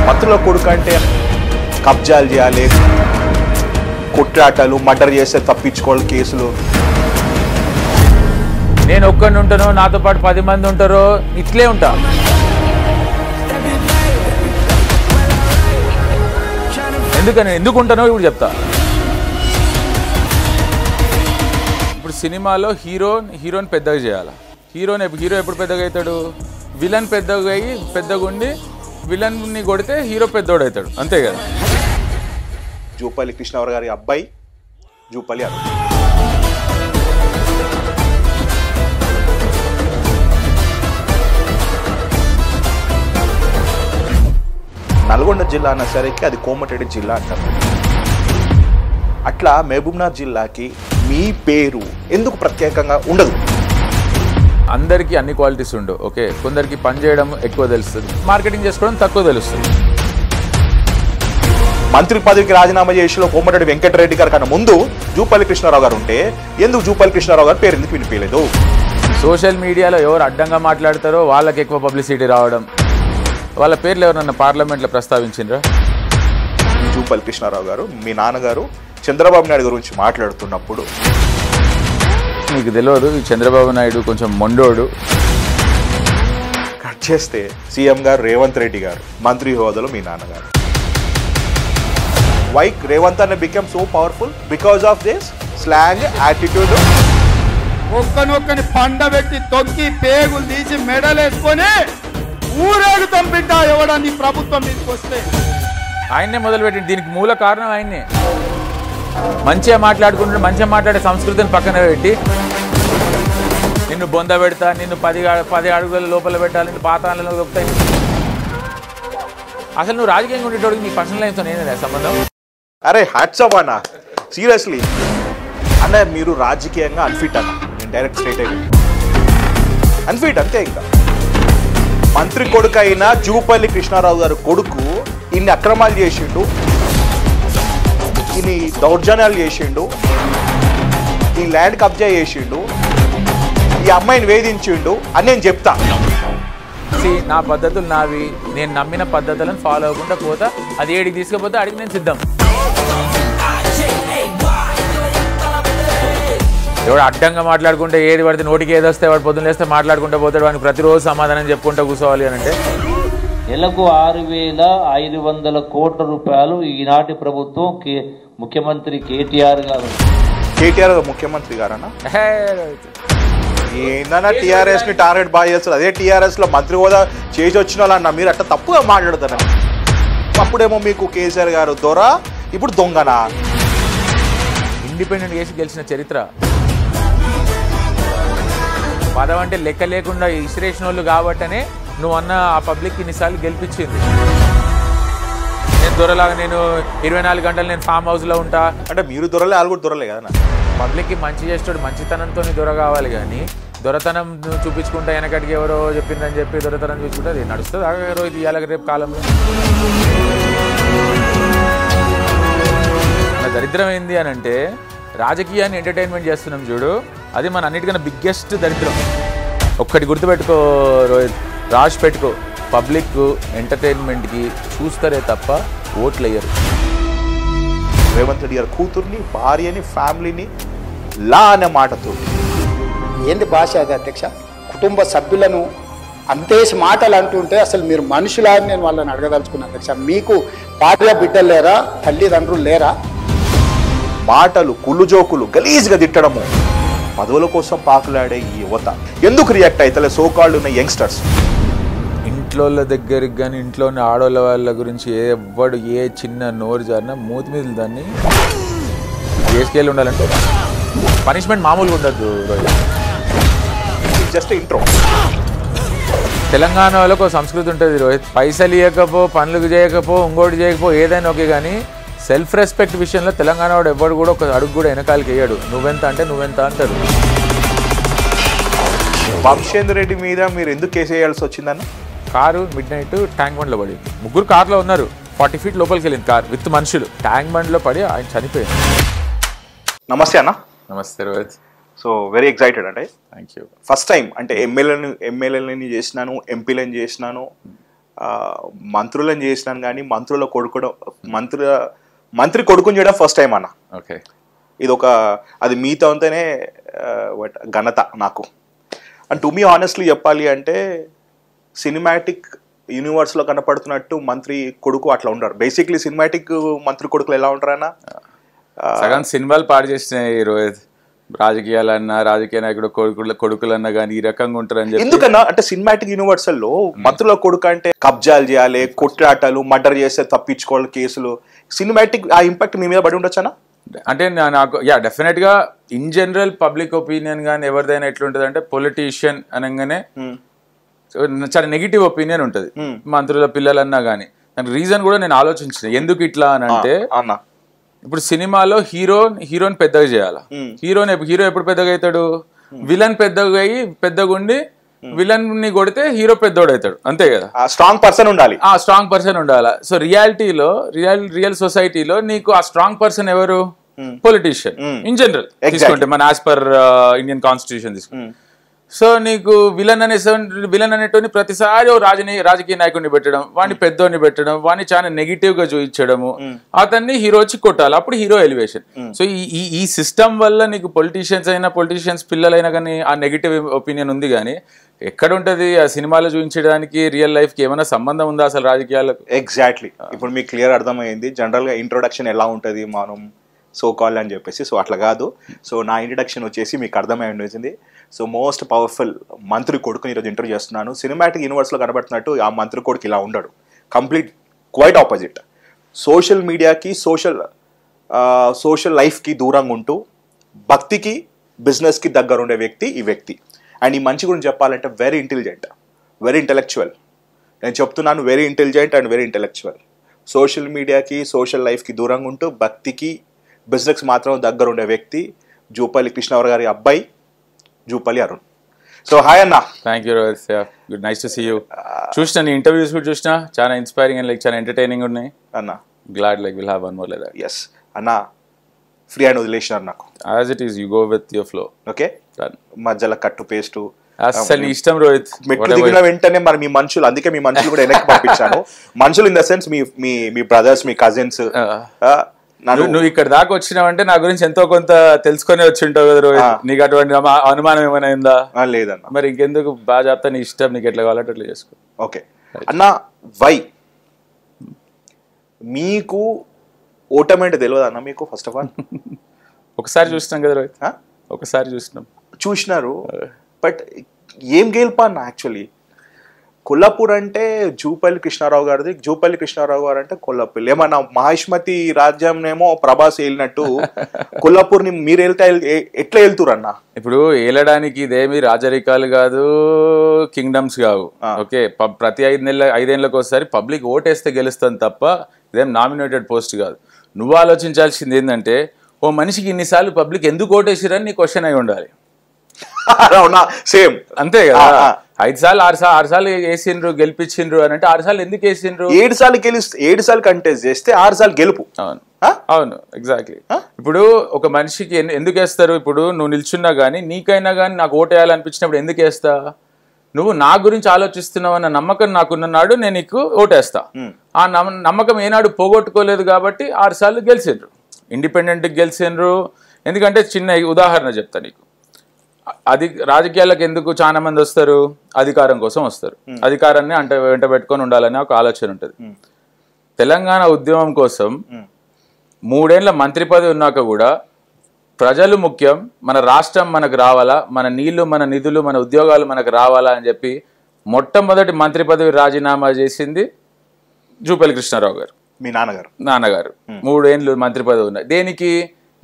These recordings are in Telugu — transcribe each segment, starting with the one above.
మంత్రుల కొడుకు అంటే కబ్జాలు చేయాలి, కొట్లాటలు, మర్డర్ చేస్తే తప్పించుకోవాలి కేసులు. నేను ఒక్కడిని ఉంటానో నాతో పాటు 10 మంది ఉంటారో ఇట్లే ఉంటా. ఎందుకు ఉంటానో ఇప్పుడు చెప్తా. ఇప్పుడు సినిమాలో హీరోని పెద్దగా చేయాలి. హీరో ఎప్పుడు పెద్దగా అవుతాడు? విలన్ పెద్దగా ఉండి విలన్ని కొడితే హీరో పెద్దోడు అవుతాడు, అంతే కదా. జూపల్లి కృష్ణారావు గారి అబ్బాయి జూపల్లి అరుణ్. నల్గొండ జిల్లా అన్న సరికి అది కోమటిరెడ్డి జిల్లా అంటారు. అట్లా మహబూబ్నగర్ జిల్లాకి మీ పేరు ఎందుకు ప్రత్యేకంగా ఉండదు? అందరికీ అన్ని క్వాలిటీస్ ఉండవు. ఓకే, కొందరికి పని చేయడం ఎక్కువ తెలుస్తుంది, మార్కెటింగ్ చేసుకోవడం తక్కువ తెలుస్తుంది. మంత్రి పదవికి రాజీనామా చేసిలో కోమటిరెడ్డి వెంకటరెడ్డి గారి కన్నా ముందు జూపల్లి కృష్ణారావు గారు ఉంటే ఎందుకు జూపల్లి కృష్ణారావు గారు పేరు ఎందుకు వినిపించలేదు? సోషల్ మీడియాలో ఎవరు అడ్డంగా మాట్లాడతారో వాళ్ళకి ఎక్కువ పబ్లిసిటీ రావడం. వాళ్ళ పేర్లు ఎవరన్నా పార్లమెంట్లో ప్రస్తావించిండ్రా? జూపల్లి కృష్ణారావు గారు మీ నాన్నగారు చంద్రబాబు నాయుడు గురించి మాట్లాడుతున్నప్పుడు మీకు తెలియదు, ఈ చంద్రబాబు నాయుడు కొంచెం మొండోడు. కట్ చేస్తే సీఎం గారు రేవంత్ రెడ్డి గారు, మంత్రి హోదాలో మీ నాన్నగారు. వై రేవంత్ అన్న become so powerful? Because of this slang attitude. ఒక్కనొక్కని పండబెట్టి తొక్కి పేగులు తీసి మెడలేసుకొని ఊరేగుతాం బిడ్డ ఎవడని ప్రభుత్వం మీదకి వస్తే. ఆయన్నే మొదలుపెట్టింది. దీనికి మూల కారణం ఆయన్నే. మంచిగా మాట్లాడుకుంటే మంచిగా మాట్లాడే సంస్కృతిని పక్కన పెట్టి నిన్ను బొంద పెడతా, నిన్ను 10 అడుగుల లోపల పెట్టాలి, నిన్ను పాతాళంలో దొరుకుతాయి. అసలు నువ్వు రాజకీయంగా ఉండేటోడికి నీ పర్సనల్ లైఫ్తో నేనే సంబంధం? అరే హ్యాట్స్ ఆఫ్ అన్న, సీరియస్లీ అన్న. మీరు రాజకీయంగా అన్ఫిట్ అన్న, నేను డైరెక్ట్ స్టేట్ అయిపోయి అన్ఫిట్ అంతే. ఇంకా మంత్రి కొడుకు అయిన జూపల్లి కృష్ణారావు గారు కొడుకు ఇన్ని అక్రమాలు చేసిండు, ఇన్ని దౌర్జన్యాలు చేసిండు, ఈ ల్యాండ్ కబ్జా చేసిండు, ఈ అమ్మాయిని వేధించిండు అని నేను చెప్తా. నా పద్ధతులు నావి, నేను నమ్మిన పద్ధతులను ఫాలో అవ్వకుండా పోతా. అది ఏడికి తీసుకుపోతే అడిగి నేను సిద్ధం. ఎవడు అడ్డంగా మాట్లాడుకుంటే ఏది పడితే నోటికి ఏది వస్తే వాడు పొద్దున్న లేస్తే మాట్లాడుకుంటూ పోతాడు. వాడిని ప్రతిరోజు సమాధానం చెప్పుకుంటూ కూర్చోవాలి అని అంటే నెలకు 6,500 కోట్ల రూపాయలు ఈనాటి ప్రభుత్వం ముఖ్యమంత్రి కేటీఆర్ గారు. కేటీఆర్ ముఖ్యమంత్రి గారన్నా ఏందన్నా టీఆర్ఎస్ ని టార్గెట్ బాగా చేస్తారు. అదే టీఆర్ఎస్ లో మంత్రి హోదా చేసి వచ్చిన వాళ్ళన్నా మీరు అట్లా తప్పుగా మాట్లాడుతారా? అప్పుడేమో మీకు కేసీఆర్ గారు దొర, ఇప్పుడు దొంగనా? ఇండిపెండెంట్ చేసి గెలిచిన చరిత్ర. పదం అంటే లెక్క లేకుండా ఇసిరేసిన వాళ్ళు కాబట్టనే నువ్వు అన్న ఆ పబ్లిక్ ఇన్నిసార్లు గెలిపించింది. నేను దొరలాగా నేను 24 గంటలు నేను ఫామ్ హౌస్లో ఉంటా అంటే మీరు దొరలే, వాళ్ళు కూడా దొరలే కదా. పబ్లిక్కి మంచి చేస్తాడు, మంచితనంతో దొర కావాలి. కానీ దొరతనం చూపించుకుంటా వెనకటికి ఎవరో చెప్పిందని చెప్పి దొరతనం చూసుకుంటే అది నడుస్తుంది. ఆగో ఇది ఇవాళ రేపు కాలంలో మన దరిద్రం ఏంది అని అంటే రాజకీయాన్ని ఎంటర్టైన్మెంట్ చేస్తున్నాం చూడు, అది మన అన్నిటికన్నా బిగ్గెస్ట్ దరిద్రం. ఒక్కటి గుర్తుపెట్టుకో రోహిత్, రాసి పెట్టుకో, పబ్లిక్ ఎంటర్టైన్మెంట్కి చూస్తారే తప్ప ఓట్లు వేయరు. రేవంత్ రెడ్డి గారి కూతుర్ని, భార్యని, ఫ్యామిలీని లా అనే మాటతో ఏంది భాష అది అధ్యక్ష? కుటుంబ సభ్యులను అంతేసి మాటలు అంటుంటే అసలు మీరు మనుషులా అని నేను వాళ్ళని అడగదలుచుకున్నాను అధ్యక్ష. మీకు భార్య బిడ్డలు లేరా? తల్లిదండ్రులు లేరా? మాటలు, కుళ్ళు జోకులు, గలీజ్గా తిట్టడము, పదవుల కోసం పాకులాడే ఈ యువత ఎందుకు రియాక్ట్ అవుతలే? సోకాళ్ళు ఉన్న యంగ్స్టర్స్ ఇంట్లో దగ్గరికి కానీ ఇంట్లోని ఆడవాళ్ళ వాళ్ళ గురించి ఎవ్వడు ఏ చిన్న నోరు జారినా మూతి మీద దాన్ని ఏ స్కేల్ ఉండాలంటే పనిష్మెంట్ మామూలుగా ఉండద్దు. Just intro. తెలంగాణ వాళ్ళకు ఒక సంస్కృతి ఉంటుంది రోహిత్, పైసలు ఇవ్వకపో, పనులు చేయకపో, ఇంకోటి చేయకపో, ఏదైనా ఓకే. కానీ సెల్ఫ్ రెస్పెక్ట్ విషయంలో తెలంగాణ వాడు ఎవ్వడు కూడా ఒక అడుగు కూడా వెనకాలకి వేయడు. నువ్వెంత అంటే నువ్వెంత అంటారు. వంశేందర్ రెడ్డి మీద మీరు ఎందుకు కేసు వేయాల్సి వచ్చిందన్న? కారు మిడ్ నైట్ ట్యాంక్ బండ్లో పడింది. 3 కార్లో ఉన్నారు, 40 ఫీట్ లోపలికి వెళ్ళింది కార్ విత్ మనుషులు. ట్యాంక్ బండ్లో పడి ఆయన చనిపోయాడు. నమస్తే అన్న. నమస్తే రోహిత్. సో వెరీ ఎక్సైటెడ్ అంటే. Thank you. ఫస్ట్ టైం అంటే ఎమ్మెల్యేని చేసినాను, ఎంపీలను చేసినాను, మంత్రులను చేసినాను కానీ మంత్రి కొడుకుని చేయడం ఫస్ట్ టైం అన్న. ఓకే, ఇది అది మీతో అంతేనే ఘనత నాకు. అండ్ టు మీ ఆనెస్ట్లీ చెప్పాలి అంటే సినిమాటిక్ యూనివర్స్లో కనపడుతున్నట్టు మంత్రి కొడుకు అట్లా ఉంటారు. బేసిక్లీ సినిమాటిక్ మంత్రి కొడుకులు ఎలా ఉంటారన్నా, సగం సినిమాలు పాడు చేసినాయి రోహిత్. రాజకీయాలన్నా రాజకీయ నాయకుడు కొడుకులన్నా కానీ ఈ రకంగా ఉంటారని చెప్పి. ఎందుకన్నా అంటే సినిమాటిక్ యూనివర్సల్లో మంత్రుల కొడుకు అంటే కబ్జాలు చేయాలి, కొట్లాటలు, మర్డర్ చేస్తే తప్పించుకోవాలి కేసులు. సినిమాటిక్ ఆ ఇంపాక్ట్ మీ మీద పడి ఉండొచ్చనా? అంటే నాకు డెఫినెట్ గా ఇన్ జనరల్ పబ్లిక్ ఒపీనియన్ కానీ ఎవరిదైనా ఎట్లుంటది అంటే పొలిటీషియన్ అనగానే చాలా నెగిటివ్ ఒపీనియన్ ఉంటది మంత్రుల పిల్లలన్నా కానీ. దానికి రీజన్ కూడా నేను ఆలోచించిన ఎందుకు ఇట్లా అని అంటే, ఇప్పుడు సినిమాలో హీరోని పెద్దగా చేయాలా. హీరో ఎప్పుడు పెద్దగా అవుతాడు? విలన్ పెద్దగా అయ్యి పెద్దగుండి విలన్ ని కొడితే హీరో పెద్దోడు అవుతాడు, అంతే కదా. స్ట్రాంగ్ పర్సన్ ఉండాలి, స్ట్రాంగ్ పర్సన్ ఉండాలా. సో రియాలిటీలో రియల్ సొసైటీలో నీకు ఆ స్ట్రాంగ్ పర్సన్ ఎవరు? పొలిటీషియన్ ఇన్ జనరల్ తీసుకుంటే, మన యాజ్ పర్ ఇండియన్ కాన్స్టిట్యూషన్ తీసుకుంటే. సో నీకు విలన్ అనేటువంటి ప్రతిసారి రాజకీయ నాయకుడిని పెట్టడం, వాడిని పెద్దోడిని పెట్టడం, వాడిని చాలా నెగిటివ్ గా చూపించడము, అతన్ని హీరో వచ్చి కొట్టాలి, అప్పుడు హీరో ఎలివేషన్. సో ఈ సిస్టమ్ వల్ల నీకు పొలిటీషియన్స్ పిల్లలైనా కానీ ఆ నెగిటివ్ ఒపీనియన్ ఉంది. కానీ ఎక్కడ ఉంటది ఆ సినిమాలో చూపించడానికి రియల్ లైఫ్ కి ఏమైనా సంబంధం ఉందా అసలు రాజకీయాలకు? ఎగ్జాక్ట్లీ. ఇప్పుడు మీకు క్లియర్ అర్థమైంది జనరల్ గా ఇంట్రొడక్షన్ ఎలా ఉంటది మనం సో కాల్ అని చెప్పేసి. సో అట్లా కాదు. సో నా ఇంట్రడక్షన్ వచ్చేసి మీకు అర్థమై ఉండేసింది. సో మోస్ట్ పవర్ఫుల్ మంత్రి కొడుకుని ఈరోజు ఇంటర్వ్యూ చేస్తున్నాను. సినిమాటిక్ యూనివర్స్లో కనబడుతున్నట్టు ఆ మంత్రి కొడుకు ఇలా ఉండడు, క్వైట్ ఆపోజిట్. సోషల్ మీడియాకి సోషల్ లైఫ్కి దూరంగా ఉంటూ భక్తికి బిజినెస్కి దగ్గర ఉండే వ్యక్తి ఈ వ్యక్తి. అండ్ ఈ మంచి గురించి చెప్పాలంటే వెరీ ఇంటెలిజెంట్, వెరీ ఇంటెలెక్చువల్. నేను చెప్తున్నాను, very intelligent and very intellectual. Social మీడియాకి సోషల్ లైఫ్కి దూరంగా ఉంటూ భక్తికి బిజినెస్ మాత్రం దగ్గర ఉండే వ్యక్తి జూపల్లి కృష్ణరావు గారి అబ్బాయి జూపల్లి అరుణ్. సో హాయ్ అన్న. Thank you Rohit, good, nice to see you. చూసిన నీ ఇంటర్వ్యూస్ కూడా చూసిన, చాలా ఇన్స్పైరింగ్ అండ్ చాలా ఎంటర్టైనింగ్ ఉన్నాయి అన్న. Glad will have one more like that. Yes అన్న, ఫ్రీ అండ్ వదిలేసినారు నాకు. As it is, you go with your flow. Okay, మధ్యలో కట్టు పేస్ట్ అసలు నీ ఇష్టం రోహిత్. మెట్లు దిగిన వెంటనే మరి మీ మనుషులు, అందుకే మీ మనుషులు కూడా వెనక్కి పంపించాను. మనుషులు in the sense me brothers, me cousins. నువ్వు ఇక్కడ దాకా వచ్చినావంటే నా గురించి ఎంతో కొంత తెలుసుకొని వచ్చి ఉంటావు కదా రోహిత్. నీకు అటువంటి అనుమానం ఏమైనా అయిందా? లేదన్న. మరి ఇంకెందుకు, బాగా చెప్తా, నీ ఇష్టం, నీకు ఎట్లా కావాలంటే అట్లా చేసుకో. ఓకే అన్న, వై మీకు ఓటమి అంటే తెలియదు అన్న మీకు? ఫస్ట్ ఆఫ్ ఆల్ ఒకసారి చూసినాం కదా రోహిత్, ఒకసారి చూసినారు. బట్ ఏం గెలుపా అన్న? యాక్చువల్లీ కొల్లాపూర్ అంటే జూపల్లి కృష్ణారావు గారిది, జూపల్లి కృష్ణారావు గారు అంటే కొల్లాపూర్. ఏమన్నా మహిష్మతి రాజ్యం ఏమో ప్రభాస్ వెళ్ళినట్టు కొల్లాపూర్ని మీరు ఎట్లా వెళ్తురు అన్న? ఇప్పుడు ఏలడానికి ఇదేమి రాజరికాలు కాదు, కింగ్డమ్స్ కావు. ఓకే, ప్రతి 5 ఏళ్ళకి ఒకసారి పబ్లిక్ ఓటేస్తే గెలుస్తుంది తప్ప ఇదేం నామినేటెడ్ పోస్ట్ కాదు. నువ్వు ఆలోచించాల్సింది ఏంటంటే, ఓ మనిషికి ఇన్నిసార్లు పబ్లిక్ ఎందుకు ఓటేసిరని నీ క్వశ్చన్ అయి ఉండాలి. సేమ్ అంతే కదా. 5 సార్లు 6 సార్లు వేసిండ్రు, గెలిపించిండ్రు అని అంటే 6 సార్లు ఎందుకు వేసిండ్రు? 7 సార్లు కంటెస్ట్ చేస్తే 6 సార్లు గెలుపు. అవును, ఎగ్జాక్ట్లీ. ఇప్పుడు ఒక మనిషికి ఎందుకు వేస్తారు? ఇప్పుడు నువ్వు నిల్చున్నా గానీ, నీకైనా కానీ నాకు ఓటు వేయాలనిపించినప్పుడు ఎందుకు వేస్తా? నువ్వు నా గురించి ఆలోచిస్తున్నావు అన్న నమ్మకం నాకున్ననాడు నేను నీకు ఓటేస్తా. ఆ నమ్మకం ఏనాడు పోగొట్టుకోలేదు కాబట్టి 6 సార్లు గెలిచిండ్రు, ఇండిపెండెంట్ గెలిచిండ్రు. ఎందుకంటే చిన్న ఉదాహరణ చెప్తా నీకు. రాజకీయాలకు ఎందుకు చాలా మంది వస్తారు? అధికారం కోసం వస్తారు. అధికారాన్ని వెంట పెట్టుకొని ఉండాలని ఒక ఆలోచన ఉంటుంది. తెలంగాణ ఉద్యమం కోసం 3 ఏళ్ల మంత్రి పదవి ఉన్నాక కూడా ప్రజలు ముఖ్యం, మన రాష్ట్రం మనకు రావాలా, మన నీళ్లు, మన నిధులు, మన ఉద్యోగాలు మనకు రావాలా అని చెప్పి మొట్టమొదటి మంత్రి పదవి రాజీనామా చేసింది జూపల్లి కృష్ణారావు గారు, మీ నాన్నగారు. 3 ఏళ్ళు మంత్రి పదవి ఉన్నాయి. దేనికి?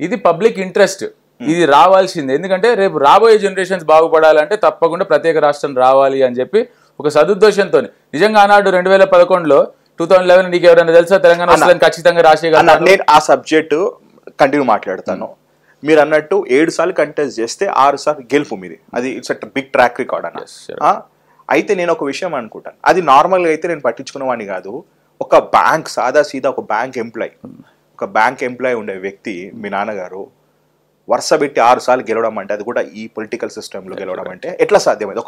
ఇది పబ్లిక్ ఇంట్రెస్ట్, ఇది రావాల్సిందే. ఎందుకంటే రేపు రాబోయే జనరేషన్స్ బాగుపడాలంటే తప్పకుండా ప్రత్యేక రాష్ట్రం రావాలి అని చెప్పి ఒక సదుద్దేశంతో. నిజంగా ఆనాడు 2011లో 2011 నీకు ఎవరైనా తెలుసా తెలంగాణ వస్తుందని ఖచ్చితంగా రాజశేఖర్? నేను ఆ సబ్జెక్టు కంటిన్యూ మాట్లాడతాను. మీరు అన్నట్టు 7 సార్లు కంటెస్ట్ చేస్తే 6 సార్లు గెలుపు మీది. అది it's a big track record అన్న. అయితే నేను ఒక విషయం అనుకుంటాను, అది నార్మల్గా అయితే నేను పట్టించుకునేవాడిని కాదు. ఒక బ్యాంక్ సీదా ఒక బ్యాంక్ ఎంప్లాయ్ ఉండే వ్యక్తి మీ నాన్నగారు వరుస పెట్టి 6 సార్లు గెలవడం అంటే, అది కూడా ఈ పొలిటికల్ సిస్టంలో గెలవడం అంటే ఎట్లా సాధ్యమైంది?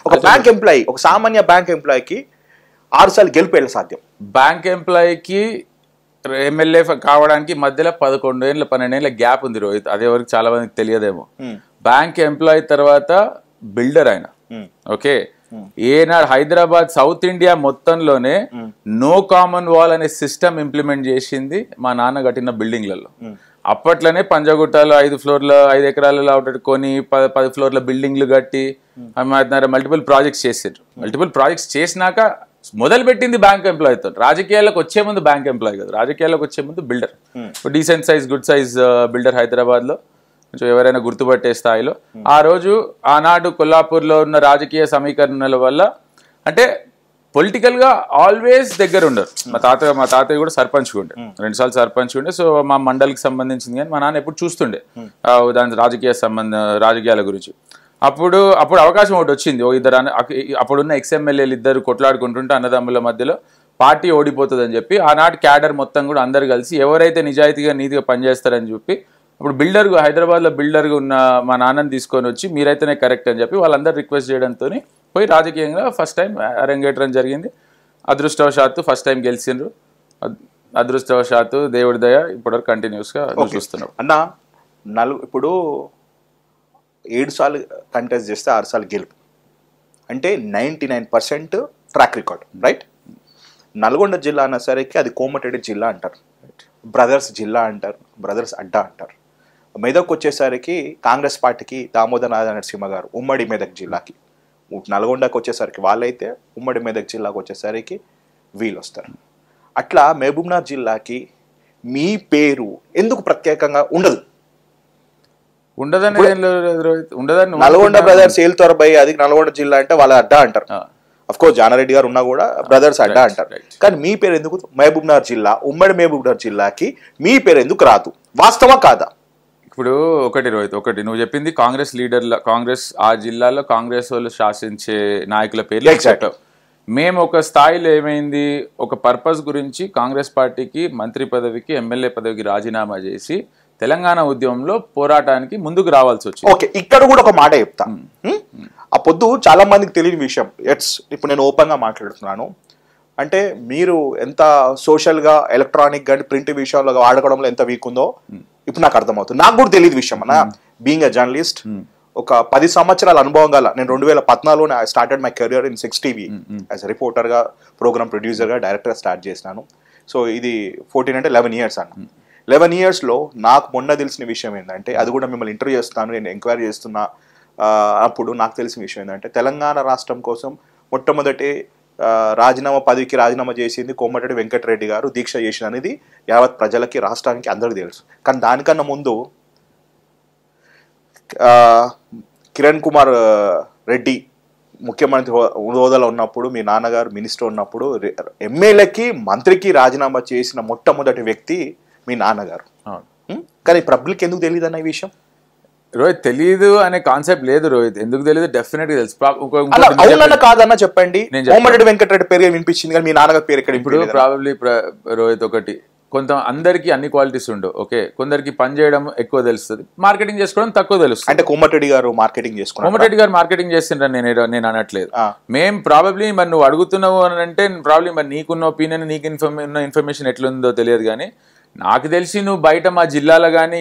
ఒక బ్యాంక్ ఎంప్లాయీ, ఒక సామాన్య బ్యాంక్ ఎంప్లాయీకి 6 సార్లు గెలుపు ఎలా సాధ్యం? బ్యాంక్ ఎంప్లాయీకి ఎమ్మెల్యే కావడానికి మధ్యలో 11 ఏళ్ళ 12 ఏళ్ళ గ్యాప్ ఉంది రోహిత్. అదే వరకు చాలా మందికి తెలియదేమో. బ్యాంక్ ఎంప్లాయీ తర్వాత బిల్డర్ ఆయన. ఓకే, ఏనాడు హైదరాబాద్ సౌత్ ఇండియా మొత్తంలోనే నో కామన్ వాల్ అనే సిస్టమ్ ఇంప్లిమెంట్ చేసింది మా నాన్న కట్టిన బిల్డింగ్లలో. అప్పట్లోనే పంజాగుట్టలో 5 ఫ్లోర్ల 5 ఎకరాలలో కొని 10 ఫ్లోర్ల బిల్డింగ్లు కట్టి మల్టిపుల్ ప్రాజెక్ట్స్ చేసారు. మల్టిపుల్ ప్రాజెక్ట్స్ చేసినాక మొదలు పెట్టింది బ్యాంక్ ఎంప్లాయీతో. రాజకీయాలకు వచ్చే ముందు బ్యాంక్ ఎంప్లాయీ కదా, రాజకీయాలకు వచ్చే ముందు builder. Decent size good size builder Hyderabad లో కొంచెం ఎవరైనా గుర్తుపట్టే స్థాయిలో. ఆ రోజు ఆనాడు కొల్లాపూర్లో ఉన్న రాజకీయ సమీకరణల వల్ల అంటే పొలిటికల్ గా ఆల్వేస్ దగ్గర ఉండరు. మా తాతయ్య కూడా సర్పంచ్ ఉండే, 2 సార్లు సర్పంచ్ ఉండే. సో మా మండలికి సంబంధించింది కానీ మా నాన్న ఎప్పుడు చూస్తుండే దాని రాజకీయాల గురించి. అప్పుడు అవకాశం ఒకటి వచ్చింది. ఇద్దరు అప్పుడున్న ఎక్స్ఎమ్మెల్యేలు ఇద్దరు కొట్లాడుకుంటుంటే అన్నదమ్ముల మధ్యలో పార్టీ ఓడిపోతుంది అని చెప్పి ఆనాటి క్యాడర్ మొత్తం కూడా అందరు కలిసి ఎవరైతే నిజాయితీగా నీతిగా పనిచేస్తారని చెప్పి అప్పుడు హైదరాబాద్లో బిల్డర్గా ఉన్న మా నాన్నని తీసుకొని వచ్చి మీరైతేనే కరెక్ట్ అని చెప్పి వాళ్ళందరూ రిక్వెస్ట్ చేయడంతో పోయి రాజకీయంగా ఫస్ట్ టైం అరంగేట్రం జరిగింది. అదృష్టవశాత్తు ఫస్ట్ టైం గెలిచిండ్రు. అదృష్టవశాత్తు దేవుడి దయ ఇప్పటివరకు కంటిన్యూస్గా చూస్తున్నాం అన్న. ఇప్పుడు 7 సార్లు కంటెస్ట్ చేస్తే 6 సార్లు గెలుపు అంటే 99% ట్రాక్ రికార్డ్, రైట్? నల్గొండ జిల్లా అన్న సరికి అది కోమటిరెడ్డి జిల్లా అంటారు, బ్రదర్స్ జిల్లా అంటారు, బ్రదర్స్ అడ్డా అంటారు. మెదక్ వచ్చేసరికి కాంగ్రెస్ పార్టీకి దామోదర్ నరసింహ గారు ఉమ్మడి మెదక్ జిల్లాకి, నల్గొండకు వచ్చేసరికి వాళ్ళైతే ఉమ్మడి మెదక్ జిల్లాకు వచ్చేసరికి వీళ్ళు వస్తారు. అట్లా మహబూబ్నగర్ జిల్లాకి మీ పేరు ఎందుకు ప్రత్యేకంగా ఉండదు? ఉండదని నల్గొండ బ్రదర్స్ ఏలుతారు బై, అది నల్గొండ జిల్లా అంటే వాళ్ళ అడ్డా అంటారు. అఫ్ కోర్స్ జానారెడ్డి గారు ఉన్నా కూడా బ్రదర్స్ అడ్డా అంటారు. కానీ మీ పేరు ఎందుకు మహబూబ్నగర్ జిల్లా, ఉమ్మడి మహబూబ్నగర్ జిల్లాకి మీ పేరు ఎందుకు రాదు? వాస్తవం కాదా? ఇప్పుడు రోహిత్, నువ్వు చెప్పింది కాంగ్రెస్ లీడర్ల, కాంగ్రెస్ ఆ జిల్లాలో కాంగ్రెస్ వాళ్ళు శాసించే నాయకుల పేర్లు. మేము ఒక స్థాయిలో ఏమైంది, ఒక పర్పస్ గురించి కాంగ్రెస్ పార్టీకి మంత్రి పదవికి ఎమ్మెల్యే పదవికి రాజీనామా చేసి తెలంగాణ ఉద్యమంలో పోరాటానికి ముందుకు రావాల్సి వచ్చింది. ఓకే, ఇక్కడ కూడా ఒక మాట చెప్తా. ఆ పొద్దు చాలా మందికి తెలియని విషయం. ఇప్పుడు నేను ఓపెన్ గా మాట్లాడుతున్నాను. అంటే మీరు ఎంత సోషల్ గా ఎలక్ట్రానిక్ కానీ ప్రింట్ విషయంలో వాడుకోవడంలో ఎంత వీక్ ఉందో ఇప్పుడు నాకు అర్థమవుతుంది. నాకు కూడా తెలియదు విషయం అన్న. బీయింగ్ ఎ జర్నలిస్ట్, ఒక 10 సంవత్సరాల అనుభవం గల నేను 2014లో I started my career in 6 TV as reporter గా, ప్రోగ్రామ్ ప్రొడ్యూసర్ గా, డైరెక్టర్ గా స్టార్ట్ చేసినాను. సో ఇది 14 అంటే 11 years అన్న. 11 yearsలో నాకు మొన్న తెలిసిన విషయం ఏంటంటే, అది కూడా మిమ్మల్ని ఇంటర్వ్యూ చేస్తాను, నేను ఎంక్వైరీ చేస్తున్నా అప్పుడు నాకు తెలిసిన విషయం ఏంటంటే, తెలంగాణ రాష్ట్రం కోసం మొట్టమొదటి పదవికి రాజీనామా చేసింది కోమటిరెడ్డి వెంకటరెడ్డి గారు, దీక్ష చేసిన అనేది యావత్ ప్రజలకి, రాష్ట్రానికి అందరికీ తెలుసు. కానీ దానికన్నా ముందు కిరణ్ కుమార్ రెడ్డి ముఖ్యమంత్రి హోదాలో ఉన్నప్పుడు, మీ నాన్నగారు మినిస్టర్ ఉన్నప్పుడు ఎమ్మెల్యేకి మంత్రికి రాజీనామా చేసిన మొట్టమొదటి వ్యక్తి మీ నాన్నగారు. కానీ పబ్లిక్ ఎందుకు తెలియదు అన్న ఈ విషయం? రోహిత్, తెలియదు అనే కాన్సెప్ట్ లేదు రోహిత్. ఎందుకు తెలియదు? డెఫినెట్ గా తెలుసు. అవునన్నా కాదన్నా చెప్పండి. కోమటిరెడ్డి వెంకటరెడ్డి పేరు వినిపించింది కానీ మీ నాన్నగారి పేరు ఎక్కడ? ఇప్పుడు ప్రాబబ్లీ రోహిత్ ఒకటి, అందరికి అన్ని క్వాలిటీస్ ఉండవు. ఓకే, కొందరికి పని చేయడం ఎక్కువ తెలుస్తుంది, మార్కెటింగ్ చేసుకోవడం తక్కువ తెలుస్తుంది. అంటే కోమటిరెడ్డి గారు మార్కెటింగ్ చేస్తుంటారు నేను అనట్లేదు. మేము ప్రాబబ్లీ మరి నువ్వు అడుగుతున్నావు అని అంటే ప్రాబ్లీ మరి నీకున్న ఒపీనియన్, నీకు ఇన్ఫర్మేషన్ ఎట్లుందో తెలియదు. కానీ నాకు తెలిసి నువ్వు బయట మా జిల్లాలో కానీ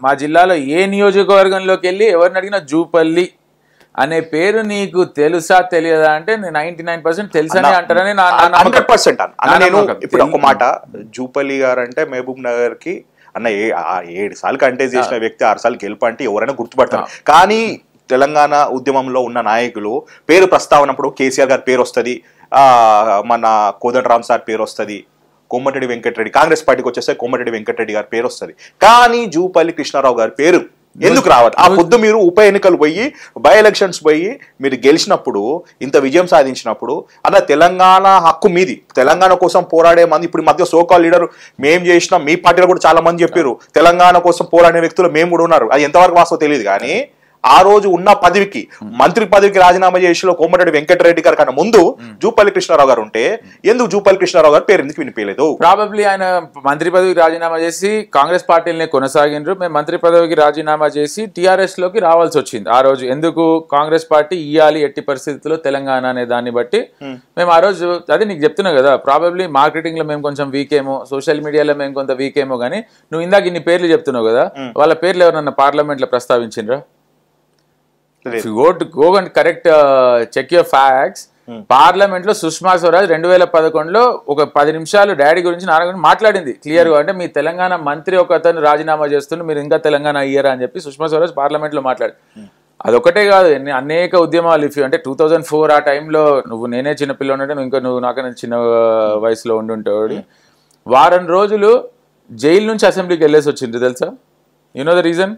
మా జిల్లాలో ఏ నియోజకవర్గంలోకి వెళ్ళి ఎవరిని అడిగినా జూపల్లి అనే పేరు నీకు తెలుసా తెలియదా అంటే 99% తెలుసని అంటారని 100%. నేను ఇప్పుడు ఒక మాట, జూపల్లి గారు అంటే మహబూబ్ నగర్ కి అన్న 7 సార్లు కంటెస్ట్ చేసిన వ్యక్తి 6 సార్లు గెలుపు అంటే ఎవరైనా గుర్తుపడతారు. కానీ తెలంగాణ ఉద్యమంలో ఉన్న నాయకులు పేరు ప్రస్తావనప్పుడు కేసీఆర్ గారి పేరు వస్తుంది, మన కోదండరామ్ సార్ పేరు వస్తుంది, కోమటిరెడ్డి వెంకటరెడ్డి, కాంగ్రెస్ పార్టీకి వచ్చేస్తే కోమటిరెడ్డి వెంకటరెడ్డి గారి పేరు వస్తుంది. కానీ జూపల్లి కృష్ణారావు గారి పేరు ఎందుకు రావాలి? ఆ పొద్దు మీరు ఉప ఎన్నికలు పోయి, బై ఎలక్షన్స్ పోయి మీరు గెలిచినప్పుడు, ఇంత విజయం సాధించినప్పుడు అలా తెలంగాణ హక్కు మీది, తెలంగాణ కోసం పోరాడే మంది ఇప్పుడు మధ్య సోకాల్ లీడర్ మేము చేసినాం, మీ పార్టీలో కూడా చాలా మంది చెప్పారు తెలంగాణ కోసం పోరాడే వ్యక్తులు మేము కూడా ఉన్నారు. అది ఎంతవరకు వాస్తవం తెలియదు. కానీ ఆ రోజు ఉన్న పదవికి మంత్రి పదవికి రాజీనామా చేసి కోమటిరెడ్డి వెంకటరెడ్డి గారి కన్నా ముందు జూపల్లి కృష్ణారావు గారు ఉంటే ఎందుకు జూపల్లి కృష్ణారావు గారు పేరు ఎందుకు వినిపించలేదు? ప్రాబబ్లీ ఆయన మంత్రి పదవికి రాజీనామా చేసి కాంగ్రెస్ పార్టీలనే కొనసాగిండ్రు. మేము మంత్రి పదవికి రాజీనామా చేసి టీఆర్ఎస్ లోకి రావాల్సి వచ్చింది ఆ రోజు. ఎందుకు కాంగ్రెస్ పార్టీ ఇయ్యాలి ఎట్టి పరిస్థితుల్లో తెలంగాణ అనే దాన్ని బట్టి మేము ఆ రోజు, అదే నీకు చెప్తున్నా కదా, ప్రాబబ్లీ మార్కెటింగ్ లో మేము కొంచెం వీక్ ఏమో, సోషల్ మీడియాలో మేము కొంత వీక్ ఏమో, కానీ నువ్వు ఇందాక ఇన్ని పేర్లు చెప్తున్నావు కదా, వాళ్ళ పేర్లు ఎవరన్నా పార్లమెంట్ లో ప్రస్తావించిండ్రా? Go and correct check your facts. Parliament లో సుష్మా స్వరాజ్ 2011లో ఒక 10 నిమిషాలు డాడీ గురించి నాన్న గురించి మాట్లాడింది క్లియర్ గా. అంటే మీ తెలంగాణ మంత్రి ఒక అతను రాజీనామా చేస్తున్నారు, మీరు ఇంకా తెలంగాణ అయ్యారా అని చెప్పి సుష్మా స్వరాజ్ పార్లమెంట్ లో మాట్లాడి. అదొకటే కాదు, అనేక ఉద్యమాలు. ఇఫ్ అంటే 2004 ఆ టైంలో నేనే చిన్నపిల్ల ఉంటే నువ్వు నాకన్నా చిన్న వయసులో ఉండుంటావు. వారం రోజులు జైలు నుంచి అసెంబ్లీకి వెళ్ళేసి వచ్చింది తెలుసా? You know the reason?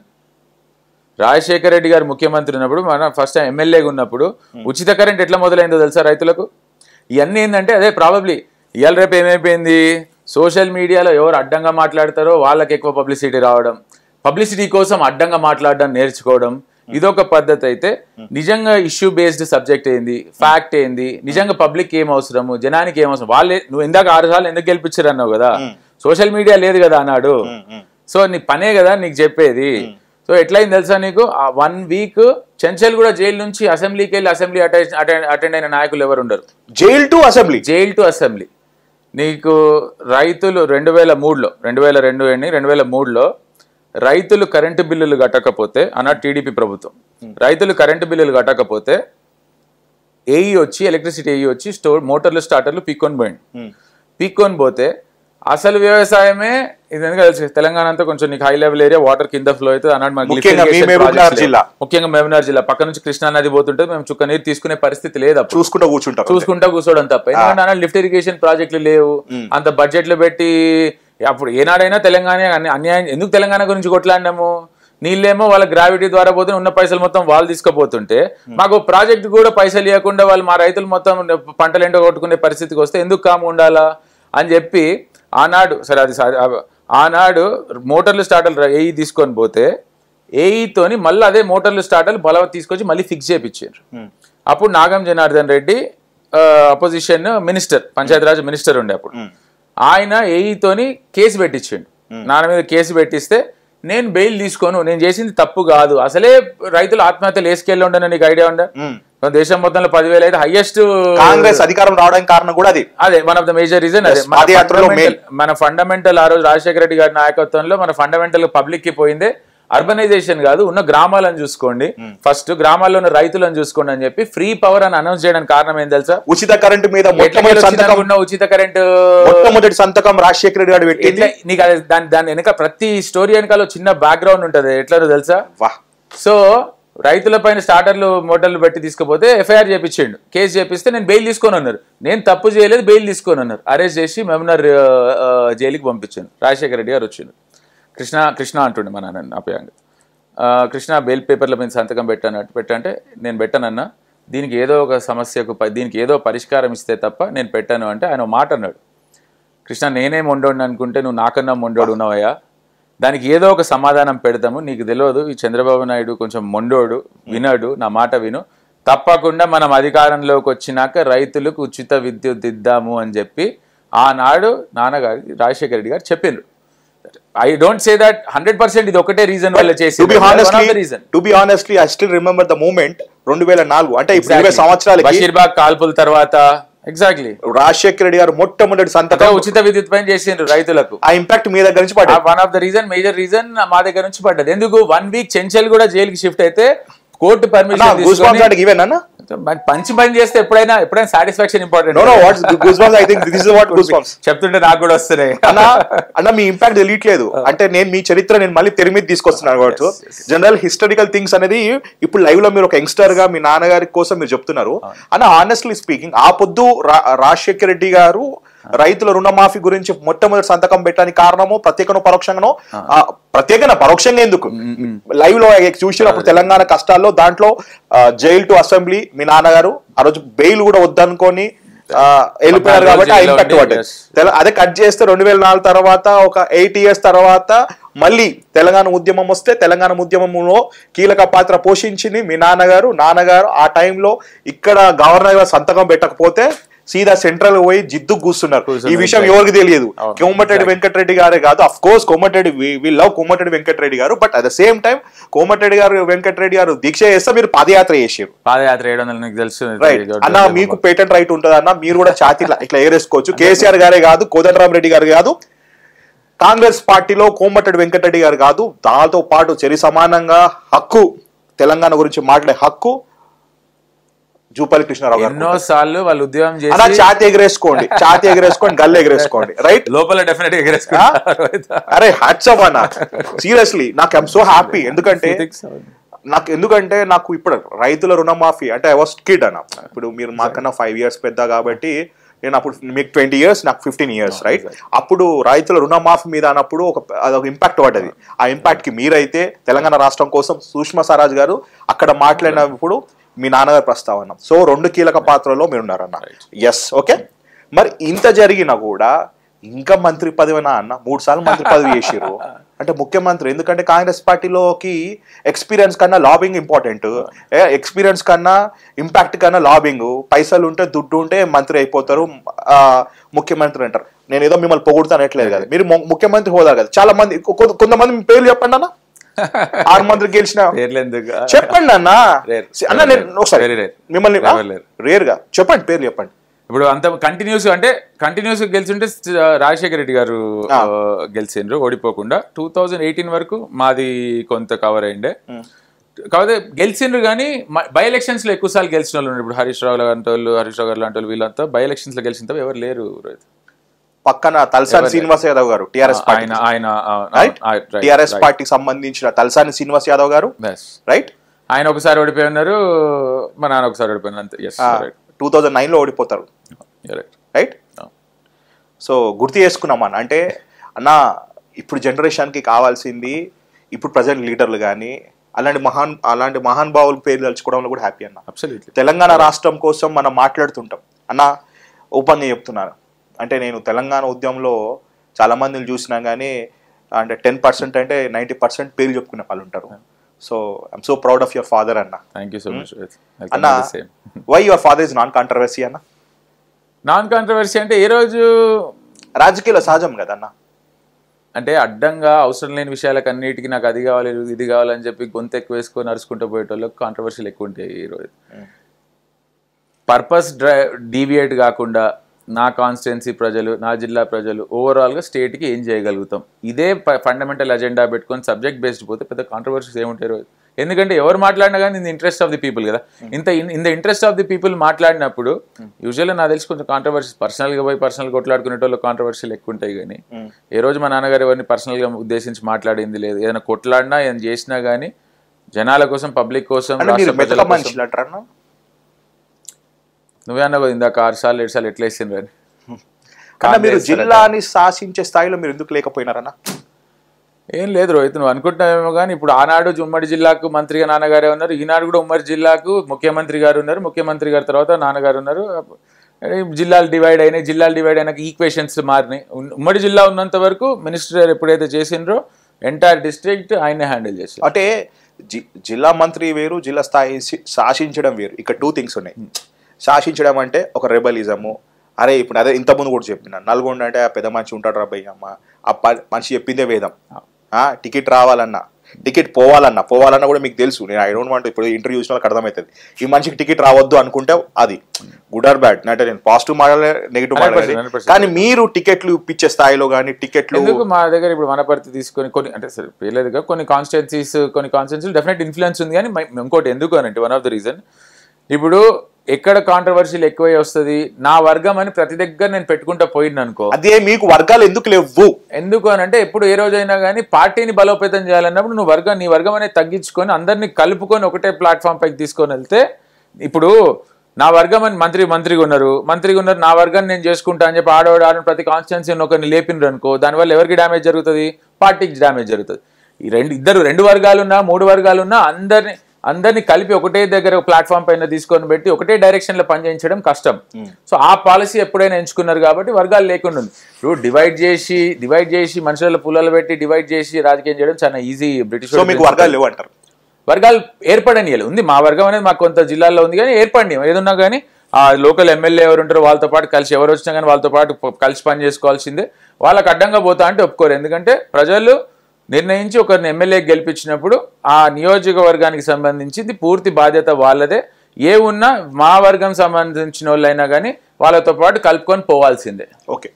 Rajasekhara Reddy గారు ముఖ్యమంత్రి ఉన్నప్పుడు, మన ఫస్ట్ టైం ఎమ్మెల్యేగా ఉన్నప్పుడు ఉచిత కరెంట్ ఎట్లా మొదలైందో తెలుసా రైతులకు? ఇవన్నీ ఏంటంటే అదే ప్రాబబ్లీ ఇవాళ రేపు ఏమైపోయింది, సోషల్ మీడియాలో ఎవరు అడ్డంగా మాట్లాడతారో వాళ్ళకి ఎక్కువ పబ్లిసిటీ రావడం, పబ్లిసిటీ కోసం అడ్డంగా మాట్లాడడం నేర్చుకోవడం, ఇదొక పద్ధతి. అయితే నిజంగా ఇష్యూ బేస్డ్ సబ్జెక్ట్ ఏంది, ఫ్యాక్ట్ ఏంది, నిజంగా పబ్లిక్ ఏం అవసరము, జనానికి ఏం అవసరం, వాళ్ళే. నువ్వు ఇందాక 6 సార్లు ఎందుకు గెలిపించారు అన్నావు కదా, సోషల్ మీడియా లేదు కదా అన్నాడు. సో నీ పనే కదా నీకు చెప్పేది. సో ఎట్లయింది తెలుసా నీకు? ఆ 1 వీక్ చెంచల్ కూడా జైలు నుంచి అసెంబ్లీకి వెళ్ళి అసెంబ్లీ అటెండ్ అయిన నాయకులు ఎవరు ఉండరు. Jail to assembly. నీకు రైతులు 2003లో రైతులు కరెంటు బిల్లులు కట్టకపోతే, అన్నట్టు టీడీపీ ప్రభుత్వం రైతులు కరెంటు బిల్లులు కట్టకపోతే ఏఈ వచ్చి, ఎలక్ట్రిసిటీ ఏఈ వచ్చి మోటార్లు స్టార్టర్లు పీక్కొని పోతే అసలు వ్యవసాయమే ఇది. తెలంగాణ అంతా కొంచెం నీకు హై లెవెల్ ఏరియా, వాటర్ కింద ఫ్లో అవుతుంది అన్నాడు. ముఖ్యంగా మహబూబ్నగర్ జిల్లా పక్క నుంచి కృష్ణా నది పోతుంటుంది, మేము చుక్క నీరు తీసుకునే పరిస్థితి లేదు, చూసుకుంటా కూర్చోవడం తప్ప. ఎందుకంటే లిఫ్ట్ ఇరిగేషన్ ప్రాజెక్టులు లేవు, అంత బడ్జెట్లు పెట్టి. అప్పుడు ఏనాడైనా తెలంగాణ అన్యాయం ఎందుకు తెలంగాణ గురించి కొట్లాడినాము? నీళ్ళేమో వాళ్ళ గ్రావిటీ ద్వారా పోతే ఉన్న పైసలు మొత్తం వాళ్ళు తీసుకుపోతుంటే, మాకు ప్రాజెక్ట్ కూడా పైసలు ఇవ్వకుండా వాళ్ళు మా రైతులు మొత్తం పంటలు ఎండ కొట్టుకునే పరిస్థితికి వస్తే ఎందుకు కాము ఉండాలా అని చెప్పి ఆనాడు మోటార్లు స్టార్టర్లు ఏఈ తీసుకొని పోతే ఏఈతోని మళ్ళీ అదే మోటార్లు స్టార్టర్లు బలవత్ తీసుకొచ్చి మళ్ళీ ఫిక్స్ చేయించారు. అప్పుడు Nagam Janardhan Reddy opposition minister, Panchayati Raj minister ఉండే అప్పుడు, ఆయన ఏఈతోని కేసు పెట్టించాడు. నాన్న మీద కేసు పెట్టిస్తే నేను బెయిల్ తీసుకోను, నేను చేసింది తప్పు కాదు, అసలే రైతులు ఆత్మహత్యలు వేసుకెళ్ళి ఉండని నీకు ఐడియా ఉండే? దేశం మొత్తంలో 10,000 అయితే హైయెస్ట్ కాంగ్రెస్ అధికారం రావడానికి కారణం కూడా అదే one of the major reason. అదే మన ఫండమెంటల్ ఆ రోజు రాజశేఖర రెడ్డి గారి నాయకత్వంలో మన ఫండమెంటల్ పబ్లిక్ కి పోయిందే అర్బనైజేషన్ కాదు, ఉన్న గ్రామాలను చూసుకోండి, ఫస్ట్ గ్రామాల్లో ఉన్న రైతులను చూసుకోండి అని చెప్పి ఫ్రీ పవర్ అని అనౌన్స్ చేయడానికి కారణం ఏం తెలుసా? ఉచిత కరెంటు మీద ఉచిత కరెంటు మొట్టమొదటి సంతకం రాజశేఖర రెడ్డి గారు పెట్టి. నీకు దాని వెనక ప్రతి స్టోరీ వెనకాల చిన్న బ్యాక్గ్రౌండ్ ఉంటది, ఎట్లా తెలుసా? సో రైతుల పైన స్టార్టర్లు మోటార్లు పెట్టి తీసుకుపోతే ఎఫ్ఐఆర్ చేపించిండు, కేసు చేపిస్తే నేను బెయిల్ తీసుకొని అన్నారు. నేను తప్పు చేయలేదు, బెయిల్ తీసుకొని అన్నారు. అరెస్ట్ చేసి మహబూబ్నగర్ జైలుకి పంపించాను. రాజశేఖర రెడ్డి గారు వచ్చిండు. కృష్ణ అంటుండే మా నాన్న అపయాంగా, కృష్ణ బెయిల్ పేపర్ల మీద సంతకం పెట్టంటే నేను పెట్టానన్నా, దీనికి ఏదో ఒక సమస్యకు దీనికి ఏదో పరిష్కారం ఇస్తే తప్ప నేను పెట్టాను అంటే ఆయన మాట అన్నాడు, కృష్ణ నేనే మొండోడిని అనుకుంటే నువ్వు నాకన్నా మొండోడు ఉన్నావయ్యా, దానికి ఏదో ఒక సమాధానం పెడతాము, నీకు తెలియదు ఈ చంద్రబాబు నాయుడు కొంచెం మొండోడు, వినడు, నా మాట విను, తప్పకుండా మనం అధికారంలోకి వచ్చినాక రైతులకు ఉచిత విద్యుత్ ఇద్దాము అని చెప్పి ఆనాడు నాన్నగారి రాజశేఖర రెడ్డి గారు చెప్పిండ్రు. I don't say that 100% ఇది ఒకటే రీజన్ వల్ల చేసి. To be honestly, I still remember the moment 2004 అంటే ఇప్పుడు 20 సంవత్సరాలకి బషీర్బాగ్ కాల్పుల తర్వాత ఎగ్జాక్ట్లీ రాజశేఖర రెడ్డి గారు మొట్టమొదటి సంతకం ఉచిత విద్యుత్ పైన చేసిండ్రు రైతులకు. ఆ ఇంపాక్ట్ మీ దగ్గర నుంచి పడ్డది. One of the reason, major reason మా దగ్గర నుంచి పడ్డది. ఎందుకు 1 వీక్ చెంచల్ కూడా జైలుకి షిఫ్ట్ అయితే కోర్టు పర్మిషన్ పంచి పని చేస్తే ఎప్పుడైనా సాటిస్ఫాక్షన్ ఇంపార్టెంట్. చెప్తుంటే నాకు కూడా వస్తున్నాయి అన్న, మీ ఇంపాక్ట్ తెలియట్లేదు. అంటే నేను మీ చరిత్ర నేను మళ్ళీ తెర మీద తీసుకొస్తున్నాను కావచ్చు. జనరల్ హిస్టారికల్ థింగ్స్ అనేది ఇప్పుడు లైవ్ లో మీరు ఒక యంగ్స్టర్ గా మీ నాన్నగారి కోసం మీరు చెప్తున్నారు అన్న. హానెస్ట్లీ స్పీకింగ్, ఆ పొద్దు రాజశేఖర రెడ్డి గారు రైతుల రుణమాఫీ గురించి మొట్టమొదటి సంతకం పెట్టడానికి కారణము ప్రత్యేకనో పరోక్షంగానో, పరోక్షంగా ఎందుకు లైవ్ లో చూసినప్పుడు తెలంగాణ కష్టాల్లో దాంట్లో జైల్ టు అసెంబ్లీ మీ నాన్నగారు ఆ రోజు బెయిల్ కూడా వద్దనుకొని వెళ్ళిపోయారు కాబట్టి ఆ ఇంపాక్ట్ పడ్డది. అదే కట్ చేస్తే 2004 తర్వాత ఒక 8 years తర్వాత మళ్ళీ తెలంగాణ ఉద్యమం వస్తే తెలంగాణ ఉద్యమంలో కీలక పాత్ర పోషించింది మీ నాన్నగారు. ఆ టైంలో ఇక్కడ గవర్నర్ గారు సంతకం పెట్టకపోతే సీదా సెంట్రల్ పోయి జిద్దు కూస్తున్నారు. ఈ విషయం ఎవరికి తెలియదు. కోమటిరెడ్డి వెంకటరెడ్డి గారే కాదు, of course Komatireddy we love Komatireddy Venkatreddy గారు, but at the same time Komatireddy గారు వెంకటరెడ్డి గారు దీక్ష చేస్తే మీరు పాదయాత్ర చేసారు. పాదయాత్ర 700 తెలుసు అన్న, మీకు పేటెంట్ రైట్ ఉంటుంది అన్న, మీరు కూడా ఛాతీ ఇట్లా ఎగరేసుకోవచ్చు. కేసీఆర్ గారే కాదు, కోదండరామరెడ్డి గారు కాదు, కాంగ్రెస్ పార్టీలో కోమటిరెడ్డి వెంకటరెడ్డి గారు కాదు, దాంతో పాటు చెరి సమానంగా హక్కు, తెలంగాణ గురించి మాట్లాడే హక్కు జూపల్లి కృష్ణారావు గారు. ఎన్నోసార్లు వాళ్ళు ఉద్యోగం చేసి ఛాతీ ఎగరేసుకోండి, గల్లు ఎగరేసుకోండి, రైట్? లోపల డెఫినెట్ ఎగరేసుకోండి. అరే హ్యాట్స్ ఆఫ్ అన్న, సీరియస్లీ నాకు ఐఎమ్ సో హ్యాపీ. ఎందుకంటే నాకు ఇప్పుడు రైతుల రుణమాఫీ అంటే ఐ వాస్ కిడ్ అన్న. ఇప్పుడు మీరు మాకన్నా 5 years పెద్ద కాబట్టి నేను అప్పుడు మీకు 20 years, నాకు 15 years, రైట్? అప్పుడు రైతుల రుణమాఫీ మీద అన్నప్పుడు అదొక ఇంపాక్ట్ పడ్డది. ఆ ఇంపాక్ట్ కి మీరైతే తెలంగాణ రాష్ట్రం కోసం సుష్మా స్వరాజ్ గారు అక్కడ మాట్లాడినప్పుడు మీ నాన్నగారు ప్రస్తావన. సో 2 కీలక పాత్రలో మీరు ఉన్నారన్న. Yes, okay. మరి ఇంత జరిగినా కూడా ఇంకా మంత్రి పదవినా అన్న? 3 సార్లు మంత్రి పదవి చేసిరు అంటే ముఖ్యమంత్రి. ఎందుకంటే కాంగ్రెస్ పార్టీలోకి ఎక్స్పీరియన్స్ కన్నా లాబింగ్ ఇంపార్టెంట్, ఎక్స్పీరియన్స్ కన్నా ఇంపాక్ట్ కన్నా లాబింగ్. పైసలు ఉంటే దుడ్డు ఉంటే మంత్రి అయిపోతారు, ముఖ్యమంత్రి అంటారు. నేను ఏదో మిమ్మల్ని పొగుడుతాను అనట్లేదు కదా, మీరు ముఖ్యమంత్రి హోదా కదా. చాలా మంది, కొంతమంది పేర్లు చెప్పండి అన్న. 6 మంత్రులు గెలిచిన చెప్పండి అన్న. అన్న నేను ఒకసారి మిమ్మల్ని రేర్ గా చెప్పండి, పేర్లు చెప్పండి. ఇప్పుడు అంత కంటిన్యూస్ గెలిచింటే రాజశేఖర రెడ్డి గారు గెలిచిండ్రు ఓడిపోకుండా. 2018 వరకు మాది కొంత కవర్ అయిండే. కాకపోతే గెలిచిండ్రు కానీ బై ఎలక్షన్స్ లో ఎక్కువ సార్లు గెలిచిన వాళ్ళు. ఇప్పుడు హరీష్ రావు గారు లాంటి వాళ్ళు వీళ్ళంతా బై ఎలక్షన్స్ లో గెలిచిన ఎవరు లేరు. పక్కన తలసాని శ్రీనివాస్ యాదవ్ గారు, టిఆర్ఎస్ పార్టీకి సంబంధించిన తలసాని శ్రీనివాస్ యాదవ్ గారు, రైట్? ఆయన ఒకసారి ఓడిపోయి ఉన్నారు, మా నాన్న ఒకసారి ఓడిపోయిన అంతే. 2009 లో ఓడిపోతారు, రైట్? సో గుర్తు చేసుకున్నామా అంటే అన్న, ఇప్పుడు జనరేషన్ కి కావాల్సింది ఇప్పుడు ప్రజెంట్ లీడర్లు కానీ అలాంటి మహానుభావుల పేర్లు తలుచుకోవడంలో కూడా హ్యాపీ అన్న. తెలంగాణ రాష్ట్రం కోసం మనం మాట్లాడుతుంటాం అన్న. ఓపెన్ గా చెప్తున్నాను అంటే నేను తెలంగాణ ఉద్యమంలో చాలా మందిని చూసినా కానీ అంటే 10% అంటే 90% పేర్లు చెప్పుకునే వాళ్ళు ఉంటారు. So I'm so proud of your father అన్న. థ్యాంక్ యూ సో మచ్ అన్న. Why your father is non controversy అన్న? నాన్ కాంట్రవర్సీ అంటే ఏ రోజు రాజకీయాల్లో సహజం కదా అన్న. అంటే అడ్డంగా అవసరం లేని విషయాలకు అన్నిటికీ నాకు అది కావాలి ఇది కావాలని చెప్పి గొంతు ఎక్కువ వేసుకొని నడుచుకుంటూ పోయేటోళ్ళకి కాంట్రవర్సీలు ఎక్కువ ఉంటాయి. ఈరోజు పర్పస్ డీవియేట్ కాకుండా నా కాన్స్టిట్యున్సీ ప్రజలు, నా జిల్లా ప్రజలు, ఓవరాల్గా స్టేట్కి ఏం చేయగలుగుతాం, ఇదే ఫండమెంటల్ అజెండా పెట్టుకొని సబ్జెక్ట్ బేస్డ్ పోతే పెద్ద కాంట్రవర్సీస్ ఏముంటాయి రోజు. ఎందుకంటే ఎవరు మాట్లాడినా కానీ in the interest of the people కదా. In the interest of the people మాట్లాడినప్పుడు యూజువల్గా నాకు తెలిసి కొంచెం కాంట్రవర్సీస్ పర్సనల్గా పోయి పర్సనల్ కొట్లాడుకునేటోళ్ళు కాంట్రవర్సీలు ఎక్కువ ఉంటాయి. కానీ ఏ రోజు మా నాన్నగారు ఎవరిని పర్సనల్గా ఉద్దేశించి మాట్లాడింది లేదు. ఏదైనా కొట్లాడినా ఏదైనా చేసినా కానీ జనాల కోసం, పబ్లిక్ కోసం, నువ్వే అన్నా కదా ఇందాక 6 సార్లు 7 సార్లు ఎట్లా వేసిండ్రు అని. కానీ మీరు జిల్లాని శాసించే స్థాయిలో మీరు ఎందుకు లేకపోయినారన్నా? ఏం లేదు రోహిత్, నువ్వు అనుకుంటున్నావేమో కానీ ఇప్పుడు ఆనాడు ఉమ్మడి జిల్లాకు మంత్రిగా నాన్నగారే ఉన్నారు, ఈనాడు కూడా ఉమ్మడి జిల్లాకు ముఖ్యమంత్రి గారు ఉన్నారు, ముఖ్యమంత్రి గారి తర్వాత నాన్నగారు ఉన్నారు. జిల్లాలు డివైడ్ అయినాక ఈక్వేషన్స్ మారినాయి. ఉమ్మడి జిల్లా ఉన్నంత వరకు మినిస్టర్ ఎప్పుడైతే చేసిండ్రో ఎంటైర్ డిస్ట్రిక్ట్ ఆయనే హ్యాండిల్ చేస్తారు. అంటే జిల్లా మంత్రి వేరు, జిల్లా స్థాయి శాసించడం వేరు. ఇక్కడ 2 things ఉన్నాయి. శాసించడం అంటే ఒక రెబలిజము. అరే ఇప్పుడు అదే ఇంతకుముందు కూడా చెప్పిన నల్గొండ అంటే ఆ పెద్ద మనిషి ఉంటాడు రా భయ్యమ్మ, ఆ మనిషి చెప్పిందే వేదం. టికెట్ రావాలన్నా, టికెట్ పోవాలన్నా కూడా మీకు తెలుసు. నేను ఐ డోంట్ వాంట్ ఇప్పుడు ఇంటర్వ్యూ చూసిన వాళ్ళకి అర్థమవుతుంది. ఈ మనిషికి టికెట్ రావద్దు అనుకుంటే అది గుడ్ ఆర్ బ్యాడ్. అంటే నేను పాజిటివ్ మాట్లాడే, నెగిటివ్ మాట్లాడేది. కానీ మీరు టికెట్లు ఇప్పించే స్థాయిలో కానీ టికెట్లు మా దగ్గర ఇప్పుడు వనపర్తి తీసుకొని కొన్ని అంటే సరే పేర్లేదు, కొన్ని కాన్స్టిట్యున్సీలు డెఫినెట్ ఇన్ఫ్లుయెన్స్ ఉంది. కానీ ఇంకోటి ఎందుకు అనంటే వన్ ఆఫ్ ద రీజన్ ఇప్పుడు ఎక్కడ కాంట్రవర్సీలు ఎక్కువై వస్తుంది, నా వర్గం అని ప్రతి దగ్గర నేను పెట్టుకుంటా పోయింది అనుకో. అదే మీకు వర్గాలు ఎందుకు లేవు? ఎందుకు అని అంటే ఎప్పుడు ఏ రోజైనా కానీ పార్టీని బలోపేతం చేయాలన్నప్పుడు నువ్వు నీ వర్గం అనేది తగ్గించుకొని అందరినీ కలుపుకొని ఒకటే ప్లాట్ఫామ్ పైకి తీసుకొని వెళ్తే, ఇప్పుడు నా వర్గం అని మంత్రిగా ఉన్నారు, నా వర్గాన్ని నేను చేసుకుంటా అని చెప్పి ఆడవాడు ప్రతి కాన్స్టిట్యున్సీ ఒకరిని లేపినరు అనుకో, దానివల్ల ఎవరికి డ్యామేజ్ జరుగుతుంది? పార్టీకి డ్యామేజ్ జరుగుతుంది. ఈ రెండు వర్గాలున్నా 3 వర్గాలున్నా అందరినీ అందరినీ కలిపి ఒకటే దగ్గర ప్లాట్ఫామ్ పైన తీసుకొని పెట్టి ఒకటే డైరెక్షన్ లో పనిచేయించడం కష్టం. సో ఆ పాలసీ ఎప్పుడైనా ఎంచుకున్నారు కాబట్టి వర్గాలు లేకుండా ఉంది. ఇప్పుడు డివైడ్ చేసి మనుషుల పుల్లలు పెట్టి డివైడ్ చేసి రాజకీయం చేయడం చాలా ఈజీ. బ్రిటిష్ వర్గాలు లేవు అంటారు. వర్గాలు ఏర్పడనియాలి ఉంది. మా వర్గం అనేది మాకు కొంత జిల్లాల్లో ఉంది కానీ ఏర్పడి ఏదున్నా కానీ ఆ లోకల్ ఎమ్మెల్యే ఎవరు ఉంటారో వాళ్ళతో పాటు కలిసి ఎవరు వచ్చినా కానీ వాళ్ళతో పాటు కలిసి పని చేసుకోవాల్సిందే. వాళ్ళకి అడ్డంగా పోతా అంటే ఒప్పుకోరు. ఎందుకంటే ప్రజలు నిర్ణయించి ఒకరిని ఎమ్మెల్యే గెలిపించినప్పుడు ఆ నియోజకవర్గానికి సంబంధించింది పూర్తి బాధ్యత వాళ్ళదే. ఏ ఉన్నా మా వర్గం సంబంధించిన వాళ్ళైనా కానీ వాళ్ళతో పాటు కలుపుకొని పోవాల్సిందే. ఓకే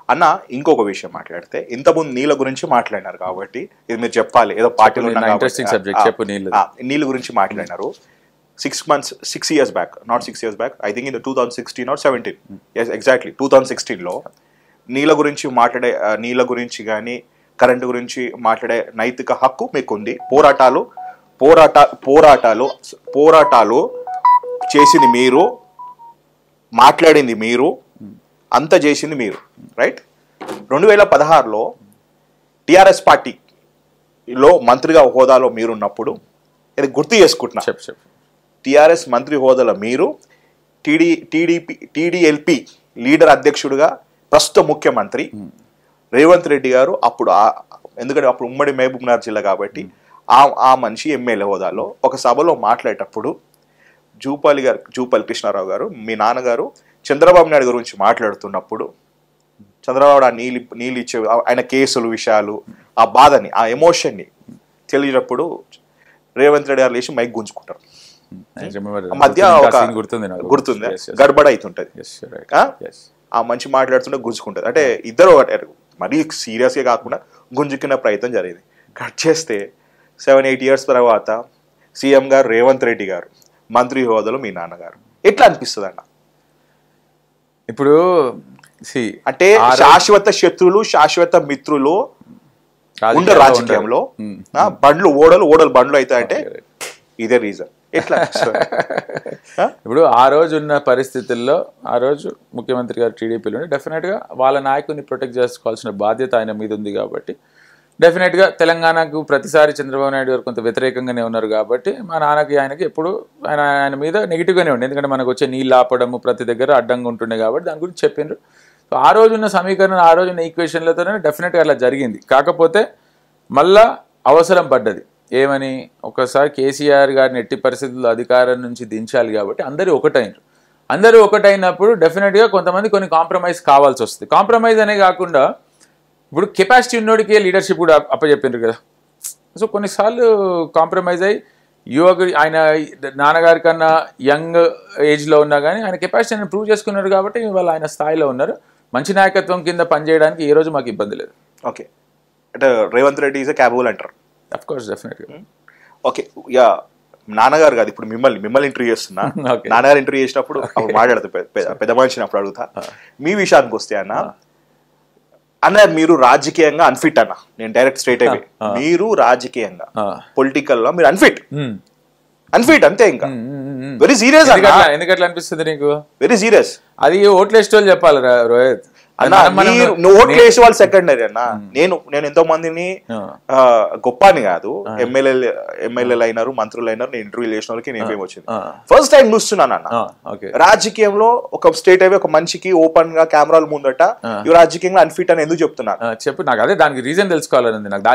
అన్న, ఇంకొక విషయం మాట్లాడితే ఇంతకుముందు నీళ్ళ గురించి మాట్లాడినారు కాబట్టి ఇది మీరు చెప్పాలి. ఏదో పార్టీలో ఇంట్రెస్టింగ్ సబ్జెక్ట్ చెప్పు. నీళ్ళ గురించి మాట్లాడినారు. 6 years back, not 6 years back, I think in the 2016 or 17, yes exactly 2016లో నీళ్ళ గురించి కానీ కరెంటు గురించి మాట్లాడే నైతిక హక్కు మీకుంది. పోరాటాలు చేసింది మీరు, మాట్లాడింది మీరు, అంత చేసింది మీరు, రైట్? 2016లో టిఆర్ఎస్ పార్టీలో మంత్రిగా హోదాలో మీరున్నప్పుడు ఇది గుర్తు చేసుకుంటున్నా. టిఆర్ఎస్ మంత్రి హోదాలో మీరు టీడీఎల్పీ లీడర్ అధ్యక్షుడిగా ప్రస్తుత ముఖ్యమంత్రి రేవంత్ రెడ్డి గారు అప్పుడు, ఎందుకంటే అప్పుడు ఉమ్మడి మహబూబ్నగర్ జిల్లా కాబట్టి ఆ మనిషి ఎమ్మెల్యే హోదాలో ఒక సభలో మాట్లాడేటప్పుడు జూపల్లి కృష్ణారావు గారు, మీ నాన్నగారు చంద్రబాబు నాయుడు గురించి మాట్లాడుతున్నప్పుడు చంద్రబాబు నీళ్ళు ఇచ్చే ఆయన కేసులు విషయాలు ఆ బాధని ఆ ఎమోషన్ని తెలియనప్పుడు రేవంత్ రెడ్డి గారు లేచి మైక్ గుంజుకుంటారు. మధ్య గుర్తుంది, గడబడ అవుతుంటది. ఆ మనిషి మాట్లాడుతుంటే గుంజుకుంటది. అంటే ఇద్దరు మరీ సీరియస్గా కాకుండా గుంజుకునే ప్రయత్నం జరిగింది. కట్ చేస్తే 7-8 years తర్వాత సీఎం గారు రేవంత్ రెడ్డి గారు, మంత్రి హోదాలో మీ నాన్నగారు. ఎట్లా అనిపిస్తుంది అన్న? ఇప్పుడు అంటే శాశ్వత శత్రువులు శాశ్వత మిత్రులు ఉండరు రాజకీయంలో. ఓడలు బండ్లు అవుతాయంటే ఇదే రీజన్. ఎట్లా ఇప్పుడు ఆ రోజు ఉన్న పరిస్థితుల్లో ఆ రోజు ముఖ్యమంత్రి గారు టీడీపీలో డెఫినెట్గా వాళ్ళ నాయకుడిని ప్రొటెక్ట్ చేసుకోవాల్సిన బాధ్యత ఆయన మీద ఉంది కాబట్టి డెఫినెట్గా తెలంగాణకు ప్రతిసారి చంద్రబాబు నాయుడు గారు కొంత వ్యతిరేకంగానే ఉన్నారు కాబట్టి మా ఆయనకి ఎప్పుడు ఆయన మీద నెగిటివ్గానే ఉండే. ఎందుకంటే మనకు వచ్చే నీళ్ళు ఆపడము ప్రతి దగ్గర అడ్డంగా ఉంటుండే కాబట్టి దాని గురించి చెప్పిండ్రు. సో ఆ రోజున్న సమీకరణ ఆ రోజున్న ఈక్వేషన్లతోనే డెఫినెట్గా అలా జరిగింది. కాకపోతే మళ్ళా అవసరం పడ్డది. ఏమని? ఒకసారి కేసీఆర్ గారిని ఎట్టి పరిస్థితుల్లో అధికారం నుంచి దించాలి కాబట్టి అందరూ ఒకటైనప్పుడు డెఫినెట్గా కొన్ని కాంప్రమైజ్ కావాల్సి వస్తుంది. కాంప్రమైజ్ అనే కాకుండా ఇప్పుడు కెపాసిటీ ఉన్నోడికే లీడర్షిప్ కూడా అప్పచెప్పిండ్రు కదా. సో కొన్నిసార్లు కాంప్రమైజ్ అయ్యి ఆయన నాన్నగారి కన్నా యంగ్ ఏజ్లో ఉన్నా కానీ ఆయన కెపాసిటీని ప్రూవ్ చేసుకున్నారు కాబట్టి వాళ్ళు ఆయన స్థాయిలో ఉన్నారు. మంచి నాయకత్వం కింద పనిచేయడానికి ఏ రోజు మాకు ఇబ్బంది లేదు. ఓకే, అంటే రేవంత్ రెడ్డి ఈజ్ క్యాపబుల్ అంటారు. అఫ్ కోర్స్, డెఫినెట్గా. ఓకే, యా నాన్నగారు కాదు, ఇప్పుడు మిమ్మల్ని ఇంటర్వ్యూ చేస్తున్నా. నాన్నగారు ఇంటర్వ్యూ చేసినప్పుడు మాట్లాడతా, పెద్ద మనిషినప్పుడు అడుగుతా. మీ విషయానికి వస్తే అన్న మీరు రాజకీయంగా అన్ఫిట్ అన్న. నేను డైరెక్ట్ స్ట్రైట్ అయిపోయి, మీరు రాజకీయంగా పొలిటికల్ లో మీరు అన్ఫిట్ అంతే. ఇంకా వెరీ సీరియస్. ఎందుకట్లా అనిపిస్తుంది నీకు? Very serious. అది ఓట్లేస్ట్ వాళ్ళు చెప్పాలి రోహిత్. నువ్వు ఓట్లు వేసే వాళ్ళు సెకండరీ అన్న. నేను ఎంతో మందిని గొప్ప అని కాదు, ఎమ్మెల్యేలు అయినారు, మంత్రులు అయినారు, నేను ఇంటర్వ్యూ చేసిన వాళ్ళకి నేను ఫేమ్ వచ్చింది. ఫస్ట్ టైం చూస్తున్నాను అన్న రాజకీయంలో ఒక స్టేట్ అయిపోయి ఒక మనిషికి ఓపెన్ గా కెమెరాల ముందట ఇవి రాజకీయంగా అన్ఫిట్ అని ఎందుకు చెప్తున్నాను చెప్పు నాకు. అదే దానికి రీజన్ తెలుసుకోవాలని నాకు.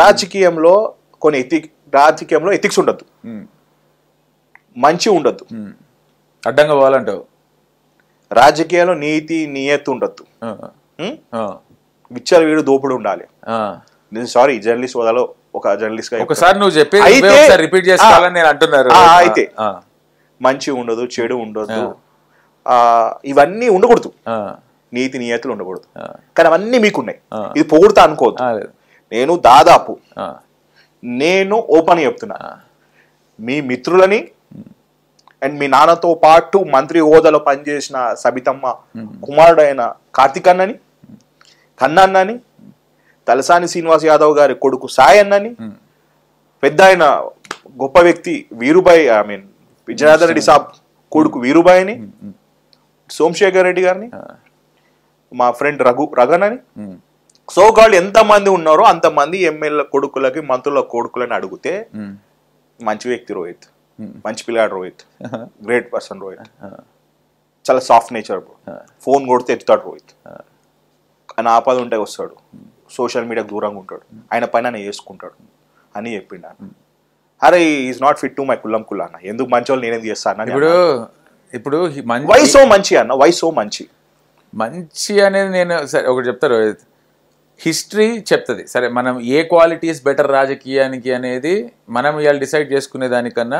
రాజకీయంలో రాజకీయంలో ఎథిక్స్ ఉండద్దు, మంచి ఉండద్దు, అడ్డంగా పోవాలంటావు. రాజకీయాల్లో నీతి నియతి ఉండద్దు, విచ్చల వీడు దోపుడు ఉండాలి. సారీ, జర్నలిస్ట్ హోదాలో ఒక జర్నలిస్ట్ గా ఒకసారి నువ్వు చెప్పి రిపీట్ చేసుకోవాలని నేను అంటున్నారు. అయితే మంచి ఉండదు, చెడు ఉండదు, ఇవన్నీ ఉండకూడదు, నీతి నియతులు ఉండకూడదు. కానీ అవన్నీ మీకున్నాయి. ఇది పొగుడుతా అనుకోవద్దు. నేను దాదాపు నేను ఓపెన్ చెప్తున్నా, మీ మిత్రులని అండ్ మీ నాన్నతో పాటు మంత్రి హోదాలో పనిచేసిన సబితమ్మ కుమారుడైన కార్తిక్ అన్నని, కన్నన్నని, తలసాని శ్రీనివాస్ యాదవ్ గారి కొడుకు సాయి అన్నని, పెద్ద ఆయన గొప్ప వ్యక్తి వీరుబాయి, విజయనాథ రెడ్డి సాబ్ కొడుకు వీరుబాయిని, సోమశేఖర్ రెడ్డి గారిని, మా ఫ్రెండ్ రఘనని, సో కాల్డ్ ఎంతమంది ఉన్నారో అంతమంది ఎమ్మెల్యే కొడుకులకి మంత్రుల కొడుకులని అడిగితే మంచి వ్యక్తి రోహిత్, మంచి పిల్లాడు రోహిత్, గ్రేట్ పర్సన్ రోహిత్, చాలా సాఫ్ట్ నేచర్, ఫోన్ కొడితే ఎత్తుతాడు రోహిత్, ఆయన ఆపద ఉంటే వస్తాడు, సోషల్ మీడియాకు దూరంగా ఉంటాడు, ఆయన పైన ఆయన చేసుకుంటాడు అని చెప్పిండు. అరే is not fit to my కుల్లం కుల్లా అన్న, ఎందుకు మంచి వాళ్ళు నేనేం చేస్తాను ఇప్పుడు వై సో మంచి అన్న, వై సో మంచి మంచి అనేది నేను సరే ఒకటి చెప్తారు, హిస్టరీ చెప్తుంది. సరే మనం ఏ క్వాలిటీస్ బెటర్ రాజకీయానికి అనేది మనం ఇవాళ డిసైడ్ చేసుకునే దానికన్నా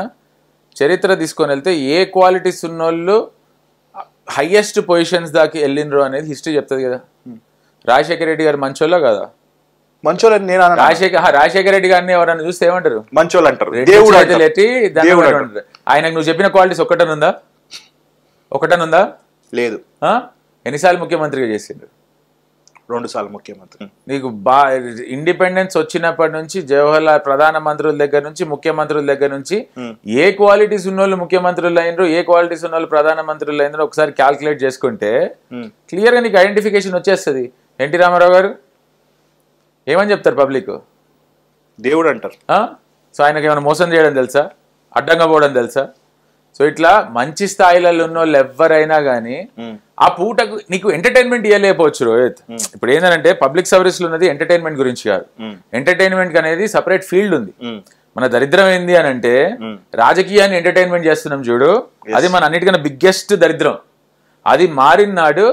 చరిత్ర తీసుకొని వెళ్తే ఏ క్వాలిటీస్ ఉన్నోళ్ళు హైయెస్ట్ పొజిషన్స్ దాకా వెళ్ళినరు అనేది హిస్టరీ చెప్తుంది కదా. రాజశేఖర రెడ్డి గారు మంచోళ్ళ కదా? మంచోళ్ళని నేను రాజశేఖర రెడ్డి గారిని ఎవరైనా చూస్తే ఏమంటారు? మంచోళ్ళు అంటారు. ఆయనకు నువ్వు చెప్పిన క్వాలిటీస్ ఒకటనుందా? లేదు. ఎన్నిసార్లు ముఖ్యమంత్రిగా చేసిండ్రు? 2 సార్లు ముఖ్యమంత్రి. నీకు ఇండిపెండెన్స్ వచ్చినప్పటి నుంచి జవహర్లాల్ ప్రధానమంత్రుల దగ్గర నుంచి ముఖ్యమంత్రుల దగ్గర నుంచి ఏ క్వాలిటీస్ ఉన్నోళ్ళు ముఖ్యమంత్రులు అయినరు, ఏ క్వాలిటీస్ ఉన్నోళ్ళు ప్రధానమంత్రులు అయినరు ఒకసారి క్యాల్కులేట్ చేసుకుంటే క్లియర్ గా నీకు ఐడెంటిఫికేషన్ వచ్చేస్తుంది. ఎన్టీ రామారావు గారు ఏమని చెప్తారు పబ్లిక్? దేవుడు అంటారు. సో ఆయనకి ఏమైనా మోసం చేయడం తెలుసా? అడ్డంగా పోవడం తెలుసా? సో ఇట్లా మంచి స్థాయిలలో ఉన్న వాళ్ళు ఎవరైనా కానీ ఆ పూటకు నీకు ఎంటర్టైన్మెంట్ ఇవ్వలేకపోవచ్చు రోహిత్. ఇప్పుడు ఏంటంటే పబ్లిక్ సర్వీస్ లో ఉన్నది ఎంటర్టైన్మెంట్ గురించి కాదు, ఎంటర్టైన్మెంట్ అనేది సపరేట్ ఫీల్డ్ ఉంది. మన దరిద్రం ఏంది అని అంటే రాజకీయాన్ని ఎంటర్టైన్మెంట్ చేస్తున్నాం చూడు, అది మన అన్నిటికన్నా బిగ్గెస్ట్ దరిద్రం. అది మారినాడు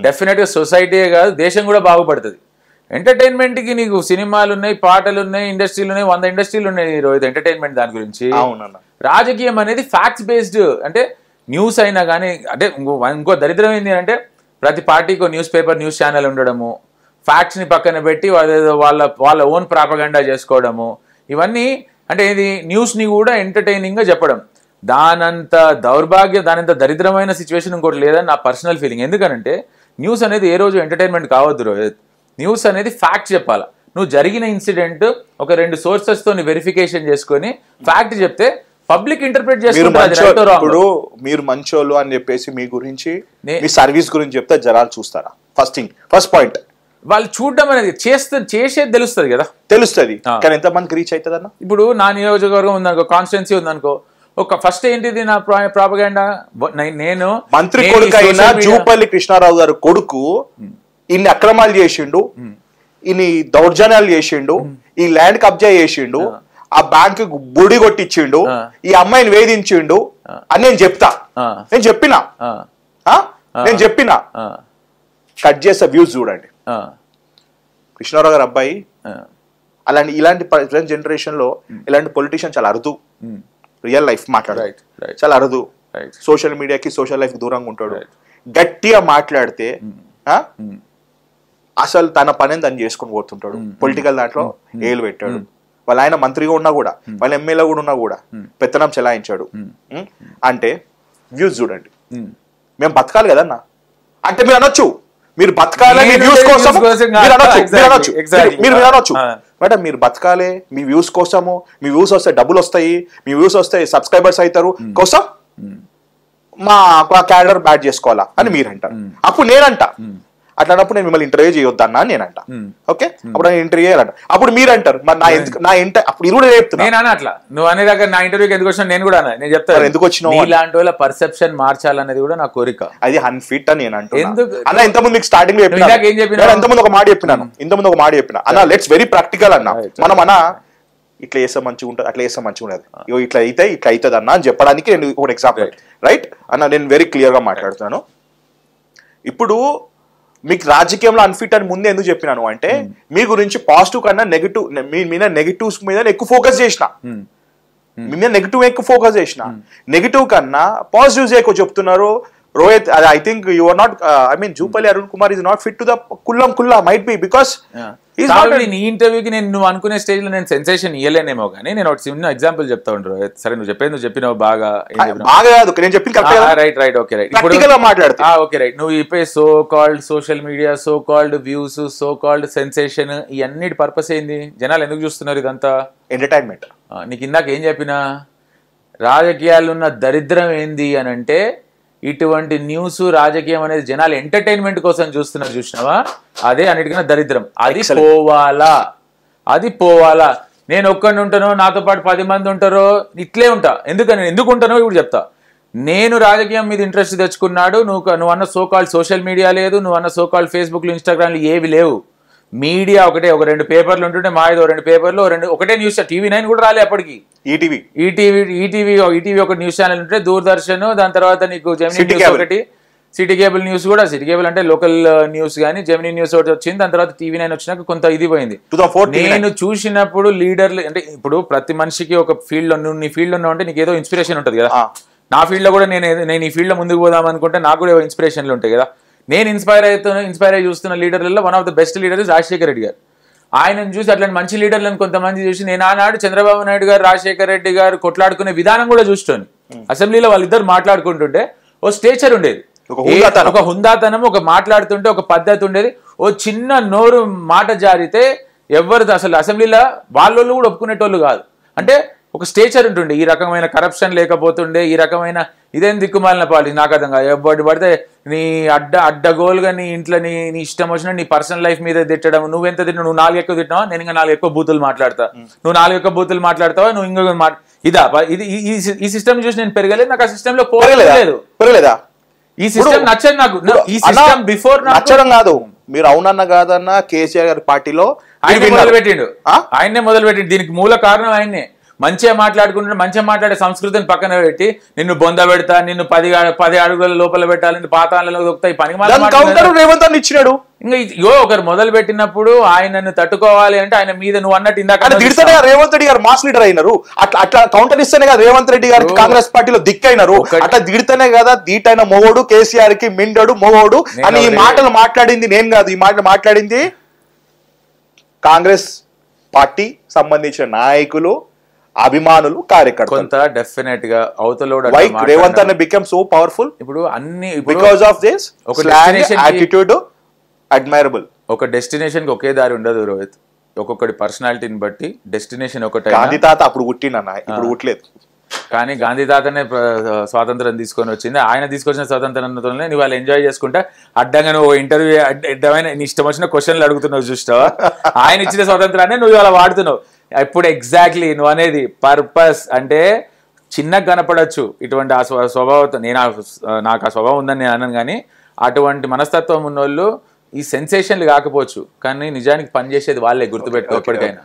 డెఫినెట్ గా సొసైటీయే కాదు దేశం కూడా బాగుపడుతుంది. ఎంటర్టైన్మెంట్ కి నీకు సినిమాలు ఉన్నాయి, పాటలు ఉన్నాయి, ఇండస్ట్రీలు ఉన్నాయి, 100 ఇండస్ట్రీలు ఉన్నాయి రోహిత్ ఎంటర్టైన్మెంట్ దాని గురించి. రాజకీయం అనేది ఫ్యాక్ట్స్ బేస్డ్, అంటే న్యూస్ అయినా కానీ అంటే ఇంకో దరిద్రం ఏంటి అంటే ప్రతి పార్టీకి న్యూస్ పేపర్ న్యూస్ ఛానల్ ఉండడము, ఫ్యాక్ట్స్ ని పక్కన పెట్టి వాళ్ళ ఓన్ ప్రాపగండా చేసుకోవడము, ఇవన్నీ అంటే ఇది న్యూస్ ని కూడా ఎంటర్టైనింగ్ గా చెప్పడం. దానంత దానంత దరిద్రమైన సిచ్యువేషన్ ఇంకోటి లేదని నా పర్సనల్ ఫీలింగ్. ఎందుకనంటే న్యూస్ అనేది ఏ రోజు ఎంటర్టైన్మెంట్ కావద్దు రోహిత్. న్యూస్ అనేది ఫ్యాక్ట్ చెప్పాలా. నువ్వు జరిగిన ఇన్సిడెంట్ ఒక 2 సోర్సెస్ తో వెరిఫికేషన్ చేసుకొని ఫ్యాక్ట్ చెప్తే పబ్లిక్ ఇంటర్ప్రిట్ చేసుకుంటారు. ఇప్పుడు మీరు మంచోళ్ళు అని చెప్పేసి మీ గురించి మీ సర్వీస్ గురించి చెప్తే జనాలు చూస్తారా? ఫస్ట్ పాయింట్ వాళ్ళు చూడడం అనేది చేసేది తెలుస్తుంది కదా, తెలుస్తుంది. కానీ ఎంత మందికి రీచ్ అవుతుంది అన్న? ఇప్పుడు నా నియోజకవర్గం ఉందనుకో, కాన్స్టిట్యున్సీ ఉందనుకో, ఒక ఫస్ట్ ఏంటిది నా ప్రాపగండా, నేను మంత్రి కొడుకు అయినా జూపల్లి కృష్ణారావు గారు కొడుకు ఇన్ని అక్రమాలు చేసిండు, ఇన్ని దౌర్జన్యాలు చేసిండు, ఈ ల్యాండ్ కబ్జా చేసిండు, ఆ బ్యాంకు బుడి కొట్టించిండు, ఈ అమ్మాయిని వేధించిండు అని నేను చెప్పినా కట్ చేసే వ్యూస్ చూడండి. కృష్ణారావు గారు అబ్బాయి ఇలాంటి ప్రజెంట్ జనరేషన్ లో ఇలాంటి పొలిటీషియన్ చాలా అరుదు, రియల్ లైఫ్ మాట్లాడారు చాలా అరుదు, సోషల్ మీడియాకి సోషల్ లైఫ్ దూరంగా ఉంటాడు. గట్టిగా మాట్లాడితే అసలు తన పని తను చేసుకుని పోతుంటాడు. పొలిటికల్ దాంట్లో ఏలు పెట్టాడు. వాళ్ళ ఆయన మంత్రిగా ఉన్నా కూడా, వాళ్ళ ఎమ్మెల్యే కూడా ఉన్నా కూడా పెత్తనం చెలాయించాడు. అంటే వ్యూస్ చూడండి. మేము బతకాలి కదన్నా అంటే మీరు అనొచ్చు, మీరు బతకాలి మీ వ్యూస్ కోసం మీరు అనొచ్చు. మేడం మీరు బతకాలి మీ వ్యూస్ కోసము, మీ వ్యూస్ వస్తే డబ్బులు వస్తాయి, మీ వ్యూస్ వస్తే సబ్స్క్రైబర్స్ అవుతారు కోసం మా క్యాడర్ బ్యాడ్ చేసుకోవాలా అని మీరు అంటారు. అప్పుడు నేనంట అట్లాంటప్పుడు నేను మిమ్మల్ని ఇంటర్వ్యూ చేయొద్దన్నా అని నేనంట. ఓకే, అప్పుడు నేను ఇంటర్వ్యూ చేయాలంట. అప్పుడు మీరు అంటారు అప్పుడు ఇది కూడా చెప్తున్నా అట్లా నువ్వు అనే దగ్గర నా ఇంటర్వ్యూకి ఎందుకు వచ్చినా నేను కూడా నేను చెప్తాను ఎందుకు వచ్చినావు. ఇలాంటి వాళ్ళ పర్సెప్షన్ మార్చాలనేది కూడా నా కోరిక. అది అన్ఫిట్ అని నేను అంటున్నా. అన్న ఇంతకుముందు మీకు స్టార్టింగ్ లో ఇంతకుముందు ఒక మాట చెప్పినా అన్న లెట్స్ వెరీ ప్రాక్టికల్ అన్న. మనం అన్న ఇట్లా చేస్తే మంచిగా ఉంటుంది, అట్లా చేస్తే మంచిగా ఉండదు, ఇట్లా అవుతుంది అన్న అని చెప్పడానికి నేను ఒక ఎగ్జాంపుల్ రైట్ అన్న. నేను వెరీ క్లియర్ గా మాట్లాడుతున్నాను. ఇప్పుడు మీకు రాజకీయంలో అన్ఫిట్ అని ముందే ఎందుకు చెప్పినాను అంటే మీ గురించి పాజిటివ్ కన్నా నెగిటివ్, మీ మీద నెగిటివ్స్ మీద ఎక్కువ ఫోకస్ చేసిన, మీ మీద ఎక్కువ ఫోకస్ చేసిన. నెగిటివ్ కన్నా పాజిటివ్స్ ఎక్కువ చెప్తున్నారు Rohit. I think you are not, I mean Jupally Arun Kumar is not fit to the కుల్లా మైట్ బి బికాస్ నీ ఇంటర్వ్యూకి నువ్వు అనుకునే స్టేజ్ లో నేను సెన్సేషన్ ఇయ్యలేనేమో కానీ నేను ఒక చిన్న ఎగ్జాంపుల్ చెప్తా ఉంటాను రోహిత్. సరే నువ్వు చెప్పినావు బాగా కాదు, నేను చెప్పింది right okay right. Okay right. నువ్వు చెప్పే so called social media, so called views, so called sensation, ఈ అన్నిటి పర్పస్ ఏంది? జనాలు ఎందుకు చూస్తున్నారు ఇదంతా? ఎంటర్టైన్మెంట్. నీకు ఇందాక ఏం చెప్పినా రాజకీయాలు ఉన్న దరిద్రం ఏంది అని అంటే ఇటువంటి న్యూస్ రాజకీయం అనేది జనాలు ఎంటర్టైన్మెంట్ కోసం చూస్తున్నారు, చూసినావా? అదే అన్నిటికన్నా దరిద్రం. అది పోవాలా, అది పోవాలా. నేను ఒక్కడిని ఉంటానో, నాతో పాటు 10 మంది ఉంటారో, ఇట్లే ఉంటా. ఎందుకు ఉంటానో ఇప్పుడు చెప్తా. నేను రాజకీయం మీద ఇంట్రెస్ట్ తెచ్చుకున్నాడు, నువ్వు అన్న సోకాల్డ్ సోషల్ మీడియా లేదు, నువ్వు అన్న సోకాల్డ్ ఫేస్బుక్లు, ఇన్స్టాగ్రామ్లు ఏవి లేవు. మీడియా ఒకటే, ఒక 2 పేపర్లు ఉంటుంటే మా 2 పేపర్లు, ఒకటే న్యూస్. టీవీ9 కూడా రాలే అప్పటికి. ఈటీవీ ఒక న్యూస్ ఛానల్ ఉంటే, దూరదర్శన్, దాని తర్వాత నీకు జెమినీ న్యూస్ ఒకటి, సిటీ కేబుల్ న్యూస్ కూడా. సిటీ కేబుల్ అంటే లోకల్ న్యూస్ కానీ, జెమినీ న్యూస్ ఒకటి వచ్చింది. దాని తర్వాత టీవీ9 వచ్చినాక కొంత ఇది పోయింది. నేను చూసినప్పుడు లీడర్లు అంటే, ఇప్పుడు ప్రతి మనిషికి ఒక ఫీల్డ్ లో, నువ్వు నీ ఫీల్డ్ లో ఉన్నావు అంటే నీకు ఏదో ఇన్స్పిరేషన్ ఉంటుంది కదా. నా ఫీల్డ్ లో కూడా నేను ఈ ఫీల్డ్ లో ముందుకు పోదాం అనుకుంటే నాకు కూడా ఇన్స్పిరేషన్లు ఉంటాయి కదా. నేను ఇన్స్పైర్ అయి చూస్తున్న లీడర్లలో one of the best leader Rajasekhara Reddy గారు. ఆయనను చూసి అట్లాంటి మంచి లీడర్లను కొంతమంది చూసి నేను ఆనాడు చంద్రబాబు నాయుడు గారు, రాజశేఖర రెడ్డి గారు కొట్లాడుకునే విధానం కూడా చూస్తాను. అసెంబ్లీలో వాళ్ళిద్దరు మాట్లాడుకుంటుంటే ఓ స్టేచర్ ఉండేది, ఒక హుందాతనం, ఒక మాట్లాడుతుంటే ఒక పద్ధతి ఉండేది. ఓ చిన్న నోరు మాట జారితే ఎవరిది అసలు అసెంబ్లీలో వాళ్ళు కూడా ఒప్పుకునేటోళ్ళు కాదు. అంటే ఒక స్టేచర్ ఉంటుండే. ఈ రకమైన కరప్షన్ లేకపోతుండే, ఈ రకమైన ఇదేం దిక్కుమాలిన పాలిటిక్స్ నాకు అర్థం కాదు. ఎవరి పడితే నీ అడ్డగోలుగా నీ ఇంట్లో నీ ఇష్టం వచ్చిన నీ పర్సనల్ లైఫ్ మీద తిట్టడం. నువ్వెంత తిట్టినా, నువ్వు 4 ఎక్కువ తిట్టినావా, నేను ఇంకా 4 ఎక్కువ బూతులు మాట్లాడతా, నువ్వు 4 ఎక్కువ బూతులు మాట్లాడతావా, నువ్వు ఇంకొక ఇదా. ఈ సిస్టమ్ చూసి నేను పెరగలేదు, నాకు ఆ సిస్టమ్ లో పోలేదా. ఈ సిస్టమ్ నచ్చదు నాకు. ఈ సిస్టమ్ బిఫోర్ నచ్చడం కాదు, మీరు అవునన్న కాదన్న కేసీఆర్ గారి పార్టీలో ఆయనే మొదలుపెట్టిండు. దీనికి మూల కారణం ఆయన్నే. మంచిగా మాట్లాడుకుంటే, మంచిగా మాట్లాడే సంస్కృతిని పక్కన పెట్టి నిన్ను బొంద పెడతా, నిన్ను 10 అడుగుల లోపల పెట్టాలి, నిన్ను పాతాలలో దొక్కుతాయి పని ఇచ్చినాడు. ఇంకా ఒకరు మొదలు పెట్టినప్పుడు ఆయనను తట్టుకోవాలి అంటే ఆయన మీద నువ్వు అన్నట్టు ఇందాక రేవంత్ రెడ్డి గారు మాస్ లీడర్ అయినారు. అట్లా కౌంటర్ ఇస్తేనే కదా రేవంత్ రెడ్డి గారికి కాంగ్రెస్ పార్టీలో దిక్కైనారు. అట్లా దిడితేనే కదా దీటైన మొగోడు, కేసీఆర్ కి మిండడు మొగోడు అని ఈ మాటలు మాట్లాడింది నేను కాదు. ఈ మాటలు మాట్లాడింది కాంగ్రెస్ పార్టీ సంబంధించిన నాయకులు, అభిమానులు, కార్యకర్తలు. కొంత డెఫినెట్ గా అవతల రేవంత్ అన్న బికమ్ సో పవర్ఫుల్ ఇప్పుడు అన్ని because of this attitude admirable. ఒక డెస్టినేషన్ కి ఒకే దారి ఉండదు రోహిత్. ఒక్కొక్కటి పర్సనాలిటీని బట్టి డెస్టినేషన్ ఒకటి. గాంధీ తాత అప్పుడు పుట్టినన్న, ఇప్పుడు పుట్టలేదు. కానీ గాంధీ తాతనే స్వాతంత్రం తీసుకొని వచ్చింది. ఆయన తీసుకొచ్చిన స్వాతంత్రంతోనే నువ్వు వాళ్ళు ఎంజాయ్ చేసుకుంటా అడ్డంగా నువ్వు ఇంటర్వ్యూ అడ్డమైన నీ ఇష్టం వచ్చిన క్వశ్చన్లు అడుగుతున్నావు చూస్తావా. ఆయన ఇచ్చిన స్వాతంత్రాన్ని నువ్వు అలా వాడుతున్నావు. ఇప్పుడు ఎగ్జాక్ట్లీ నువ్వు అనేది పర్పస్ అంటే చిన్నగా కనపడచ్చు ఇటువంటి ఆ స్వభావంతో. నాకు ఆ స్వభావం ఉందని నేను అన్నాను, కానీ అటువంటి మనస్తత్వం ఉన్నోళ్ళు ఈ సెన్సేషన్లు కాకపోవచ్చు, కానీ నిజానికి పనిచేసేది వాళ్ళే. గుర్తుపెట్టుకో ఎప్పటికైనా.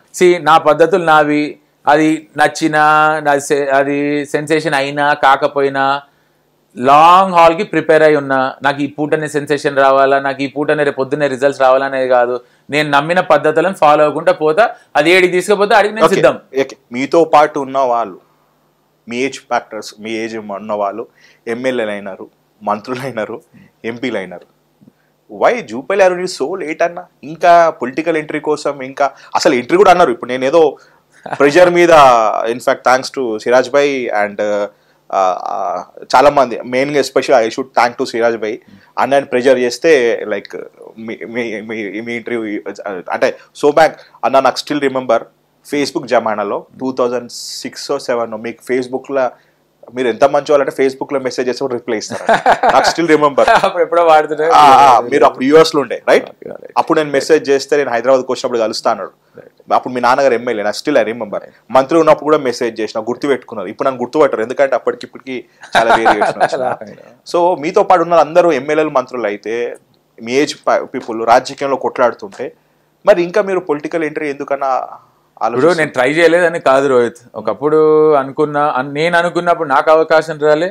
నా పద్ధతులు నావి, అది నచ్చినా అది సెన్సేషన్ అయినా కాకపోయినా లాంగ్ హాల్కి ప్రిపేర్ అయి ఉన్నా. నాకు ఈ పూటనే సెన్సేషన్ రావాలా, నాకు ఈ పూటనే రేపు పొద్దున్నే రిజల్ట్స్ రావాలనేది కాదు. నేను నమ్మిన పద్ధతులను ఫాలో అవ్వకుండా పోతా, అది ఏడికి తీసుకుపోతే అడిగి నేను సిద్ధం. మీతో పాటు ఉన్న వాళ్ళు, మీ ఏజ్ ఫ్యాక్టర్స్, మీ ఏజ్ ఉన్న వాళ్ళు ఎమ్మెల్యేలు అయినారు, మంత్రులు అయినారు, ఎంపీలు అయినారు. Why Jupally Arun so late అన్న? ఇంకా పొలిటికల్ ఎంట్రీ కోసం ఇంకా అసలు ఎంట్రీ కూడా అన్నారు. ఇప్పుడు నేను ఏదో ప్రెషర్ మీద, ఇన్ఫాక్ట్ థ్యాంక్స్ టు సిరాజ్ భాయ్ అండ్ చాలా మంది, మెయిన్గా special I should thank to Siraj భాయ్. అన్నని ప్రెషర్ చేస్తే లైక్ మీ ఇంటర్వ్యూ అంటే సో బ్యాక్ అన్న. నాకు స్టిల్ రిమెంబర్ ఫేస్బుక్ జమానాలో 2006 or 2007 మీకు ఫేస్బుక్లో మీరు ఎంత మంచి వాళ్ళంటే ఫేస్బుక్లో మెసేజ్ చేస్తే రిప్లై ఇస్తారు. నాకు స్టిల్ రిమెంబర్. మీరు అప్పుడు యూఎస్ లో ఉండే రైట్. అప్పుడు నేను మెసేజ్ చేస్తే నేను హైదరాబాద్కి వచ్చినప్పుడు కలుస్తాను. అప్పుడు మీ నాన్నగారు ఎమ్మెల్యే, నాకు స్టిల్ ఐ రిమెంబర్. మంత్రి ఉన్నప్పుడు కూడా మెసేజ్ చేసిన, గుర్తు పెట్టుకున్నారు. ఇప్పుడు నన్ను గుర్తుపట్టారు, ఎందుకంటే అప్పటికిప్పటికి చాలా వేరియేషన్. సో మీతో పాటు ఉన్న అందరూ ఎమ్మెల్యేలు, మంత్రులు అయితే మీ ఏజ్ పీపుల్ రాజకీయంలో కొట్లాడుతుంటే మరి ఇంకా మీరు పొలిటికల్ ఎంట్రీ ఎందుకన్నా? ఇప్పుడు నేను ట్రై చేయలేదని కాదు రోహిత్. ఒకప్పుడు నేను అనుకున్నప్పుడు నాకు అవకాశం రాలే.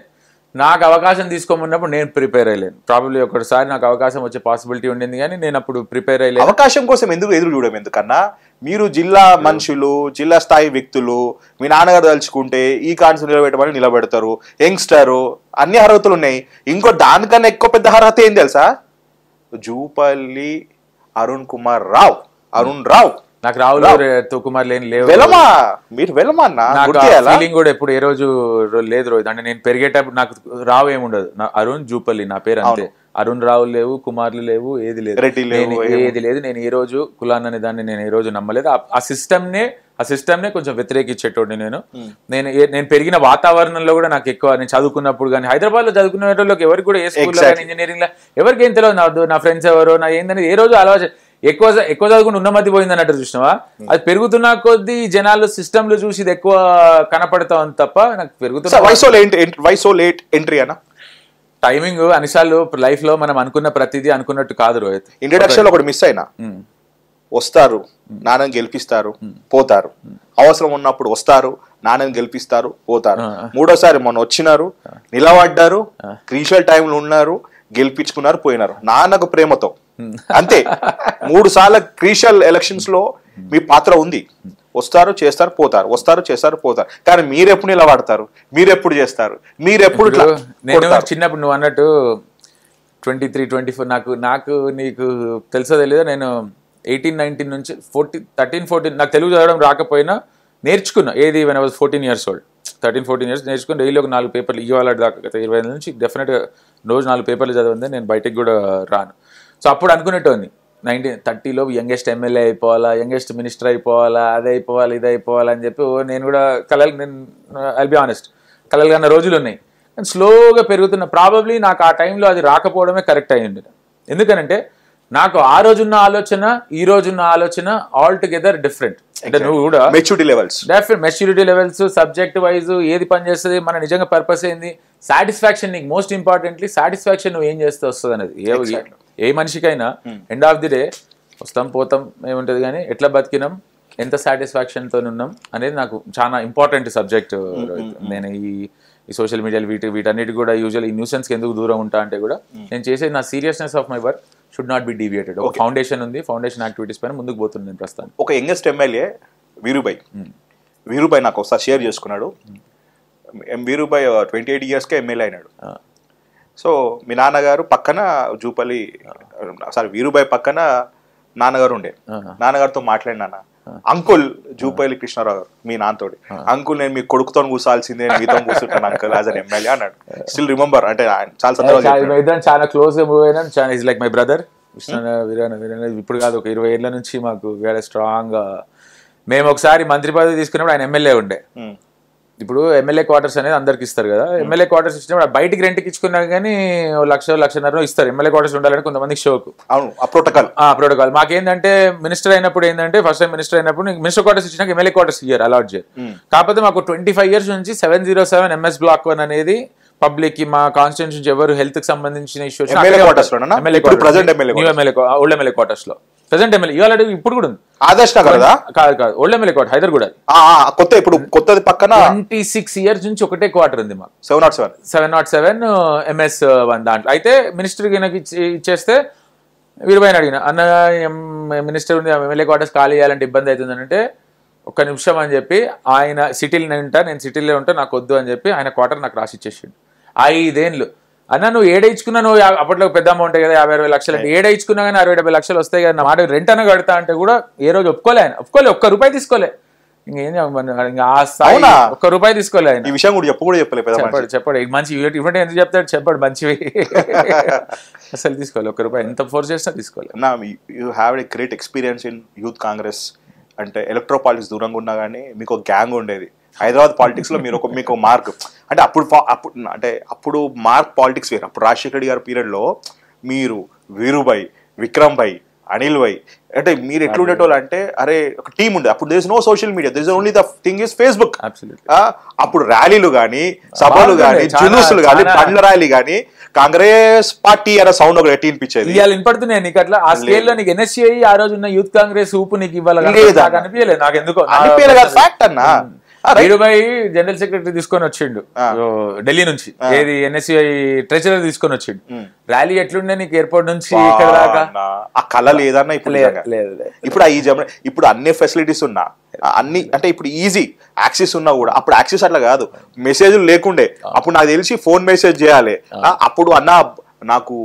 నాకు అవకాశం తీసుకోమన్నప్పుడు నేను ప్రిపేర్ అయ్యలేను. ప్రాబబ్లీ ఒకసారి నాకు అవకాశం వచ్చే పాసిబిలిటీ ఉండింది, కానీ నేను అప్పుడు ప్రిపేర్ అయ్యలేదు. అవకాశం కోసం ఎందుకు ఎదురు చూడడం? ఎందుకన్నా మీరు జిల్లా మనుషులు, జిల్లా స్థాయి వ్యక్తులు, మీ నాన్నగారు తలుచుకుంటే ఈ కాన్స్ నిలబెట్టమని నిలబెడతారు. యంగ్స్టరు, అన్ని అర్హతలు ఉన్నాయి. ఇంకో దానికన్నా ఎక్కువ పెద్ద అర్హత ఏం తెలుసా? జూపల్లి అరుణ్ రావు. నాకు రావులు కుమార్ లేని లేవు. మీరు వెళ్ళమన్నా ఫీలింగ్ కూడా ఎప్పుడు ఏ రోజు లేదు రోహిత్. అంటే నేను పెరిగేటప్పుడు నాకు రావు ఏముండదు. అరుణ్ జూపల్లి నా పేరు అంతే. అరుణ్ రావు లేవు, కుమార్లు లేవు, ఏది లేదు, ఏది లేదు. నేను ఈ రోజు కులాన్ అనే దాన్ని నేను ఈ రోజు నమ్మలేదు. ఆ సిస్టమ్నే కొంచెం వ్యతిరేకించేటోడిని నేను పెరిగిన వాతావరణంలో కూడా నాకు ఎక్కువ, నేను చదువుకున్నప్పుడు కానీ హైదరాబాద్ లో చదువుకునే వాళ్ళకి ఎవరికి కూడా ఏ స్కూల్లో కానీ ఇంజనీరింగ్ లో ఎవరికి ఏం తెలియదు, నా ఫ్రెండ్స్ ఎవరో నా ఏందని ఏ రోజు అలవాటు ఎక్కువ చదువుకుని ఉన్నమతి పోయింది అన్నట్టు చూసినావా. అది పెరుగుతున్న కొద్దీ జనాలు సిస్టమ్లు చూసి ఇది ఎక్కువ కనపడతా ఉంది తప్ప నాకు పెరుగుతున్న టైమింగ్ అనిసార్లు లైఫ్ లో మనం అనుకున్న ప్రతిదీ అనుకున్నట్టు కాదు రోహిత్. ఇంట్రడక్షన్ ఒకటి మిస్ అయినా, వస్తారు నాన్నని గెలిపిస్తారు పోతారు, అవసరం ఉన్నప్పుడు వస్తారు నాన్నని గెలిపిస్తారు పోతారు. మూడోసారి మొన్న వచ్చినారు, నిలబడ్డారు, క్రూషియల్ టైంలో ఉన్నారు, గెలిపించుకున్నారు, పోయినారు నాన్నకు ప్రేమతో అంతే. 3 సార్లు క్రూషియల్ ఎలక్షన్స్ లో మీ పాత్ర ఉంది. వస్తారు చేస్తారు పోతారు, వస్తారు చేస్తారు పోతారు. కానీ మీరెప్పుడు నిలబడతారు, మీరెప్పుడు చేస్తారు, మీరెప్పుడు నేను చిన్నప్పుడు నువ్వు అన్నట్టు 23, 24 నాకు నీకు తెలుసో తెలీదో, నేను 18-19 నుంచి 13-14 నాకు తెలుగు చదవడం రాకపోయినా నేర్చుకున్నా. ఏది when I was 14 years old, 13-14 years నేర్చుకుని డైలీ ఒక 4 పేపర్లు ఇవాళ దాకా 20 నుంచి డెఫినెట్గా రోజు 4 పేపర్లు చదివిందే నేను బయటకు కూడా రాను. సో అప్పుడు అనుకునేటోని 1930లో యంగెస్ట్ ఎమ్మెల్యే అయిపోవాలా, యంగెస్ట్ మినిస్టర్ అయిపోవాలా, అది అయిపోవాలి ఇది అయిపోవాలి అని చెప్పి నేను కూడా ఐల్ బి ఆనెస్ట్ కలలు కన్న రోజులు ఉన్నాయి. కానీ స్లోగా పెరుగుతున్న, ప్రాబబ్లీ నాకు ఆ టైంలో అది రాకపోవడమే కరెక్ట్ అయ్యింది. ఎందుకనంటే నాకు ఆ రోజున్న ఆలోచన ఈ రోజున్న ఆలోచన ఆల్ టుగెదర్ డిఫరెంట్. అంటే నువ్వు కూడా మెచ్యూరిటీ లెవెల్స్ సబ్జెక్ట్ వైజ్ ఏది పనిచేస్తుంది, మన నిజంగా పర్పస్ ఏంది, సాటిస్ఫాక్షన్, నీకు మోస్ట్ ఇంపార్టెంట్లీ సాటిస్ఫాక్షన్ నువ్వు ఏం చేస్తే వస్తుంది అనేది. ఏ మనిషికైనా ఎండ్ ఆఫ్ ది డే వస్తాం పోతాం ఏముంటుంది, కానీ ఎట్లా బతికినాం, ఎంత సాటిస్ఫాక్షన్తో ఉన్నాం అనేది నాకు చాలా ఇంపార్టెంట్ సబ్జెక్ట్. నేను ఈ సోషల్ మీడియాలు వీటన్నిటి కూడా యూజువల్ ఈ న్యూసెన్స్కి ఎందుకు దూరం ఉంటా అంటే కూడా నేను చేసేది నా seriousness of my work should not be deviated. ఒక ఫౌండేషన్ ఉంది, ఫౌండేషన్ యాక్టివిటీస్ పైన ముందుకు పోతుంది నేను ప్రస్తుతం. ఒక యంగెస్ట్ ఎమ్మెల్యే వీరుబాయ్ నాకు ఒకసారి షేర్ చేసుకున్నాడు. వీరుబాయ్ 28 yearsకే ఎమ్మెల్యే అయినాడు. సో మీ నాన్నగారు పక్కన జూపల్లి, సారీ వీరుబాయ్ పక్కన నాన్నగారు ఉండే. నాన్నగారితో మాట్లాడినా, అంకుల్ జూపల్లి కృష్ణారావు గారు మీ నాన్నతోటి, అంకుల్ నేను మీ కొడుకుతో కూర్చాల్సిందే, మీతో కూర్చుంటాను అంకుల్ యాజ్ అన్ ఎమ్మెల్యే అన్నాడు. స్టిల్ రిమెంబర్, అంటే చాలా సందర్భాలు చాలా క్లోజ్ గా మూవ్ అయినా, ఈజ్ లైక్ మై బ్రదర్. ఇప్పుడు కాదు, ఒక 20 ఏళ్ల నుంచి మాకు వేరే స్ట్రాంగ్. మేము ఒకసారి మంత్రి పదవి తీసుకున్నప్పుడు ఆయన ఎమ్మెల్యే ఉండే. ఇప్పుడు ఎమ్మెల్యే క్వార్టర్స్ అనేది అందరికి ఇస్తారు కదా, ఎమ్మెల్యే క్వార్టర్స్ ఇచ్చినప్పుడు బయటికి రెంట్కి ఇచ్చుకున్నా కానీ 1,00,000-1,50,000 ఇస్తారు. ఎమ్మెల్యే క్వార్టర్స్ ఉండాలని కొంతమంది షోకు. ప్రోటోకాల్ మాకేంటంటే మినిస్టర్ అయినప్పుడు ఏంటంటే, ఫస్ట్ టైం మినిస్టర్ అయినప్పుడు మినిస్టర్ క్వార్టర్స్ ఇచ్చినాక ఎమ్మెల్యే క్వార్టర్స్ ఇయ్యారు, అలాట్ చేయరు. కాకపోతే మాకు 25 years నుంచి 707 MS Block 1 అనేది పబ్లిక్ కి, మా కాన్స్టిట్యూన్సీ ఎవరు హెల్త్ కి సంబంధించిన ఇష్యూస్ ఓల్డ్ ఎమ్మెల్యే క్వార్టర్స్ లో ప్రెసెంట్ ఎమ్మెల్యే ఇవాళ ఇప్పుడు కూడా ఉంది. ఆదర్శ్ నగర్ కాదు ఓల్డ్ ఎమ్మెల్యే క్వార్టర్ హైదరాబాద్ కొత్త, ఇప్పుడు కొత్తది పక్కన 26 years నుంచి ఒకటే క్వార్టర్ ఉంది మాకు, 707 MS 1 దాంట్లో. అయితే మినిస్టర్ నాకు ఇచ్చేస్తే వీరుబాయిని అడిగిన, అన్న మినిస్టర్ ఉంది ఎమ్మెల్యే క్వార్టర్స్ ఖాళీ చేయాలంటే ఇబ్బంది అవుతుంది అంటే, ఒక్క నిమిషం అని చెప్పి ఆయన సిటీలో ఉంటా, నేను సిటీలో ఉంటా, నాకు వద్దు అని చెప్పి ఆయన క్వార్టర్ నాకు రాసి ఇచ్చేసిండు. 5 ఏళ్ళు అన్న నువ్వు ఏడైచుకున్నా, నువ్వు అప్పట్లో పెద్ద అమౌంట్ కదా 50-60 లక్షలు అంటే, ఏడైచుకున్నా కానీ 60-70 లక్షలు వస్తాయి కదా, నా మాట రెంట్ అన్న కడతా అంటే కూడా ఏ రోజు ఒప్పుకోలే ఆయన, ₹1 తీసుకోలే. ఇంకేం ఆ స్థాయి ₹1 తీసుకోలే ఆయన. ఈ విషయం కూడా చెప్పాడు మంచి ఇవ్వండి, ఎందుకు చెప్తాడు చెప్పాడు, మంచివి అసలు తీసుకోవాలి ₹1 ఎంత ఫోర్స్ చేసినా తీసుకోవాలి. You have a great experience in youth Congress. అంటే ఎలక్ట్రో పాలిటిక్స్ దూరంగా ఉన్నా కానీ మీకు ఒక గ్యాంగ్ ఉండేది. హైదరాబాద్ పాలిటిక్స్ లో మీరు మీకు మార్క్, అంటే అప్పుడు మార్క్ పాలిటిక్స్ వేరు. అప్పుడు రాజశేఖర రెడ్డి గారి పీరియడ్ లో మీరు వీరుబాయ్, విక్రమ్ భాయ్, అనిల్ భాయ్, అంటే మీరు ఎట్లా ఉండేటోళ్ళు అంటే, అరే ఒక టీమ్ ఉండే. అప్పుడు there is no social media, there is only the thing is Facebook. అప్పుడు ర్యాలీలు కానీ, సభలు కానీ, జులూసులు కానీ, బండ్ల ర్యాలీ కానీ, కాంగ్రెస్ పార్టీ అనే సౌండ్ ఒకటి ఎట్టినిపించేది. ఇవాళ వినపడుతున్నాయి నీకు అట్లా ఆ స్కేల్ లో. నీకు NSCI ఆ రోజు ఉన్న యూత్ కాంగ్రెస్ ఊపు నీకు ఇవ్వాలి అనిపించలేదు. నాకు ఎందుకో ఫ్యాక్ట్ అన్నా. వీరుబాయ్ జనరల్ సెక్రటరీ తీసుకొని వచ్చిండు ఢిల్లీ నుంచి, ఏది NSCI ట్రెజరర్ తీసుకొని వచ్చిండు. ర్యాలీ ఎట్లుండే నీకు ఎయిర్పోర్ట్ నుంచి ఇక్కడ దాకా? ఆ కళ లేదన్నా ఇప్పుడు. ఇప్పుడు అన్ని ఫెసిలిటీస్ ఉన్నా, అన్ని అంటే ఇప్పుడు ఈజీ యాక్సెస్ ఉన్నా కూడా, అప్పుడు యాక్సెస్ అట్లా కాదు, మెసేజ్లు లేకుండే. అప్పుడు నాకు తెలిసి ఫోన్ మెసేజ్ చేయాలి. అప్పుడు అన్న నాకు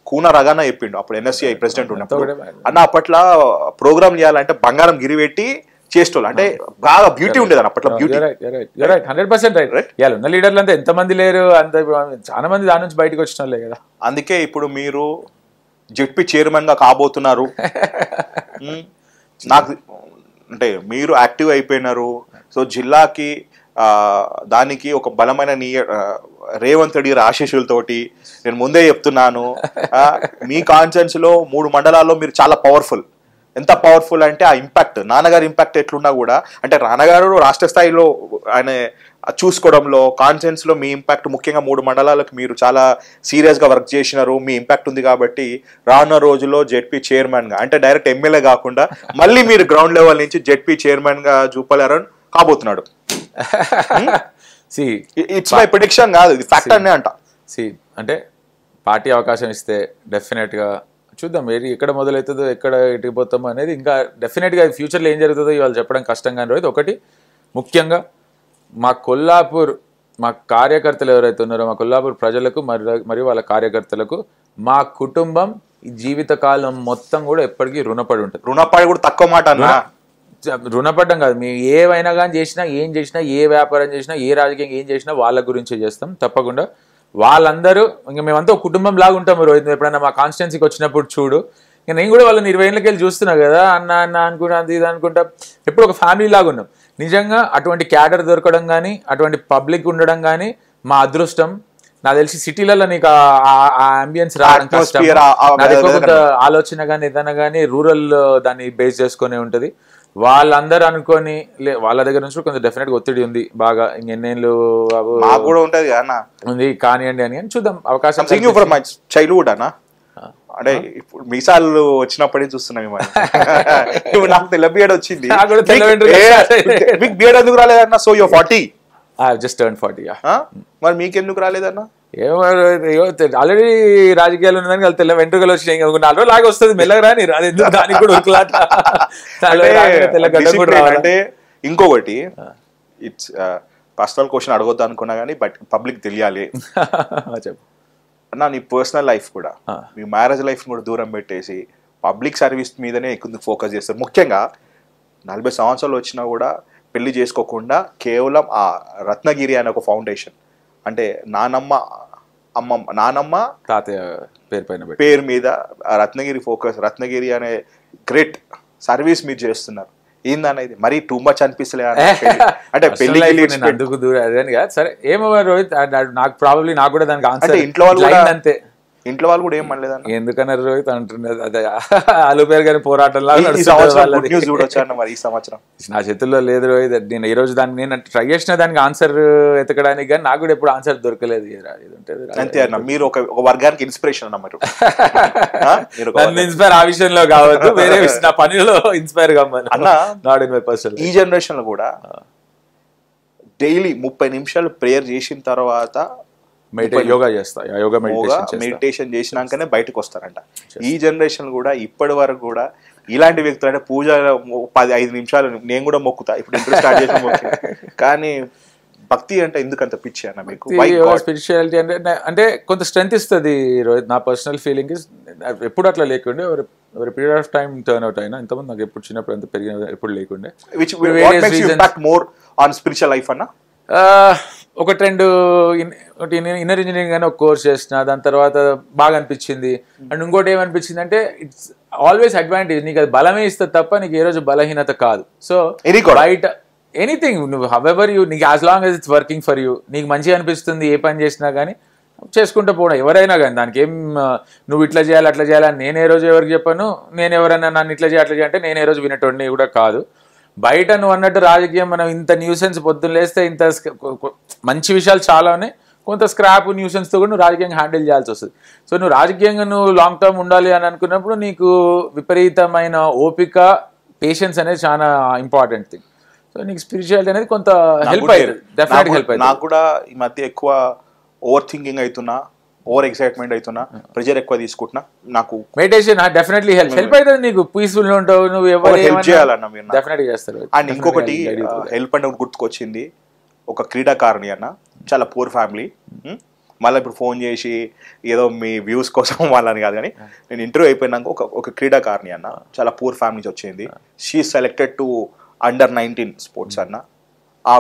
కూన రగాన చెప్పిండు, అప్పుడు NSCI ప్రెసిడెంట్ ఉన్నప్పుడు, అన్న అప్పట్లో ప్రోగ్రామ్ చేయాలంటే బంగారం గిరిపెట్టి చేసేటోళ్ళు అంటే బాగా బ్యూటీ ఉండేది అప్పట్లో బ్యూటీ 100% రైట్. ఇవాళ ఉన్న లీడర్లు అంతా ఎంతమంది లేరు, అంత చాలా మంది దాని నుంచి బయటకు వచ్చిన వాళ్ళే కదా. అందుకే ఇప్పుడు మీరు జెడ్పీ చైర్మన్ గా కాబోతున్నారు. నాకు అంటే మీరు యాక్టివ్ అయిపోయినారు. సో జిల్లాకి దానికి ఒక బలమైన రేవంత్ రెడ్డి ఆశీస్సులతోటి నేను ముందే చెప్తున్నాను, మీ కాన్ఫరెన్స్ లో 3 మండలాల్లో మీరు చాలా పవర్ఫుల్. ఎంత పవర్ఫుల్ అంటే ఆ ఇంపాక్ట్, నాన్నగారి ఇంపాక్ట్ ఎట్లున్నా కూడా, అంటే నాన్నగారు రాష్ట్ర స్థాయిలో ఆయన చూసుకోవడంలో, కాన్ఫరెన్స్ లో మీ ఇంపాక్ట్ ముఖ్యంగా 3 మండలాలకు మీరు చాలా సీరియస్ గా వర్క్ చేసినారు. మీ ఇంపాక్ట్ ఉంది కాబట్టి రానున్న రోజుల్లో జెడ్పీ చైర్మన్ గా, అంటే డైరెక్ట్ ఎమ్మెల్యే కాకుండా మళ్ళీ మీరు గ్రౌండ్ లెవెల్ నుంచి జెడ్పీ చైర్మన్ గా జూపలేరని కాబోతున్నాడు. ఇట్స్ మై ప్రిడిక్షన్ కాదు, ఇది ఫ్యాక్ట్ అనే అంట. అంటే పార్టీ అవకాశం ఇస్తే డెఫినెట్గా చూద్దాం ఏది ఎక్కడ మొదలవుతుందో, ఎక్కడ ఎటుకుపోతామో అనేది ఇంకా డెఫినెట్గా ఫ్యూచర్లో ఏం జరుగుతుందో ఇవాళ చెప్పడం కష్టంగా రోజు. ఒకటి ముఖ్యంగా మా కొల్లాపూర్, మా కార్యకర్తలు ఎవరైతే ఉన్నారో మా కొల్లాపూర్ ప్రజలకు మరియు వాళ్ళ కార్యకర్తలకు మా కుటుంబం ఈ జీవితకాలం మొత్తం కూడా ఎప్పటికీ రుణపడి ఉంటుంది. రుణపడి కూడా తక్కువ మాట అన్న, రుణపడ్డం కాదు, మేము ఏవైనా కానీ చేసినా, ఏం చేసినా, ఏ వ్యాపారం చేసినా, ఏ రాజకీయం ఏం చేసినా వాళ్ళ గురించే చేస్తాం తప్పకుండా. వాళ్ళందరూ ఇంకా మేమంతా ఒక కుటుంబం లాగా ఉంటాం. రోహిత్ ఎప్పుడైనా మా కాన్స్టిట్యున్సీకి వచ్చినప్పుడు చూడు, ఇంకా నేను కూడా వాళ్ళని 20 ఏళ్ళకి వెళ్ళి చూస్తున్నా కదా, అన్న అన్న అనుకుంటా, అది ఇది అనుకుంటా, ఎప్పుడు ఒక ఫ్యామిలీ లాగా ఉన్నాం. నిజంగా అటువంటి క్యాడర్ దొరకడం కానీ, అటువంటి పబ్లిక్ ఉండడం కానీ మా అదృష్టం. నాకు తెలిసి సిటీలలో నీకు ఆ అంబియన్స్ రావడం కష్టం. నాకు కొంత ఆలోచన కానీ ఏదైనా కానీ రూరల్ దాన్ని బేస్ చేసుకునే ఉంటుంది. వాళ్ళందరూ అనుకొని వాళ్ళ దగ్గర నుంచి కొంచెం డెఫినెట్ గా ఒత్తిడి ఉంది బాగా, ఇంకెన్నేళ్ళు కూడా ఉంటది ఉంది కానివ్వండి అని చూద్దాం. అవకాశం చైల్డ్హుడ్ అన్న, అంటే ఇప్పుడు మీసాలు వచ్చినప్పుడే చూస్తున్నాం. ఇప్పుడు నాకు తెల్ల బియర్డ్ వచ్చింది, మీకు బియర్డ్ ఎందుకు రాలేదన్న? So you 40, just turn 40. మరి మీకెందుకు రాలేదన్న? ఏమో ఆల్రెడీ రాజకీయాలు ఉన్నదానికి వాళ్ళు తెల్ల వెంట్రుకలు వచ్చినాయి, 4 రోజులు లాగా వస్తుంది మెల్లగా రాని, అది ఎందుకు దానికి కూడా ఉరుకులాట. అంటే ఇంకొకటి, ఇట్స్ పర్సనల్ క్వశ్చన్ అడగొద్దు అనుకున్నా కానీ బట్ పబ్లిక్ తెలియాలి. అన్న నీ పర్సనల్ లైఫ్ కూడా, మీ మ్యారేజ్ లైఫ్ కూడా దూరం పెట్టేసి పబ్లిక్ సర్వీస్ మీదనే ఎక్కువ ఫోకస్ చేస్తారు. ముఖ్యంగా 40 సంవత్సరాలు వచ్చినా కూడా పెళ్లి చేసుకోకుండా కేవలం ఆ రత్నగిరి అనే ఒక ఫౌండేషన్, అంటే నానమ్మ తాతయ్య పేరు మీద రత్నగిరి ఫోకస్, రత్నగిరి అనే గ్రేట్ సర్వీస్ మీరు చేస్తున్నారు. ఏందనేది మరీ టూ మచ్ అనిపిస్తలే అంటే పెళ్లి అందుకు దూరం అదే కాదు. సరే ఏమో రోహిత్, నాకు ప్రాబబ్లీ నాకు కూడా దానికి ఆన్సర్ ఇంట్లో వాళ్ళు అంతే, ఇంట్లో వాళ్ళు కూడా ఏం అనలేదన్న. ఎందుకన్నారు రోహిత్ అంటున్నది అదే అలుపేరు గారి పోరాటం మరి ఈ సంవత్సరం నా చేతుల్లో లేదు రోహిత్. నేను ఈ రోజు దాన్ని నేను ట్రై చేసిన దానికి ఆన్సర్ ఎతకడానికి, కానీ నాకు కూడా ఎప్పుడు ఆన్సర్ దొరకలేదు. అంతే అన్న, మీరు ఒక వర్గానికి ఇన్స్పిరేషన్ అన్న. మీరు నన్ను ఇన్స్పైర్ ఆ విషయంలో కావద్దు, వేరే నా పనిలో ఇన్స్పైర్ కమ్మని అన్న. Not in my personal. ఈ జనరేషన్ లో కూడా డైలీ 30 నిమిషాలు ప్రేయర్ చేసిన తర్వాత యోగా చేస్తా, యోగా మెడిటేషన్ చేసినాకనే బయటకు వస్తారంట. ఈ జనరేషన్ కూడా ఇప్పటి వరకు కూడా ఇలాంటి వ్యక్తులు, అంటే పూజ 10-5 నిమిషాలు నేను కూడా మొక్కుతా, ఇప్పుడు ఇంట్రెస్ట్ స్టార్ట్ చేసిన మొక్కు. కానీ భక్తి అంటే ఎందుకంత పిచ్చి అన్న మీకు? స్పిరిచువాలిటీ అంటే కొంత స్ట్రెంత్ ఇస్తుంది రోహిత్. నా పర్సనల్ ఫీలింగ్ ఎప్పుడు అట్లా లేకుండే, ఒక period of time turn out అయినా. ఇంతమంది నాకు ఎప్పుడు చిన్నప్పుడు ఎంత పెరిగిన ఎప్పుడు లేకుండే. మోర్ ఆన్ స్పిరిచువల్ లైఫ్ అన్న, ఒక ట్రెండ్ ఇన్నర్ ఇంజనీరింగ్ అని ఒక కోర్స్ చేసిన, దాని తర్వాత బాగా అనిపించింది. అండ్ ఇంకోటి ఏమనిపించింది అంటే ఇట్స్ ఆల్వేస్ అడ్వాంటేజ్, నీకు అది బలమే ఇస్తుంది తప్ప నీకు ఏ రోజు బలహీనత కాదు. సో బయట ఎనీథింగ్ నువ్వు హవెవర్ యూ, నీకు as long as it's working for you, నీకు మంచిగా అనిపిస్తుంది ఏ పని చేసినా కానీ చేసుకుంటూ పోవడం. ఎవరైనా కానీ దానికి ఏం నువ్వు ఇట్లా చేయాలి అట్లా చేయాలని నేను ఏ రోజు ఎవరికి చెప్పాను. నేను ఎవరైనా నన్ను ఇట్లా చేయాలి అట్లా చేయాలంటే నేను ఏ రోజు వినేటోడిని కూడా కాదు. బయట నువ్వు అన్నట్టు రాజకీయం మనం ఇంత న్యూసెన్స్ పొద్దున్న లేస్తే ఇంత మంచి విషయాలు చాలా ఉన్నాయి, కొంత స్క్రాప్ న్యూసెన్స్తో కూడా నువ్వు రాజకీయంగా హ్యాండిల్ చేయాల్సి వస్తుంది. సో నువ్వు రాజకీయంగా నువ్వు లాంగ్ టర్మ్ ఉండాలి అని అనుకున్నప్పుడు నీకు విపరీతమైన ఓపిక, పేషెన్స్ అనేది చాలా ఇంపార్టెంట్ థింగ్. సో నీకు స్పిరిచువాలిటీ అనేది కొంత హెల్ప్ అయ్యింది, డెఫినెట్గా హెల్ప్ అయ్యింది. నాకు కూడా ఈ మధ్య ఎక్కువ ఓవర్ థింకింగ్ అవుతున్నా, ఓవర్ ఎక్సైట్మెంట్ అవుతున్నా, ప్రెజర్ ఎక్కువ తీసుకుంటున్నా. నాకు మెడిటేషన్ డెఫినెట్లీ హెల్ప్ అవుతుంది, నీకు పీస్ఫుల్ ఉంటావు, నువ్వు ఎవరు హెల్ప్ చేయాలన్న మీరు డెఫినెట్గా చేస్తారు. అండ్ ఇంకొకటి హెల్ప్ అంటే గుర్తుకొచ్చింది, ఒక క్రీడాకారిణి అన్న, చాలా పూర్ ఫ్యామిలీ. మళ్ళీ ఇప్పుడు ఫోన్ చేసి ఏదో మీ వ్యూస్ కోసం వాళ్ళని కాదు, కానీ నేను ఇంటర్వ్యూ అయిపోయినాక ఒక క్రీడాకారిణి అన్న, చాలా పూర్ ఫ్యామిలీ నుంచి వచ్చింది. She selected to under-19 sports అన్న ఆ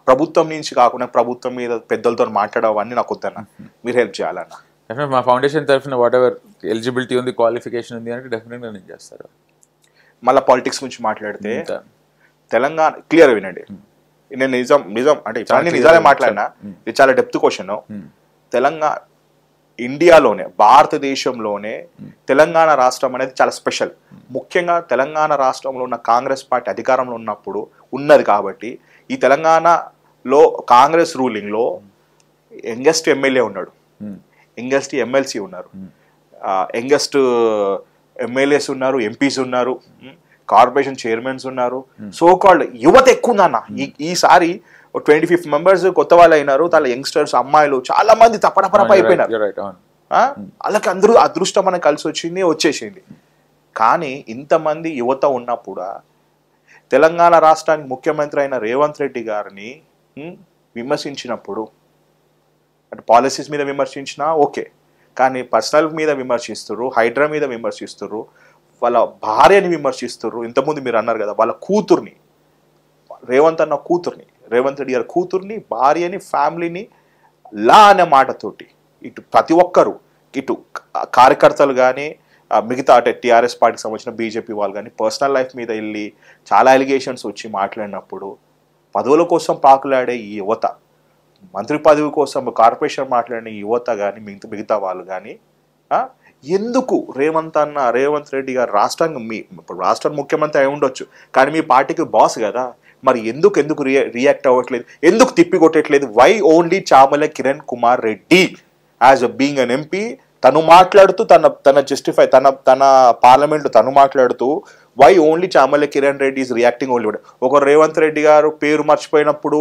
ప్రభుత్వం నుంచి కాకుండా ప్రభుత్వం మీద పెద్దలతో మాట్లాడవన్నీ నాకు వద్దన్న, మీరు హెల్ప్ చేయాలన్న. మా ఫౌండేషన్ తరఫున వాట్ ఎవర్ ఎలిజిబిలిటీ ఉంది, క్వాలిఫికేషన్ ఉంది అంటే డెఫినెట్గా నేను చేస్తాను. మళ్ళీ పాలిటిక్స్ గురించి మాట్లాడితే తెలంగాణ క్లియర్ వినండి, నేను నిజం అంటే చాలా నిజాలే మాట్లాడినా, ఇది చాలా డెప్త్ క్వశ్చన్. తెలంగాణ ఇండియాలోనే భారతదేశంలోనే తెలంగాణ రాష్ట్రం అనేది చాలా స్పెషల్. ముఖ్యంగా తెలంగాణ రాష్ట్రంలో ఉన్న కాంగ్రెస్ పార్టీ అధికారంలో ఉన్నప్పుడు ఉన్నది కాబట్టి ఈ తెలంగాణలో కాంగ్రెస్ రూలింగ్లో యంగెస్ట్ ఎమ్మెల్యే ఉన్నాడు, యంగెస్ట్ ఎమ్మెల్సీ ఉన్నారు, యంగెస్ట్ ఎమ్మెల్యేస్ ఉన్నారు, ఎంపీస్ ఉన్నారు, కార్పొరేషన్ చైర్మన్స్ ఉన్నారు. సో కాల్డ్ యువత ఎక్కువ ఉందన్న. ఈసారి 25 మెంబర్స్ కొత్త వాళ్ళు అయినారు, చాలా యంగ్స్టర్స్ అమ్మాయిలు చాలా మంది తప్పడపరప అయిపోయినారు. వాళ్ళకి అందరూ అదృష్టం మనకు కలిసి వచ్చేసింది. కానీ ఇంతమంది యువత ఉన్నప్పుడు తెలంగాణ రాష్ట్రానికి ముఖ్యమంత్రి అయిన రేవంత్ రెడ్డి గారిని విమర్శించినప్పుడు, అంటే పాలసీస్ మీద విమర్శించినా ఓకే, కానీ పర్సనల్ మీద విమర్శిస్తున్నారు, హైడ్రా మీద విమర్శిస్తున్నారు, వాళ్ళ భార్యని విమర్శిస్తున్నారు. ఇంతకుముందు మీరు అన్నారు కదా, వాళ్ళ కూతుర్ని, రేవంత్ అన్న కూతుర్ని, రేవంత్ రెడ్డి గారి కూతుర్ని, భార్యని, ఫ్యామిలీని లా అనే మాటతోటి ఇటు ప్రతి ఒక్కరు, ఇటు కార్యకర్తలు కానీ మిగతా అంటే టీఆర్ఎస్ పార్టీకి సంబంధించిన బీజేపీ వాళ్ళు కానీ పర్సనల్ లైఫ్ మీద వెళ్ళి చాలా ఎలిగేషన్స్ వచ్చి మాట్లాడినప్పుడు, పదవుల కోసం పాకులాడే ఈ యువత, మంత్రి పదవి కోసం కార్పొరేషన్ మాట్లాడిన ఈ యువత కానీ మిగతా వాళ్ళు కానీ ఎందుకు రేవంత్ రెడ్డి గారు రాష్ట్రానికి ఇప్పుడు రాష్ట్ర ముఖ్యమంత్రి అయి ఉండొచ్చు, కానీ మీ పార్టీకి బాస్ కదా, మరి ఎందుకు రియాక్ట్ అవ్వట్లేదు, ఎందుకు తిప్పికొట్టట్లేదు? Why only Chamala Kiran Kumar Reddy as being an MP తను మాట్లాడుతూ తన జస్టిఫై తన పార్లమెంట్లో తను మాట్లాడుతూ why only Chamala Kiran Reddy is reacting only? ఒక రేవంత్ రెడ్డి గారు పేరు మర్చిపోయినప్పుడు,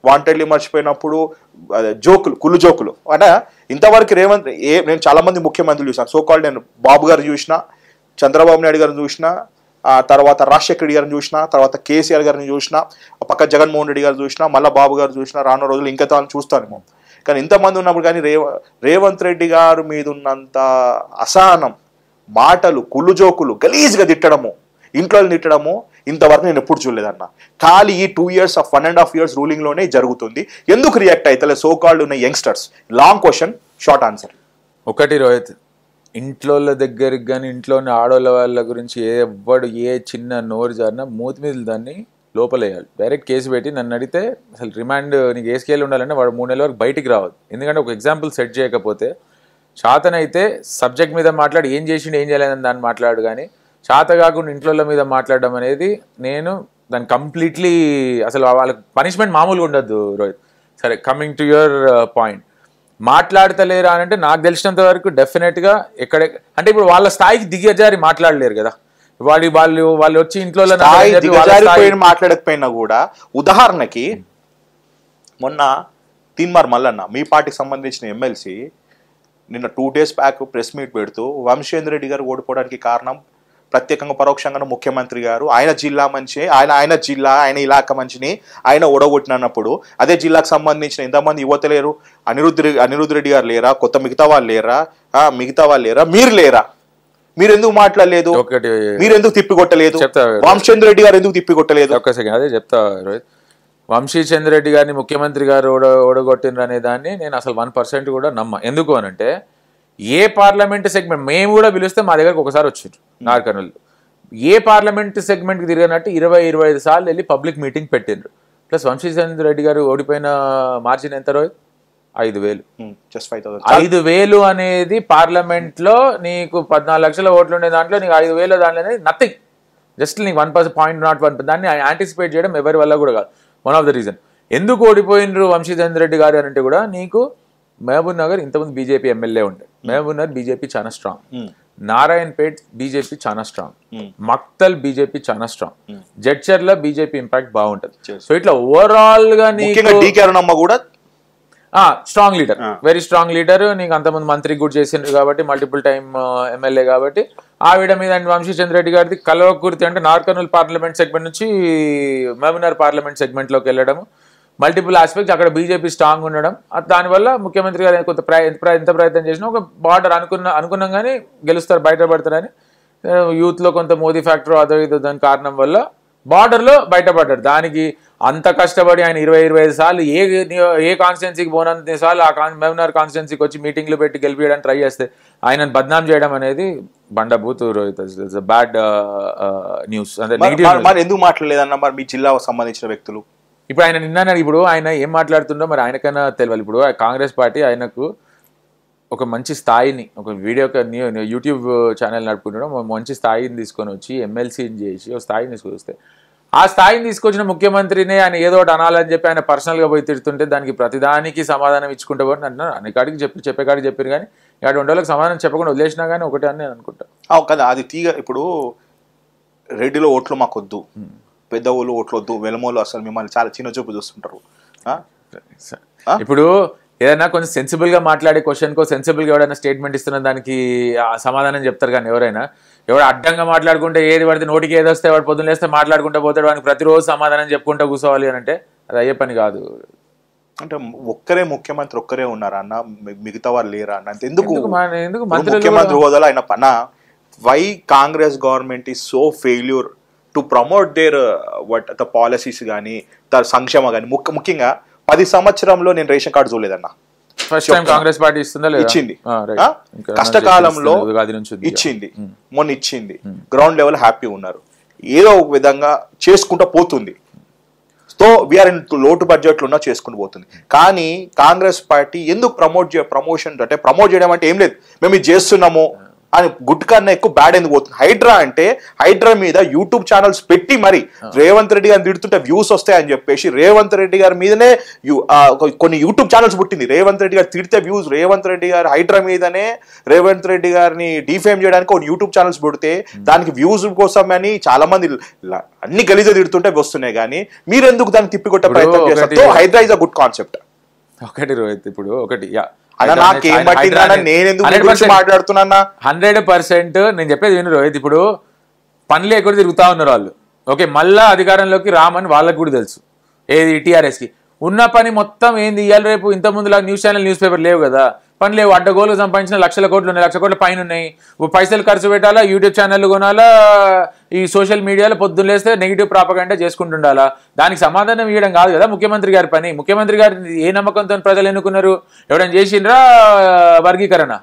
వాంటెడ్లీ మర్చిపోయినప్పుడు కుళ్ళు జోకులు అంటే ఇంతవరకు నేను చాలా మంది ముఖ్యమంత్రులు చూసాను. సో కాల్డ్ నేను బాబు గారు చూసిన, చంద్రబాబు నాయుడు గారిని చూసిన, తర్వాత రాజశేఖర రెడ్డి గారిని చూసిన, తర్వాత కేసీఆర్ గారిని చూసిన, పక్క జగన్మోహన్ రెడ్డి గారు చూసిన, మళ్ళీ బాబు గారు చూసిన, రానున్న రోజులు ఇంకా తాను చూస్తానేమో. కానీ ఇంతమంది ఉన్నప్పుడు కానీ రేవంత్ రెడ్డి గారు మీద ఉన్నంత అసహనం, మాటలు, కుళ్ళు జోకులు, గలీజ్గా తిట్టడము, ఇంట్లో తిట్టడము ఇంతవరకు నేను ఎప్పుడు చూడలేదన్న. ఖాళీ ఈ 2 years of 1.5 years రూలింగ్లోనే జరుగుతుంది. ఎందుకు రియాక్ట్ అవుతలే సో కాల్డ్ ఉన్న youngsters? Long question, short answer. ఒకటి రోహిత్, ఇంట్లో దగ్గరికి కానీ ఇంట్లోని ఆడవాళ్ళ వాళ్ళ గురించి ఏ చిన్న నోరు జారినా మూతి మీద దాన్ని లోపలేయాలి. డైరెక్ట్ కేసు పెట్టి నన్ను అడిగితే అసలు రిమాండ్ నీకు ఏ స్కేల్ ఉండాలంటే వాడు 3 నెలల వరకు బయటికి రావద్దు. ఎందుకంటే ఒక ఎగ్జాంపుల్ సెట్ చేయకపోతే, చాతనైతే సబ్జెక్ట్ మీద మాట్లాడి ఏం చేసిండు ఏం చేయలేదని దాన్ని మాట్లాడు, కానీ చాత కాకుండా ఇంట్లో మీద మాట్లాడడం అనేది నేను దాన్ని కంప్లీట్లీ అసలు వాళ్ళకి పనిష్మెంట్ మామూలుగా ఉండద్దు రోహిత్. సరే, కమింగ్ టు యువర్ పాయింట్, మాట్లాడతలేరా అంటే నాకు తెలిసినంత వరకు డెఫినెట్గా అంటే ఇప్పుడు వాళ్ళ స్థాయికి దిగజారి మాట్లాడలేరు కదా. వాళ్ళు వచ్చి ఇంట్లో మాట్లాడకపోయినా కూడా, ఉదాహరణకి మొన్న తీన్మార్ మల్లన్న మీ పార్టీకి సంబంధించిన ఎమ్మెల్సీ నిన్న 2 days బ్యాక్ ప్రెస్ మీట్ పెడుతూ వంశీంద్ర రెడ్డి గారు ఓడిపోవడానికి కారణం ప్రత్యేకంగా పరోక్షంగా ముఖ్యమంత్రి గారు, ఆయన జిల్లా మంచి, ఆయన ఇలాకా మంచిని ఆయన ఓడగొట్టినప్పుడు అదే జిల్లాకు సంబంధించిన ఎంతమంది యువత లేరు? అనిరుద్ధ్ రెడ్డి గారు లేరా? మిగతా వాళ్ళు లేరా? మీరు లేరా? మీరు ఎందుకు మాట్లాడలేదు? మీరు ఎందుకు తిప్పికొట్టలేదు? వంశీచంద్ర రెడ్డి గారు ఎందుకు తిప్పికొట్టలేదు? ఒక్క సెకండ్ అదే చెప్తా రోహిత్. వంశీచంద్ర రెడ్డి గారిని ముఖ్యమంత్రి గారు ఓడగొట్టిండ్రు అనే దాన్ని నేను అసలు 1% కూడా నమ్మ. ఎందుకు అనంటే, ఏ పార్లమెంట్ సెగ్మెంట్ మేము కూడా పిలిస్తే మా దగ్గరకు ఒకసారి వచ్చిండ్రు నార్కర్నూలు. ఏ పార్లమెంట్ సెగ్మెంట్కి తిరిగినట్టు 20-25 సార్లు వెళ్ళి పబ్లిక్ మీటింగ్ పెట్టిండ్రు. ప్లస్ వంశీచంద్ర రెడ్డి గారు ఓడిపోయిన మార్జిన్ ఎంత రోహిత్? 5,000 అనేది పార్లమెంట్ లో నీకు 14 లక్షల ఓట్లు ఉండే దాంట్లో నీకు 5,000 దాంట్లో అనేది నథింగ్. జస్ట్ నీకు 1.01 దాన్ని యాంటిసిపేట్ చేయడం ఎవరి వల్ల కూడా కాదు. వన్ ఆఫ్ ద రీజన్ ఎందుకు ఓడిపోయినరు వంశీచంద్ర రెడ్డి గారు అని అంటే కూడా, నీకు మహబూబ్ నగర్ ఇంతకుముందు బీజేపీ ఎమ్మెల్యే ఉండే, మహబూబ్ నగర్ బీజేపీ చాలా స్ట్రాంగ్, నారాయణపేట్ బీజేపీ చాలా స్ట్రాంగ్, మక్తల్ బీజేపీ చాలా స్ట్రాంగ్, జడ్చర్ల బీజేపీ ఇంపాక్ట్ బాగుంటది. సో ఇట్లా ఓవరాల్ గా కూడా strong leader, very strong leader. నీకు అంతమంది మంత్రి కూడా చేసిండ్రు కాబట్టి, మల్టిపుల్ టైమ్ ఎమ్మెల్యే కాబట్టి, ఆవిడ మీద వంశీచంద్ర రెడ్డి గారిది కలవకుర్తి అంటే నార్కర్నూలు పార్లమెంట్ సెగ్మెంట్ నుంచి మహబూబ్నగర్ పార్లమెంట్ సెగ్మెంట్ లోకి వెళ్ళడం, మల్టిపుల్ ఆస్పెక్ట్స్ అక్కడ బీజేపీ స్ట్రాంగ్ ఉండడం, దానివల్ల ముఖ్యమంత్రి గారు కొంత ఎంత ప్రయత్నం చేసినా ఒక బార్డర్ అనుకున్నాం కానీ గెలుస్తారు, బయటపడతారని యూత్ లో కొంత మోదీ ఫ్యాక్టర్ అదో ఇదో దాని కారణం వల్ల బార్డర్లో బయటపడ్డాడు. దానికి అంత కష్టపడి ఆయన 20-25 సార్లు ఏ కాన్స్టిట్యున్సీకి పోనంత సార్లు ఆ మహబూబ్నగర్ కాన్స్టిట్యున్సీకి వచ్చి మీటింగ్లు పెట్టి గెలిపించడానికి ట్రై చేస్తే ఆయనను బద్నాం చేయడం అనేది బండబూత్ రోహిత్, బ్యాడ్ న్యూస్. మరి ఎందుకు మాట్లాడలేదన్న మరి మీ జిల్లాకు సంబంధించిన వ్యక్తులు? ఇప్పుడు ఆయన ఇప్పుడు ఆయన ఏం మాట్లాడుతుండో మరి ఆయనకైనా తెలియాలి. ఇప్పుడు కాంగ్రెస్ పార్టీ ఆయనకు ఒక మంచి స్థాయిని, ఒక యూట్యూబ్ ఛానల్ నడుపుకుంటూ మంచి స్థాయిని తీసుకొని వచ్చి ఎమ్మెల్సీని చేసి ఒక స్థాయిని తీసుకొస్తే, ఆ స్థాయిని తీసుకొచ్చిన ముఖ్యమంత్రిని ఆయన ఏదో ఒకటి అనాలని చెప్పి ఆయన పర్సనల్గా పోయి తిడుతుంటే దానికి ప్రతిదానికి సమాధానం ఇచ్చుకుంటూ పోయి అంటున్నారు. అన్ని కాడికి చెప్పే కాడికి చెప్పారు కానీ అటువంటి వాళ్ళకి సమాధానం చెప్పకుండా వదిలేసినా కానీ ఒకటే అని నేను అనుకుంటా. కదా అది ఇప్పుడు రెడ్డిలో ఓట్లు మాకొద్దు, పెద్ద ఊళ్ళు ఓట్లు వద్దు, వెలమోళ్ళు అసలు మిమ్మల్ని చాలా చిన్న చూపు చూస్తుంటారు. ఇప్పుడు ఏదైనా కొంచెం సెన్సిబుల్గా మాట్లాడే క్వశ్చన్కో సెన్సిబుల్గా ఎవరైనా స్టేట్మెంట్ ఇస్తున్న దానికి సమాధానం చెప్తారు. కానీ ఎవరు అడ్డంగా మాట్లాడుకుంటే ఏది పడితే నోటికి ఏది వస్తే వాడు పొద్దున్న లేస్తే మాట్లాడుకుంటూ పోతాడు, వాడికి ప్రతిరోజు సమాధానం చెప్పుకుంటూ కూర్చోవాలి అని అంటే అది అయ్యే పని కాదు. అంటే ఒక్కరే ముఖ్యమంత్రి ఒక్కరే ఉన్నారా అన్న, మిగతా వాళ్ళు లేరా అన్న? ఎందుకు ముఖ్యమంత్రి హోదాలో ఆయన పన్న why Congress government is so failure to promote their the policies కానీ సంక్షేమ కానీ? ముఖ్యంగా 10 సంవత్సరంలో నేను రేషన్ కార్డు చూడలేదన్న. ఫస్ట్ టైం కాంగ్రెస్ పార్టీ ఇచ్చింది, కష్టకాలంలో ఇచ్చింది, మొన్న ఇచ్చింది, గ్రౌండ్ లెవెల్ హ్యాపీ ఉన్నారు, ఏదో ఒక విధంగా చేసుకుంటూ పోతుంది. సో వీఆర్ ఇన్ లోటు బడ్జెట్లు ఉన్నా చేసుకుంటూ పోతుంది. కానీ కాంగ్రెస్ పార్టీ ఎందుకు ప్రమోషన్ అంటే ప్రమోట్ చేయడం అంటే ఏం లేదు, మేము ఇది చేస్తున్నాము అని గుడ్ కన్నా ఎక్కువ బ్యాడ్ ఎందుకు పోతుంది? హైడ్రా అంటే హైడ్రా మీద యూట్యూబ్ ఛానల్స్ పెట్టి మరి రేవంత్ రెడ్డి గారిని తిడుతుంటే వ్యూస్ వస్తాయని చెప్పేసి రేవంత్ రెడ్డి గారి మీదనే కొన్ని యూట్యూబ్ ఛానల్స్ పుట్టింది. రేవంత్ రెడ్డి గారు తిడితే వ్యూస్, రేవంత్ రెడ్డి గారు హైడ్రా మీదనే రేవంత్ రెడ్డి గారిని డిఫేమ్ చేయడానికి కొన్ని యూట్యూబ్ ఛానల్స్ పుడితే దానికి వ్యూస్ కోసం అని చాలా మంది అన్ని గలీజ తిడుతుంటే వస్తున్నాయి. కానీ మీరెందుకు దాన్ని తిప్పికొట్టే ప్రయత్నం చేస్తారు? Hydraa is a good concept. ఒకటి రోహిత్, ఇప్పుడు ఒకటి 100% నేను చెప్పేది విను రోహిత్. ఇప్పుడు పనులు ఎక్కడ తిరుగుతా ఉన్నారు వాళ్ళు, ఓకే, మళ్ళా అధికారంలోకి రామని వాళ్ళకి కూడా తెలుసు. ఏది టీఆర్ఎస్కి ఉన్న పని మొత్తం ఏంది? ఇవాళ రేపు ఇంత ముందులా న్యూస్ ఛానల్ న్యూస్ పేపర్ లేవు కదా, పని లేవు. అడ్డగోలు సంపాదించిన లక్షల కోట్లు ఉన్నాయి, లక్ష కోట్ల పైన ఉన్నాయి. పైసలు ఖర్చు పెట్టాలా, యూట్యూబ్ ఛానల్ కొనాలా, ఈ సోషల్ మీడియాలో పొద్దున్న లేస్తే నెగిటివ్ ప్రాపగండా చేసుకుంటుండాలా. దానికి సమాధానం ఇవ్వడం కాదు కదా ముఖ్యమంత్రి గారి పని. ముఖ్యమంత్రి గారు ఏ నమ్మకంతో ప్రజలు ఎన్నుకున్నారు? ఎవరైనా చేసిండ్రా వర్గీకరణ?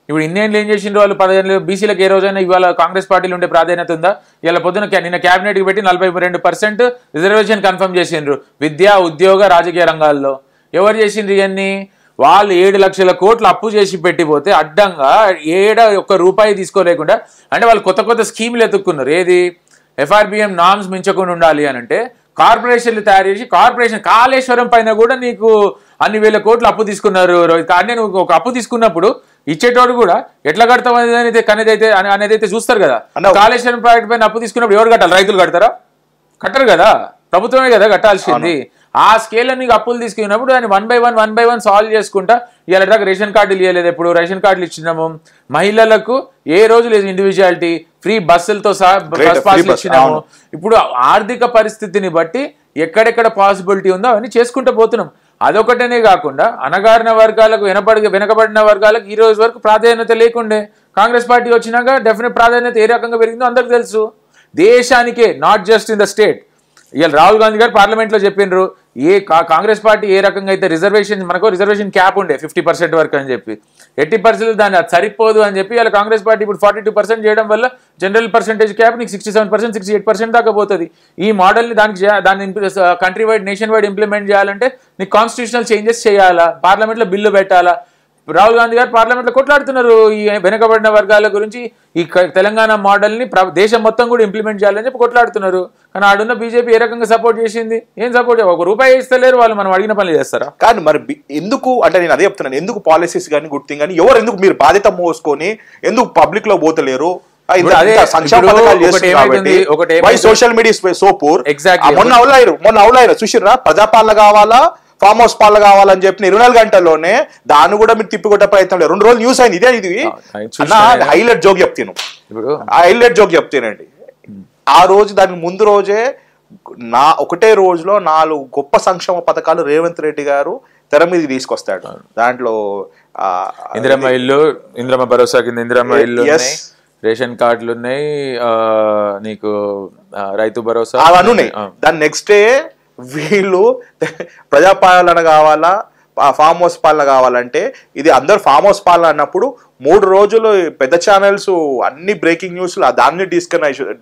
ఇప్పుడు ఇన్నేళ్ళు ఏం చేసిండ్రు వాళ్ళు? 15 బీసీలకు ఏ రోజైనా ఇవాళ కాంగ్రెస్ పార్టీలో ఉండే ప్రాధాన్యత ఉందా? ఇలా పొద్దున నిన్న క్యాబినెట్కి పెట్టి 42% రిజర్వేషన్ కన్ఫర్మ్ చేసిండ్రు విద్యా, ఉద్యోగ, రాజకీయ రంగాల్లో. ఎవరు చేసిండ్రు ఇవన్నీ? వాళ్ళు 7 లక్షల కోట్లు అప్పు చేసి పెట్టిపోతే అడ్డంగా ఒక్క రూపాయి తీసుకోలేకుండా, అంటే వాళ్ళు కొత్త స్కీములు ఎత్తుక్కున్నారు. ఏది? FRBM నామ్స్ మించకుండా ఉండాలి అని అంటే కార్పొరేషన్లు తయారు చేసి, కార్పొరేషన్ కాళేశ్వరం పైన కూడా నీకు అన్ని వేల కోట్లు అప్పు తీసుకున్నారు. కానీ నువ్వు ఒక అప్పు తీసుకున్నప్పుడు ఇచ్చేటోడు కూడా ఎట్లా కడతాం అనేది అయితే చూస్తారు కదా. కాళేశ్వరం ప్రాజెక్ట్ పైన అప్పు తీసుకున్నప్పుడు ఎవరు కట్టాలి? రైతులు కడతారా? కట్టరు కదా, ప్రభుత్వమే కదా కట్టాల్సింది. ఆ స్కేల్లో నీకు అప్పులు తీసుకున్నప్పుడు దాన్ని 1 by 1 సాల్వ్ చేసుకుంటా. ఇలా దాకా రేషన్ కార్డులు ఇవ్వలేదు, ఎప్పుడు రేషన్ కార్డులు ఇచ్చినాము. మహిళలకు ఏ రోజు లేదు ఇండివిజువాలిటీ, ఫ్రీ బస్సులతో సహా బస్ పాస్లు ఇచ్చినాము. ఇప్పుడు ఆర్థిక పరిస్థితిని బట్టి ఎక్కడెక్కడ పాసిబిలిటీ ఉందో అవన్నీ చేసుకుంటూ పోతున్నాం. అదొకటనే కాకుండా అణగారిన వర్గాలకు, వెనకబడిన వర్గాలకు ఈ రోజు వరకు ప్రాధాన్యత లేకుండే. కాంగ్రెస్ పార్టీ వచ్చినాక డెఫినెట్ ప్రాధాన్యత ఏ రకంగా పెరిగిందో అందరికి తెలుసు. దేశానికే, not just in the state. ఇవాళ రాహుల్ గాంధీ గారు పార్లమెంట్లో చెప్పినారు, కాంగ్రెస్ పార్టీ ఏ రకంగా అయితే మనకు రిజర్వేషన్ క్యాప్ ఉండే 50% వరకు అని చెప్పి, 80% దాన్ని అది సరిపోదు అని చెప్పి ఇలా కాంగ్రెస్ పార్టీ ఇప్పుడు 42% చేయడం వల్ల జనరల్ పర్సెంటేజ్ క్యాప్ నీకు 67%, 68% దాకా పోతుంది. ఈ మోడల్ని దాన్ని country wide, nation wide implement చేయాలంటే నీకు కాన్స్టిట్యూషనల్ చేంజెస్ చేయాలా, పార్లమెంట్లో బిల్లు పెట్టాలా. రాహుల్ గాంధీ గారు పార్లమెంట్లో కొట్లాడుతున్నారు ఈ వెనుకబడిన వర్గాల గురించి. ఈ తెలంగాణ మోడల్ని దేశం మొత్తం కూడా ఇంప్లిమెంట్ చేయాలని చెప్పి కొట్లాడుతున్నారు. కానీ ఆడున్న బీజేపీ ఏ రకంగా సపోర్ట్ చేసింది? ఏం సపోర్ట్? 1 రూపాయి ఇస్తలేరు వాళ్ళు, మనం అడిగిన పనులు చేస్తారా? కానీ మరి ఎందుకు అంటే నేను అదే చెప్తున్నాను, ఎందుకు పాలసీస్ కానీ గుడ్ థింగ్ కానీ ఎవరు ఎందుకు మీరు బాధ్యత మోసుకొని ఎందుకు పబ్లిక్ లో పోతలేరు? Social media so poor. మొన్న అవులాయిరు చూసిర్రా, ప్రజాపాలన కావాలా, ఫామ్ హౌస్ పాలన కావాలని చెప్పిన 24 గంటల్లోనే దాన్ని కూడా మీరు తిప్పికొట్టే ప్రయత్నం లేదు. 2 రోజులు న్యూస్ అయింది. ఇదే ఇది హైలైట్ జోక్ చెప్తాను, హైలైట్ జోక్ చెప్తానండి. ఆ రోజు దానికి ముందు రోజే ఒకటే రోజులో 4 గొప్ప సంక్షేమ పథకాలు రేవంత్ రెడ్డి గారు తెర మీదకి తీసుకొస్తాడు. దాంట్లో ఇందిరమ్మ ఇల్లు, ఇందిరమ్మ భరోసా కింద ఇందిరమ్మ ఇల్లు, రేషన్ కార్డులు ఉన్నాయి, నీకు రైతు భరోసా అవన్నీ ఉన్నాయి. దాని నెక్స్ట్ డే వీళ్ళు ప్రజాపాలన కావాలా, ఫామ్ హౌస్ పాలన కావాలంటే, ఇది అందరు ఫామ్ హౌస్ పాలన అన్నప్పుడు 3 రోజులు పెద్ద ఛానల్స్ అన్ని బ్రేకింగ్ న్యూస్లు దాన్ని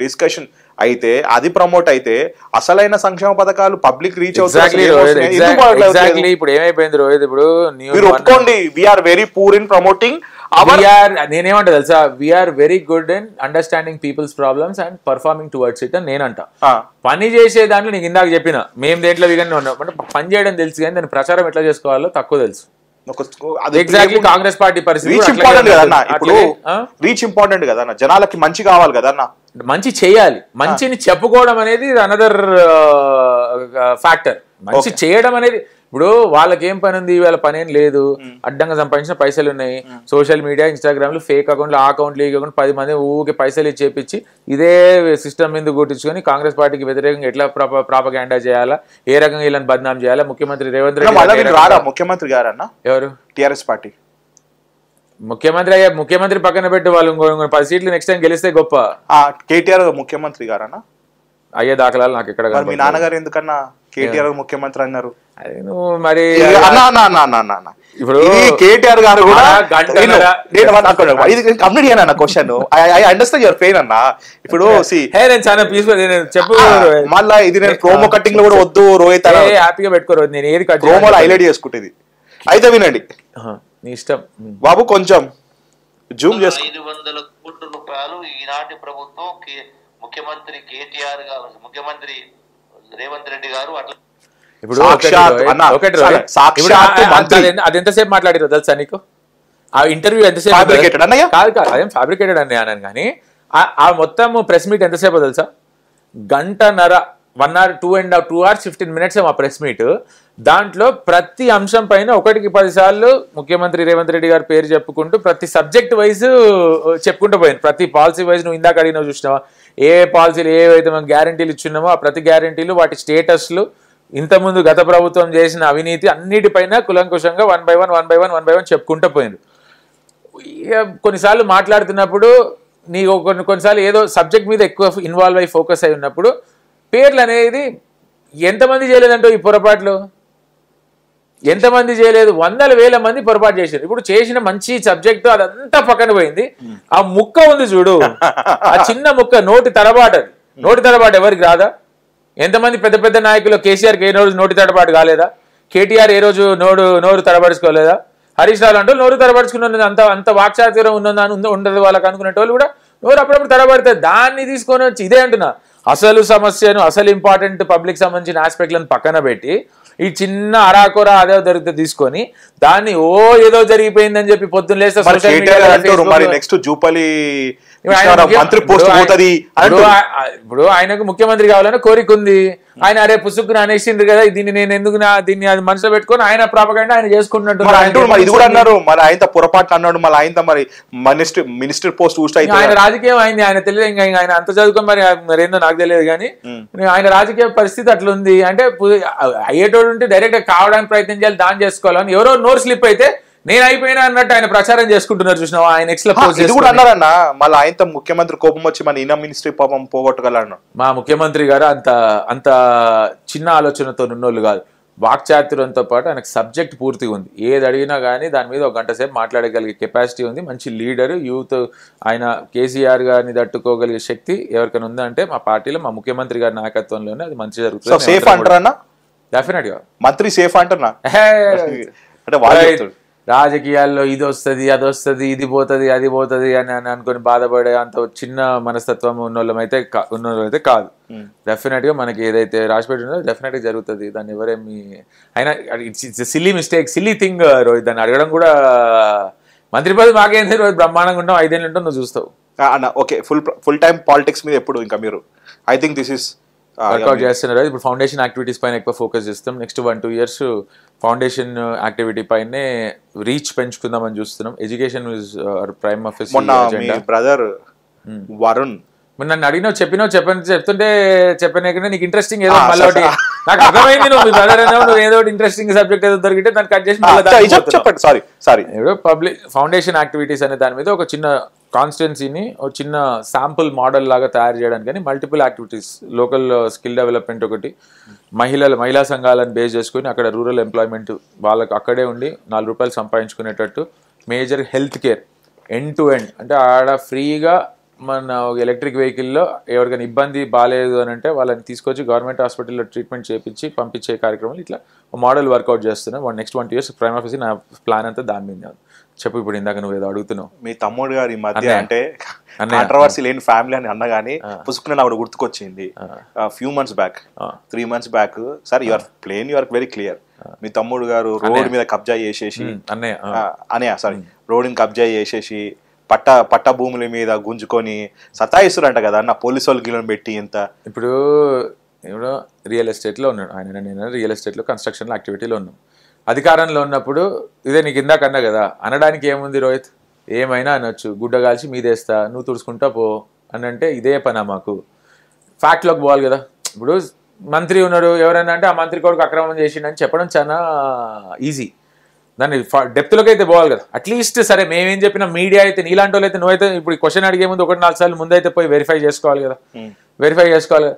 డిస్కషన్ అయితే, అది ప్రమోట్ అయితే అసలైన సంక్షేమ పథకాలు పబ్లిక్ రీచ్ అవుతాయి. ఇప్పుడు ఏమైపోయింది రోహిత్, ఇప్పుడు మీరు ఒప్పుకోండి, we're very poor in promoting. నేనేమంటా తెలుసా, we're very good in understanding people's problems and performing towards it అని నేనంట. పని చేసే దాంట్లో నీకు ఇందాక చెప్పిన మేము దేంట్లో అంటే పని చేయడం తెలుసు, కానీ దాని ప్రచారం ఎట్లా చేసుకోవాలో తక్కువ తెలుసు. ఎగ్జాక్ట్లీ కాంగ్రెస్ పార్టీ పరిస్థితి రీచ్ ఇంపార్టెంట్ కదన్నా. ఇప్పుడు రీచ్ ఇంపార్టెంట్ కదన్నా, జనాలకి మంచి కావాలి కదన్నా, మంచి చేయాలి. మంచిని చెప్పుకోవడం అనేది అనదర్ ఫ్యాక్టర్. మంచి చేయడం అనేది, ఇప్పుడు వాళ్ళకి ఏం పని ఉంది, వాళ్ళ పని ఏం లేదు, అడ్డంగా సంపాదించిన పైసలు ఉన్నాయి, సోషల్ మీడియా ఇన్స్టాగ్రామ్లు ఫేక్ అకౌంట్లు, ఆ అకౌంట్లు ఈ అకౌంట్ 10 మంది ఊకే పైసలు ఇచ్చేపించి ఇదే సిస్టమ్ మీద గుర్తించుకొని కాంగ్రెస్ పార్టీకి వ్యతిరేకంగా ఎట్లా ప్రాపగాండా చేయాలా, ఏ రకంగా వీళ్ళని బద్నాం చేయాలా. ముఖ్యమంత్రి రేవంత్ రెడ్డి ముఖ్యమంత్రి గారన్నా, ఎవరు టిఆర్ఎస్ పార్టీ ముఖ్యమంత్రి పక్కన పెట్టి వాళ్ళు 10 సీట్లు నెక్స్ట్ టైం గెలిస్తే గొప్ప. కేటీఆర్ ముఖ్యమంత్రి గారన్నా అయ్యే దాఖలాలు నాకు ఎక్కడ. మీ నాన్నగారు ఎందుకన్నా కేటీఆర్ ముఖ్యమంత్రి అన్నారు? మరి ఇప్పుడు కేటీఆర్ గారు కూడా కంప్లీట్ చేయను question. I understand your pain అన్న. ఇప్పుడు చాలా పీస్ఫుల్ చెప్పు. మళ్ళా ఇది నేను ప్రోమో కట్టింగ్ లో కూడా వద్దు రోహిత్, హ్యాపీగా పెట్టుకోరు, నేను ఏది ప్రోమోలో హైలైట్ చేసుకుంటేది. అయితే వినండి నీ ఇష్టం బాబు, కొంచెం జూమ్ చేసుకో. 500 కోట్ల రూపాయలు ఈనాటి ప్రభుత్వం ముఖ్యమంత్రి కేటీఆర్ గారు, ముఖ్యమంత్రి రేవంత్ రెడ్డి గారు అట్లా. ఇప్పుడు అది ఎంతసేపు మాట్లాడారో తెలుసా నీకు? ఆ ఇంటర్వ్యూ ఎంతసేపు? కాదు కాదు, అదేం ఫ్యాబ్రికేటెడ్ అని అన్నాను, కానీ ఆ మొత్తం ప్రెస్ మీట్ ఎంతసేపు తెలుసా? 1.5 1 hour 2 hours 15 minutes మా ప్రెస్ మీట్. దాంట్లో ప్రతి అంశం పైన 1కి 10 సార్లు ముఖ్యమంత్రి రేవంత్ రెడ్డి గారి పేరు చెప్పుకుంటూ ప్రతి సబ్జెక్ట్ వైజ్ చెప్పుకుంటూ పోయింది. ప్రతి పాలసీ వైజ్ నువ్వు ఇందాక అడిగినావు చూసినావా, ఏ పాలసీలు ఏవైతే మనం గ్యారంటీలు ఇచ్చున్నామో ఆ ప్రతి గ్యారంటీలు, వాటి స్టేటస్లు, ఇంతకుముందు గత ప్రభుత్వం చేసిన అవినీతి అన్నిటిపైన కులంకుశంగా 1 by 1 చెప్పుకుంటూ పోయింది. కొన్నిసార్లు మాట్లాడుతున్నప్పుడు నీకు కొన్నిసార్లు ఏదో సబ్జెక్ట్ మీద ఎక్కువ ఇన్వాల్వ్ అయ్యి ఫోకస్ అయి ఉన్నప్పుడు పేర్లు అనేది ఎంతమంది చేయలేదంటో ఈ పొరపాట్లు, ఎంతమంది చేయలేదు, 100,000 మంది పొరపాటు చేశారు. ఇప్పుడు చేసిన మంచి సబ్జెక్టు అదంతా పక్కన పోయింది. ఆ ముక్క ఉంది చూడు, ఆ చిన్న ముక్క, నోటి తడబాటు. అది నోటి తడబాటు ఎవరికి రాదా? ఎంతమంది పెద్ద పెద్ద నాయకులు, కేసీఆర్కి ఏ రోజు నోటి తడబాటు కాలేదా? కేటీఆర్ ఏ రోజు నోరు తడబడుచుకోలేదా? హరీష్ రావు అంటే నోరు తడబడుచుకున్న అంత వాక్చాతుర్యం ఉండదు వాళ్ళకి అనుకునే వాళ్ళు కూడా నోరు అప్పుడప్పుడు తడబడుతుంది. దాన్ని తీసుకొని వచ్చి ఇదే అంటున్నా, అసలు సమస్యను, అసలు ఇంపార్టెంట్ పబ్లిక్ సంబంధించిన ఆస్పెక్ట్లను పక్కన పెట్టి ఈ చిన్న అరాకొర అదే దొరికితే తీసుకొని దాన్ని ఏదో జరిగిపోయిందని చెప్పి పొద్దున్న లేస్తే ఇప్పుడు ఆయనకు ముఖ్యమంత్రి కావాలని కోరిక ఉంది. ఆయన అరే పుసుక్కుని అనేసిండ్రు కదా, దీన్ని నేను ఎందుకు దీన్ని అది మనసులో పెట్టుకొని ఆయన ప్రాపగండా ఆయన చేసుకుంటున్నట్టు ఇది కూడా అన్నారు. మరి ఆయన పొరపాటు అన్నాడు, మళ్ళీ ఆయన మరి మినిస్టర్ పోస్ట్ ఆయన రాజకీయం అయింది, ఆయన తెలియదు. ఇంకా ఆయన అంత చదువుకొని మరి ఏందో నాకు తెలియదు, కానీ ఆయన రాజకీయ పరిస్థితి అట్లుంది. అంటే అయ్యేటోడు ఉంటే డైరెక్ట్ గా కావడానికి ప్రయత్నం చేయాలి, దాన్ని చేసుకోవాలని. ఎవరో నోరు స్లిప్ అయితే నేను అయిపోయినా అన్నట్టు ఆయన ప్రచారం చేసుకుంటున్నారు చూసినావా? ఆయన ఇది కూడా అన్నారన్నా, మళ్ళీ ఆయనతో ముఖ్యమంత్రి కోపం వచ్చి మన ఈయన మినిస్ట్రీ పాపం పోగొట్టగలరు. మా ముఖ్యమంత్రి గారు అంత చిన్న ఆలోచనతో ఉన్నోళ్ళు కాదు. వాక్చాతుర్యంతో పాటు ఆయనకు సబ్జెక్ట్ పూర్తిగా ఉంది. ఏది అడిగినా కానీ దాని మీద 1 గంట సేపు మాట్లాడగలిగే కెపాసిటీ ఉంది. మంచి లీడరు, యూత్. ఆయన కేసీఆర్ గారిని తట్టుకోగలిగే శక్తి ఎవరికైనా ఉందంటే మా పార్టీలో మా ముఖ్యమంత్రి గారి నాయకత్వంలోనే అది మంచి జరుగుతుంది. సేఫ్ అంటారా? డెఫినెట్ గా మంత్రి సేఫ్ అంటున్నా. రాజకీయాల్లో ఇది వస్తుంది, అది వస్తుంది, ఇది పోతుంది, అది పోతుంది అని అనుకుని బాధపడే అంత చిన్న మనస్తత్వం ఉన్నోళ్ళమైతే కాదు. డెఫినెట్ గా మనకి ఏదైతే రాసిపెట్టి ఉందో డెఫినెట్ గా జరుగుతుంది. దాన్ని ఎవరేమి అయినా it's silly mistake, silly thing Rohit. దాన్ని అడగడం కూడా మంత్రి పదవి మాకేంది రోహిత్, బ్రహ్మాండంగా ఉంటాం, 5 ఏళ్ళు ఉంటాం, నువ్వు చూస్తావు. ఓకే, ఫుల్ టైం పాలిటిక్స్ మీద ఎప్పుడు ఇంకా మీరు I think this is workout చేస్తున్నారు. ఇప్పుడు ఫౌండేషన్ యాక్టివిటీస్ పైన ఎక్కువ ఫోకస్ చేస్తాం. నెక్స్ట్ 1-2 years ఫౌండేషన్ యాక్టివిటీ పైనే రీచ్ పెంచుకుందామని చూస్తున్నాం. Education is prime office. Brother Varun నన్ను అడిగినావు, చెప్తుంటే చెప్పినా నీకు ఇంట్రెస్టింగ్ ఏదో మళ్ళీ ఒకటి నాకు అర్థమైంది. నువ్వు బ్రదర్ అన్నావు, నువ్వు ఏదో ఇంట్రెస్టింగ్ సబ్జెక్ట్ ఏదో దొరికితే దాన్ని కట్ చేసి చెప్పండి. సారీ పబ్లిక్ ఫౌండేషన్ యాక్టివిటీస్ అనే దాని మీద ఒక చిన్న కాన్స్టిట్యున్సీని ఒక చిన్న శాంపుల్ మోడల్ లాగా తయారు చేయడానికి కానీ multiple activities, local skill development ఒకటి, మహిళా సంఘాలను బేస్ చేసుకుని అక్కడ రూరల్ ఎంప్లాయ్మెంట్ వాళ్ళకి అక్కడే ఉండి ₹4 సంపాదించుకునేటట్టు, major health care end to end, అంటే ఆడ ఫ్రీగా మన ఎలక్ట్రిక్ వెహికల్లో ఎవరికైనా ఇబ్బంది బాగాలేదు అని అంటే వాళ్ళని తీసుకొచ్చి గవర్నమెంట్ హాస్పిటల్లో ట్రీట్మెంట్ చేయించి పంపించే కార్యక్రమాలు ఇట్లా మోడల్ వర్కౌట్ చేస్తున్నాం. నెక్స్ట్ 20 years ప్రైమ్ ఆఫీస్ నా ప్లాన్ అంతా దాని మీద. చెప్పు ఇప్పుడు ఇందాక నువ్వు ఏదో అడుగుతున్నావు. మీ తమ్ముడు గారు ఈ మధ్య అంటే కాంట్రవర్సీ లేని ఫ్యామిలీ అని అన్నగాని పుసుకుని నాకు గుర్తుకొచ్చింది. Few months back 3 months back, sir your plan your very clear, మీ తమ్ముడు గారు రోడ్ మీద కబ్జా చేసేసి రోడ్ని కబ్జా చేసేసి పట్ట భూముల మీద గుంజుకొని సతాయిస్తురంట కదా అన్న, పోలీసు వాళ్ళు గిలను పెట్టి ఇంత. ఇప్పుడు రియల్ ఎస్టేట్లో ఉన్నాడు ఆయన, నేను రియల్ ఎస్టేట్లో కన్స్ట్రక్షన్ యాక్టివిటీలో ఉన్నాం. అధికారంలో ఉన్నప్పుడు ఇదే నీకు ఇందాక అన్నా కదా, అనడానికి ఏముంది రోహిత్, ఏమైనా అనొచ్చు, గుడ్డ కాల్చి మీదేస్తా నువ్వు తుడుచుకుంటా పో అని అంటే ఇదే పనా మాకు? ఫ్యాక్ట్లోకి పోవాలి కదా. ఇప్పుడు మంత్రి ఉన్నాడు, ఎవరైనా అంటే ఆ మంత్రి కొడుకు అక్రమం చేసిండని చెప్పడం చాలా ఈజీ, దాన్ని డెప్త్లోకి అయితే పోవాలి కదా. అట్లీస్ట్ సరే మేమేం చెప్పినా మీడియా అయితే నీలాంటి వాళ్ళు అయితే నువ్వైతే ఇప్పుడు క్వశ్చన్ అడిగే ముందు 1-4 సార్లు ముందు అయితే పోయి వెరిఫై చేసుకోవాలి కదా. వెరిఫై చేసుకోవాలి.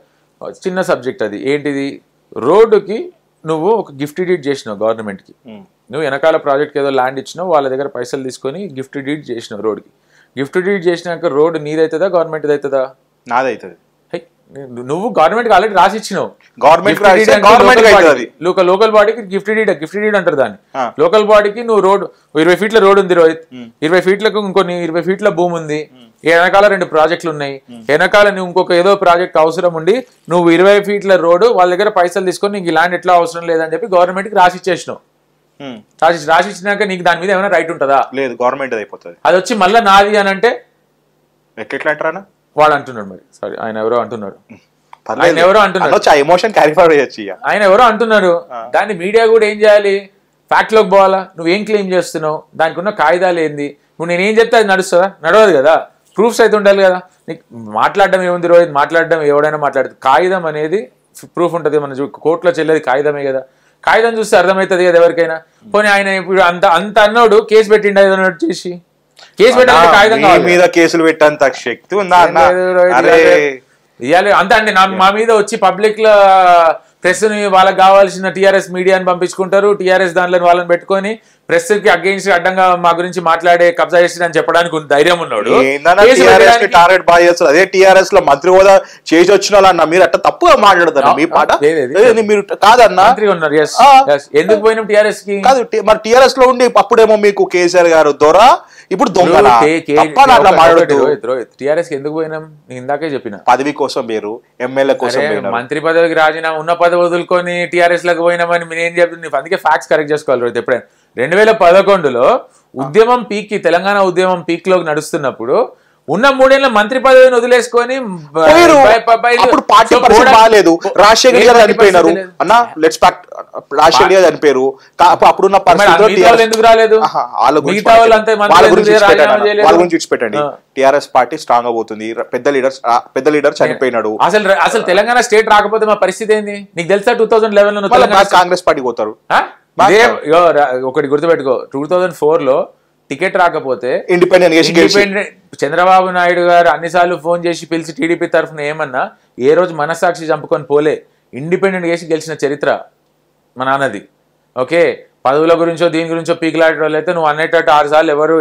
చిన్న సబ్జెక్ట్ అది ఏంటిది, రోడ్డుకి నువ్వు ఒక గిఫ్ట్ డీడ్ చేసినావు గవర్నమెంట్కి, నువ్వు వెనకాల ప్రాజెక్ట్కి ఏదో ల్యాండ్ ఇచ్చినావు, వాళ్ళ దగ్గర పైసలు తీసుకొని గిఫ్ట్ డీడ్ చేసినావు రోడ్కి. గిఫ్ట్ డీడ్ చేసినాక రోడ్డు నీదైతుందా గవర్నమెంట్ది అవుతుందా? నాదైతుంది. నువ్వు గవర్నమెంట్ ఆల్రెడీ రాసి ఇచ్చినావు. లోకల్ బాడీకి గిఫ్ట్ డీడ్ అంటారు దాన్ని. లోకల్ బాడీకి నువ్వు రోడ్ 20 feet రోడ్ ఉంది రోహిత్, 20 feet ఇంకొన్ని 20 feet భూమి ఉంది, వెనకాల 2 ప్రాజెక్టులు ఉన్నాయి, వెనకాల నువ్వు ఇంకొక ఏదో ప్రాజెక్ట్ అవసరం ఉండి నువ్వు 20 feet రోడ్డు వాళ్ళ దగ్గర పైసలు తీసుకొని నీకు ల్యాండ్ ఎట్లా అవసరం లేదని చెప్పి గవర్నమెంట్ కి రాసి ఇచ్చేసినావు. రాసి ఇచ్చినాక నీకు దాని మీద ఏమైనా రైట్ ఉంటుందా? లేదు, గవర్నమెంట్ అయిపోతుంది. అది వచ్చి మళ్ళీ నాది అని అంటే ఎట్లా అంటారా వాడు అంటున్నాడు. మరి సారీ ఆయన ఎవరో అంటున్నాడు, ఆయన ఎవరో అంటున్నారు. దాన్ని మీడియా కూడా ఏం చేయాలి, ఫ్యాక్ట్ లోకి పోవాలా. నువ్వేం క్లెయిమ్ చేస్తున్నావు, దానికి ఉన్న కాయిదాలు ఏంది, నువ్వు నేనేం చెప్తే అది నడుస్తుందా? నడవదు కదా. ప్రూఫ్స్ అయితే ఉండాలి కదా. నీకు మాట్లాడడం ఏముంది రోహిత్, మాట్లాడడం ఎవడైనా మాట్లాడుతుంది. కాగితం అనేది ప్రూఫ్ ఉంటుంది. మన కోర్టులో చెల్లేది కాగితమే కదా. కాగితం చూస్తే అర్థమవుతుంది కదా ఎవరికైనా. పోనీ ఆయన ఇప్పుడు అంత అన్నోడు కేసు పెట్టిండు ఏదన్నా చేసి, కేసు పెట్టాలంటే కాగితం మీద కేసులు పెట్టేంత శక్తి ఉందా? ఇవ్వాలి అంతే అండి. మా మీద వచ్చి పబ్లిక్ లో ప్రెస్ ని వాళ్ళకి కావాల్సిన టీఆర్ఎస్ మీడియాని పంపించుకుంటారు. టీఆర్ఎస్ దాంట్లో వాళ్ళని పెట్టుకొని ప్రెస్ కి అగెయిన్స్ట్ అడ్డంగా మా గురించి మాట్లాడే కబ్జా చేసి అని చెప్పడానికి ధైర్యం ఉన్నాడు. టార్గెట్ బాగా చేస్తారు. అదే టీఆర్ఎస్ లో మంత్రి హోదా చేసి వచ్చిన వాళ్ళన్న మీరు అట్లా తప్పుగా మాట్లాడతారు. మీ పాట మీరు కాదన్నా మంత్రి ఉన్నారు. ఎందుకు పోయినాం టీఆర్ఎస్ కి? కాదు, మరి టీఆర్ఎస్ లో ఉండి అప్పుడేమో మీకు కేసీఆర్ గారు దొర, ఇప్పుడు దొంగ. టీఆర్ఎస్ కి ఎందుకు పోయినాం నేను ఇందాకే చెప్పిన. పదవి కోసం వేరు, ఎమ్మెల్యే కోసం. మంత్రి పదవికి రాజీనామా, ఉన్న పదవి వదులుకొని టీఆర్ఎస్ లకు పోయినామని నేనేం చెప్తుంది. అందుకే ఫ్యాక్ట్స్ కరెక్ట్ చేసుకోవాలి రోహిత్. ఎప్పుడైనా 2011లో ఉద్యమం పీక్ కి, తెలంగాణ ఉద్యమం పీక్ లోకి నడుస్తున్నప్పుడు ఉన్న 3 ఏళ్ల మంత్రి పదవిని వదిలేసుకొని బాగాలేదు. రాజశేఖర్ గారు చనిపోయినారు అన్న, లెట్స్ ప్యాక్. రాజశేఖర్ గారు చనిపోయారు, అప్పుడున్న పరిస్థితుల్లో ఎందుకు రాలేదు? వాళ్ళ గురించి ఇచ్చిపెట్టండి. టీఆర్ఎస్ పార్టీ స్ట్రాంగ్ అవుతుంది. పెద్ద లీడర్ చనిపోయినాడు. అసలు తెలంగాణ స్టేట్ రాకపోతే మా పరిస్థితి ఏంది నీకు తెలుసా? 2011లో కాంగ్రెస్ పార్టీ పోతారు. ఒకటి గుర్తుపెట్టుకో, 2004లో టికెట్ రాకపోతే ఇండిపెండెంట్ చంద్రబాబు నాయుడు గారు అన్నిసార్లు ఫోన్ చేసి పిలిచి టీడీపీ తరఫున ఏమన్నా ఏ రోజు మనస్సాక్షి చంపుకొని పోలే. ఇండిపెండెంట్ చేసి గెలిచిన చరిత్ర మా నాన్నది. ఓకే, పదవుల గురించో దీని గురించో పీకులాడే వాళ్ళు అయితే నువ్వు అనేటట్టు 6 సార్లు ఎవరు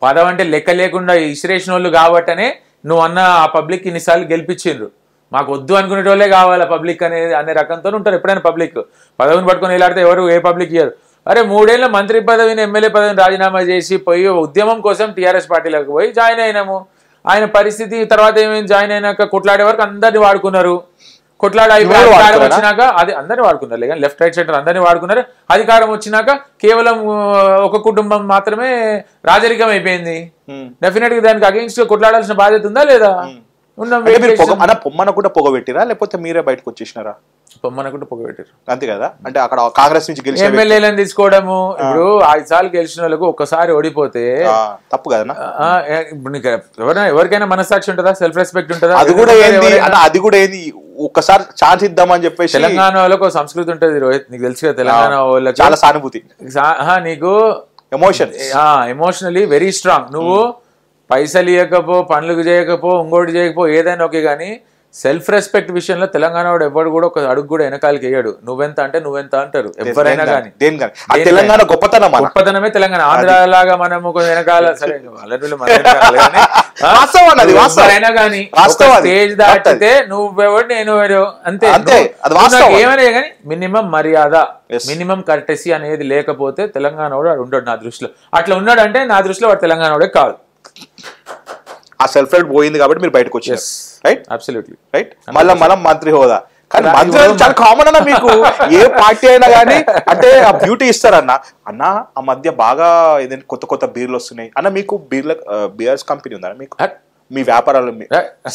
పదవి అంటే లెక్క లేకుండా ఇసిరేసిన వాళ్ళు కాబట్టనే నువ్వు అన్న ఆ పబ్లిక్ ఇన్నిసార్లు గెలిపించిండ్రు. మాకు వద్దు అనుకునే వాళ్ళే కావాలి పబ్లిక్ అనే రకంతో ఉంటారు. ఎప్పుడైనా పబ్లిక్ పదవిని పట్టుకొని వెళ్ళాడితే ఎవరు ఏ పబ్లిక్ ఇయ్యరు. అరే 3 ఏళ్ల మంత్రి పదవిని, ఎమ్మెల్యే పదవిని రాజీనామా చేసి పోయి ఉద్యమం కోసం టీఆర్ఎస్ పార్టీలోకి పోయి జాయిన్ అయినాము. ఆయన పరిస్థితి తర్వాత ఏమైంది, జాయిన్ అయినాక కొట్లాడే వరకు అందరినీ వాడుకున్నారు. కొట్లాడే అధికారం వచ్చినాక అది అందరినీ వాడుకున్నారు. కానీ లెఫ్ట్ రైట్ సెంటర్ అందరినీ వాడుకున్నారు. అధికారం వచ్చినాక కేవలం ఒక కుటుంబం మాత్రమే రాజరికం అయిపోయింది. డెఫినెట్ గా దానికి అగెయిన్స్ట్ కొట్లాడాల్సిన బాధ్యత ఉందా లేదా? పొమ్మన కూడా పొగబెట్టిరా లేకపోతే మీరే బయటకు వచ్చేసినారా? పొమ్మన కూడా పొగబెట్టారు అంతే కదా. అంటే అక్కడ కాంగ్రెస్ నుంచి గెలిచి ఎమ్మెల్యేలను తీసుకోవడము. ఇప్పుడు 5 సార్లు గెలిచిన వాళ్ళకు ఒక్కసారి ఓడిపోతే తప్పు కదా. ఇప్పుడు ఎవరికైనా మనస్సాక్షి ఉంటుందా? సెల్ఫ్ రెస్పెక్ట్ ఉంటుందా? అది కూడా ఏంది, ఒక్కసారి ఛాన్స్ ఇద్దామని చెప్పేసి. తెలంగాణ వాళ్ళకు సంస్కృతి ఉంటుంది రోహిత్, నీకు తెలుసు కదా. తెలంగాణ వాళ్ళకి చాలా సానుభూతి, నీకు ఎమోషనలీ వెరీ స్ట్రాంగ్. నువ్వు పైసలు ఇవ్వకపో, పనులకు చేయకపో, ఇంకోటి చేయకపో, ఏదైనా ఓకే. కానీ సెల్ఫ్ రెస్పెక్ట్ విషయంలో తెలంగాణ వాడు ఎవరు కూడా ఒక అడుగు కూడా వెనకాలకి వేయడు. నువ్వెంత అంటే నువ్వెంత అంటారు ఎవరైనా కానీ. తెలంగాణ గొప్పతనమే తెలంగాణ. ఆంధ్ర లాగా మనము వెనకాల సరే అయినా కానీ స్టేజ్ దాటితే నువ్వెవడు నేను అంతే. ఏమైనా కానీ మినిమం మర్యాద, మినిమం కర్టెసీ అనేది లేకపోతే తెలంగాణ వాడు ఉండడు నా దృష్టిలో. అట్లా ఉన్నాడు అంటే నా దృష్టిలో వాడు తెలంగాణ వాడే కాదు. ఆ సెల్ఫ్ రెస్పెక్ట్ పోయింది కాబట్టి మీరు బయటకు వచ్చారు. Right, absolutely right. మళ్ళీ మంత్రి హోదా, కానీ మంత్రి చాలా కామన్ అన్న మీకు. ఏ పార్టీ అయినా కానీ అంటే ఆ బ్యూటీ ఇస్తారన్న. అన్న ఆ మధ్య బాగా ఏదైనా కొత్త కొత్త బీర్లు వస్తున్నాయి అన్న. మీకు బియర్స్ కంపెనీ ఉందా మీకు? మీ వ్యాపారాలు